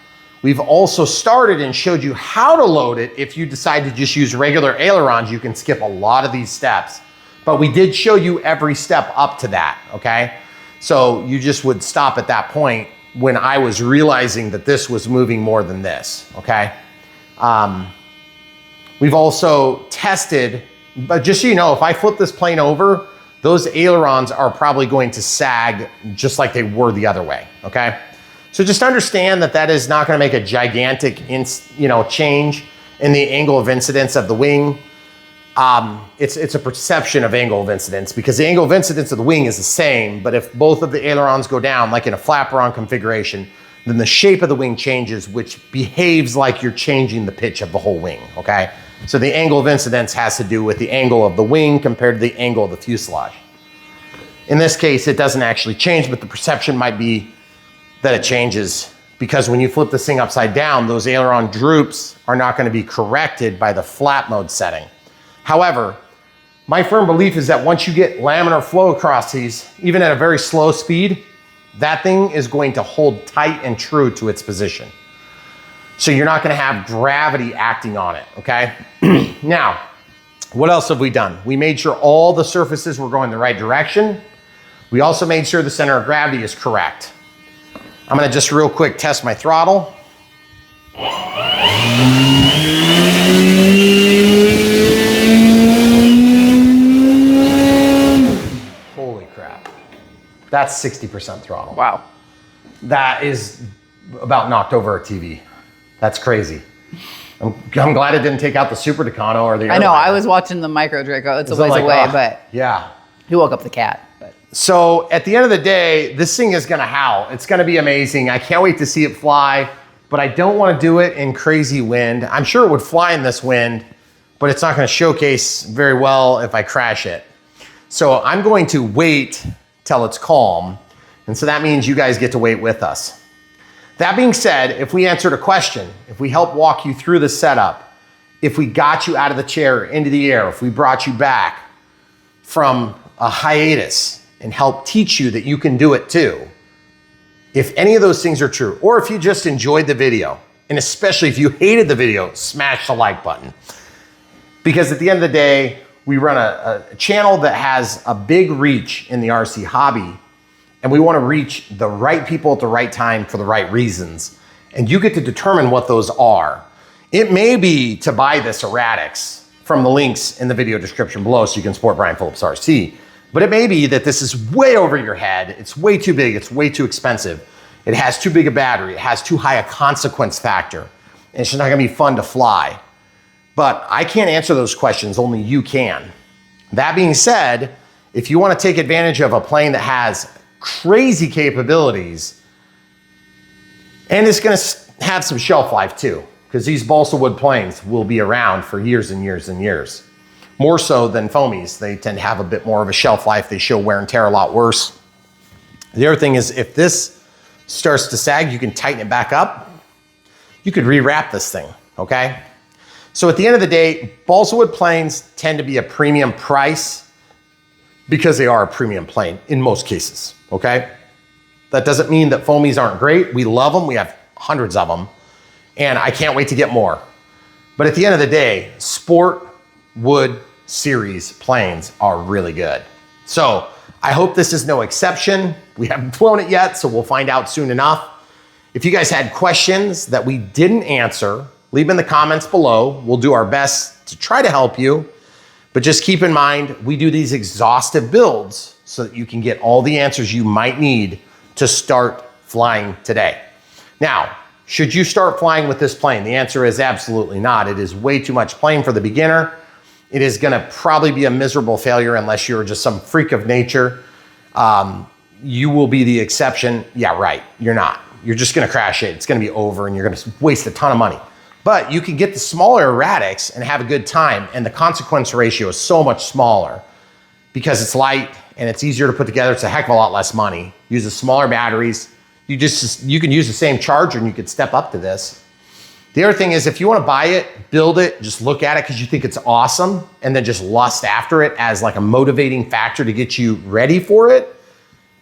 We've also started and showed you how to load it. If you decide to just use regular ailerons, you can skip a lot of these steps. But we did show you every step up to that, okay? So you just would stop at that point when I was realizing that this was moving more than this, okay? We've also tested, but just so you know, if I flip this plane over, those ailerons are probably going to sag just like they were the other way, okay? So just understand that that is not gonna make a gigantic change in the angle of incidence of the wing. It's a perception of angle of incidence because the angle of incidence of the wing is the same, but if both of the ailerons go down, like in a flaperon configuration, then the shape of the wing changes, which behaves like you're changing the pitch of the whole wing, okay? So the angle of incidence has to do with the angle of the wing compared to the angle of the fuselage. In this case, it doesn't actually change, but the perception might be that it changes because when you flip this thing upside down, those aileron droops are not going to be corrected by the flap mode setting. However, my firm belief is that once you get laminar flow across these, even at a very slow speed, that thing is going to hold tight and true to its position. So you're not going to have gravity acting on it, okay? Now, what else have we done? We made sure all the surfaces were going the right direction. We also made sure the center of gravity is correct. I'm gonna just real quick test my throttle. Holy crap. That's 60% throttle. Wow. That is about knocked over a TV. That's crazy. I'm glad it didn't take out the Super Tucano or the I know, Airliner. I was watching the Micro Draco. It's a So ways like, away, but yeah. he woke up the cat. But So at the end of the day, this thing is gonna howl. It's gonna be amazing. I can't wait to see it fly, but I don't wanna do it in crazy wind. I'm sure it would fly in this wind, but it's not gonna showcase very well if I crash it. So I'm going to wait till it's calm. And so that means you guys get to wait with us. That being said, if we answered a question, if we helped walk you through the setup, if we got you out of the chair into the air, if we brought you back from a hiatus and helped teach you that you can do it too, if any of those things are true, or if you just enjoyed the video, and especially if you hated the video, smash the like button. Because at the end of the day, we run a channel that has a big reach in the RC hobby, and we want to reach the right people at the right time for the right reasons. And you get to determine what those are. It may be to buy this Eratix from the links in the video description below so you can support Brian Phillips RC. But it may be that this is way over your head. It's way too big. It's way too expensive. It has too big a battery. It has too high a consequence factor. And it's just not gonna be fun to fly. But I can't answer those questions, only you can. That being said, if you want to take advantage of a plane that has crazy capabilities, and it's going to have some shelf life too, because these balsa wood planes will be around for years and years and years. More so than foamies. They tend to have a bit more of a shelf life. They show wear and tear a lot worse. The other thing is, if this starts to sag, you can tighten it back up. You could rewrap this thing, okay? So at the end of the day, balsa wood planes tend to be a premium price because they are a premium plane in most cases, okay? That doesn't mean that foamies aren't great. We love them. We have hundreds of them, and I can't wait to get more. But at the end of the day, sport wood series planes are really good. So I hope this is no exception. We haven't flown it yet, so we'll find out soon enough. If you guys had questions that we didn't answer, leave them in the comments below. We'll do our best to try to help you. But just keep in mind, we do these exhaustive builds so that you can get all the answers you might need to start flying today. Now, should you start flying with this plane? The answer is absolutely not. It is way too much plane for the beginner. It is gonna probably be a miserable failure unless you're just some freak of nature. You will be the exception. Yeah, right, you're not. You're just gonna crash it. It's gonna be over and you're gonna waste a ton of money. But you can get the smaller Eratix and have a good time, and the consequence ratio is so much smaller because it's light and it's easier to put together. It's a heck of a lot less money. Use the smaller batteries. You can use the same charger and you could step up to this. The other thing is, if you want to buy it, build it, just look at it because you think it's awesome, and then just lust after it as like a motivating factor to get you ready for it,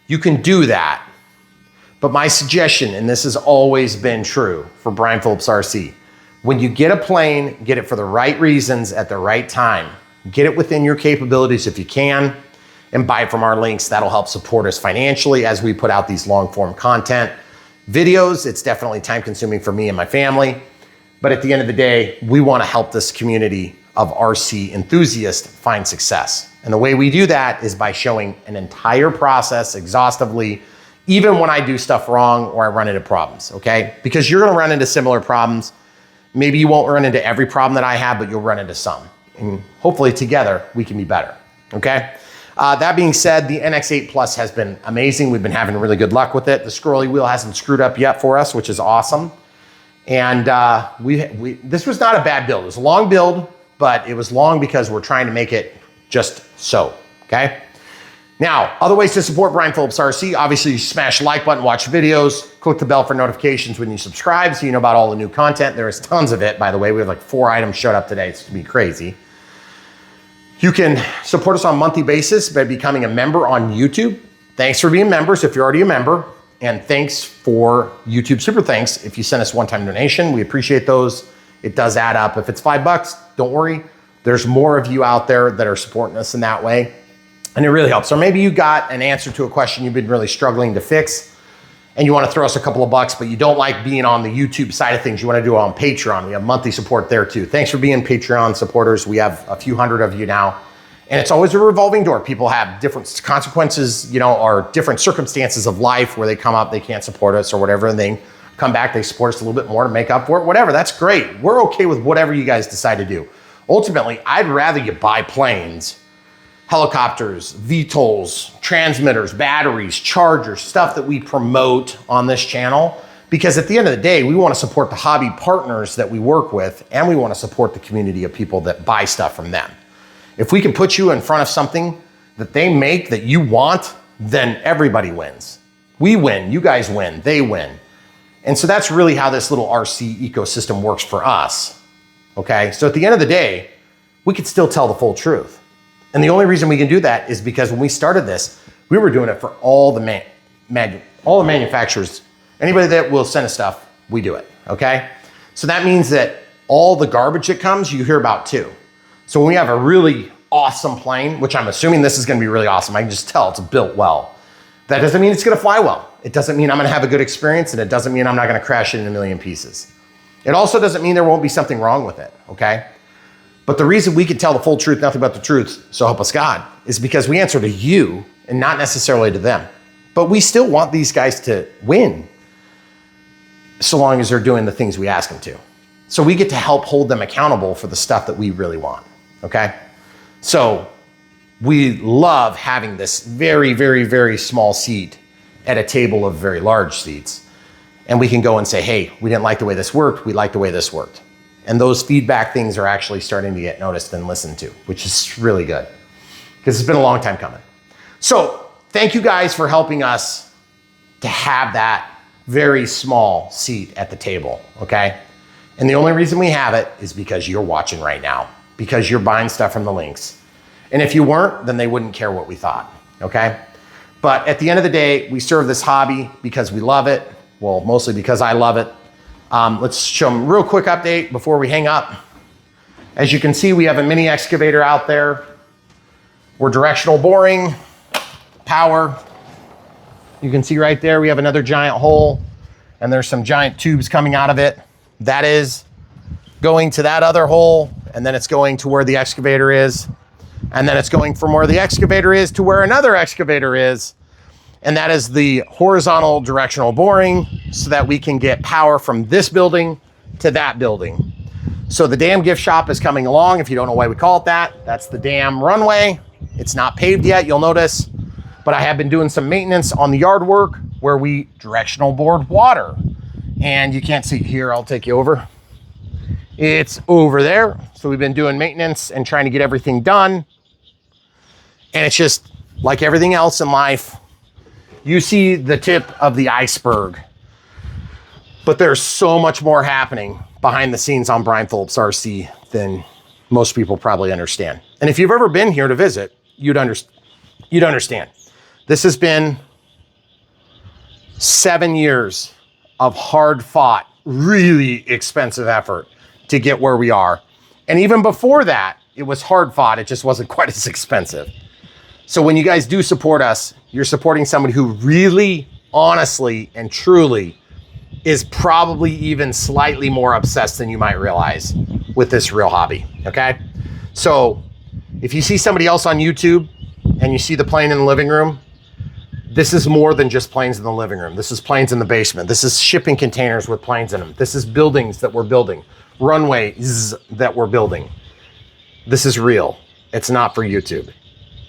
you can do that. But my suggestion, and this has always been true for Brian Phillips RC, when you get a plane, get it for the right reasons at the right time. Get it within your capabilities if you can, and buy it from our links. That'll help support us financially as we put out these long form content videos. It's definitely time consuming for me and my family. But at the end of the day, we want to help this community of RC enthusiasts find success. And the way we do that is by showing an entire process exhaustively, even when I do stuff wrong or I run into problems, okay? Because you're gonna run into similar problems. Maybe you won't run into every problem that I have, but you'll run into some. And hopefully together we can be better, okay? That being said, the NX8 Plus has been amazing. We've been having really good luck with it. The scrolly wheel hasn't screwed up yet for us, which is awesome. And this was not a bad build. It was a long build, but it was long because we're trying to make it just so, okay? Now, other ways to support Brian Phillips RC, obviously you smash the like button, watch videos, click the bell for notifications when you subscribe so you know about all the new content. There is tons of it, by the way. We have like 4 items showed up today. It's gonna be crazy. You can support us on a monthly basis by becoming a member on YouTube. Thanks for being members if you're already a member. And thanks for YouTube Super Thanks if you send us one-time donation. We appreciate those. It does add up. If it's $5, don't worry. There's more of you out there that are supporting us in that way. And it really helps. Or maybe you got an answer to a question you've been really struggling to fix and you want to throw us a couple of bucks, but you don't like being on the YouTube side of things. You want to do it on Patreon. We have monthly support there too. Thanks for being Patreon supporters. We have a few hundred of you now. And it's always a revolving door. People have different consequences, you know, or different circumstances of life where they come up, they can't support us or whatever, and they come back, they support us a little bit more to make up for it, whatever. That's great. We're okay with whatever you guys decide to do. Ultimately, I'd rather you buy planes, helicopters, VTOLs, transmitters, batteries, chargers, stuff that we promote on this channel. Because at the end of the day, we want to support the hobby partners that we work with, and we want to support the community of people that buy stuff from them. If we can put you in front of something that they make that you want, then everybody wins. We win, you guys win, they win. And so that's really how this little RC ecosystem works for us, okay? So at the end of the day, we could still tell the full truth. And the only reason we can do that is because when we started this, we were doing it for all the manufacturers. Anybody that will send us stuff, we do it, okay? So that means that all the garbage that comes, you hear about too. So when we have a really awesome plane, which I'm assuming this is gonna be really awesome, I can just tell it's built well. That doesn't mean it's gonna fly well. It doesn't mean I'm gonna have a good experience, and it doesn't mean I'm not gonna crash it in a million pieces. It also doesn't mean there won't be something wrong with it, okay? But the reason we can tell the full truth, nothing but the truth, so help us God, is because we answer to you and not necessarily to them. But we still want these guys to win so long as they're doing the things we ask them to. So we get to help hold them accountable for the stuff that we really want, okay? So we love having this very, very, very small seat at a table of very large seats. And we can go and say, hey, we didn't like the way this worked. We like the way this worked. And those feedback things are actually starting to get noticed and listened to, which is really good because it's been a long time coming. So thank you guys for helping us to have that very small seat at the table, okay? And the only reason we have it is because you're watching right now, because you're buying stuff from the links. And if you weren't, then they wouldn't care what we thought, okay? But at the end of the day, we serve this hobby because we love it. Well, mostly because I love it. Let's show them a real quick update before we hang up. As you can see, we have a mini excavator out there. We're directional boring, power. You can see right there, we have another giant hole and there's some giant tubes coming out of it. That is going to that other hole, and then it's going to where the excavator is. And then it's going from where the excavator is to where another excavator is. And that is the horizontal directional boring so that we can get power from this building to that building. So the dam gift shop is coming along. If you don't know why we call it that, that's the dam runway. It's not paved yet, you'll notice, but I have been doing some maintenance on the yard work where we directional board water. And you can't see here, I'll take you over. It's over there. So we've been doing maintenance and trying to get everything done. And it's just like everything else in life, you see the tip of the iceberg, but there's so much more happening behind the scenes on Brian Phillips RC than most people probably understand. And if you've ever been here to visit, you'd understand. This has been 7 years of hard fought, really expensive effort to get where we are. And even before that, it was hard fought. It just wasn't quite as expensive. So when you guys do support us, you're supporting somebody who really, honestly, and truly is probably even slightly more obsessed than you might realize with this real hobby, okay? So if you see somebody else on YouTube and you see the plane in the living room, this is more than just planes in the living room. This is planes in the basement. This is shipping containers with planes in them. This is buildings that we're building, runways that we're building. This is real. It's not for YouTube.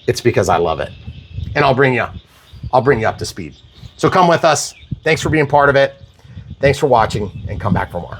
It's because I love it. And I'll bring you up to speed. So come with us. Thanks for being part of it. Thanks for watching, and come back for more.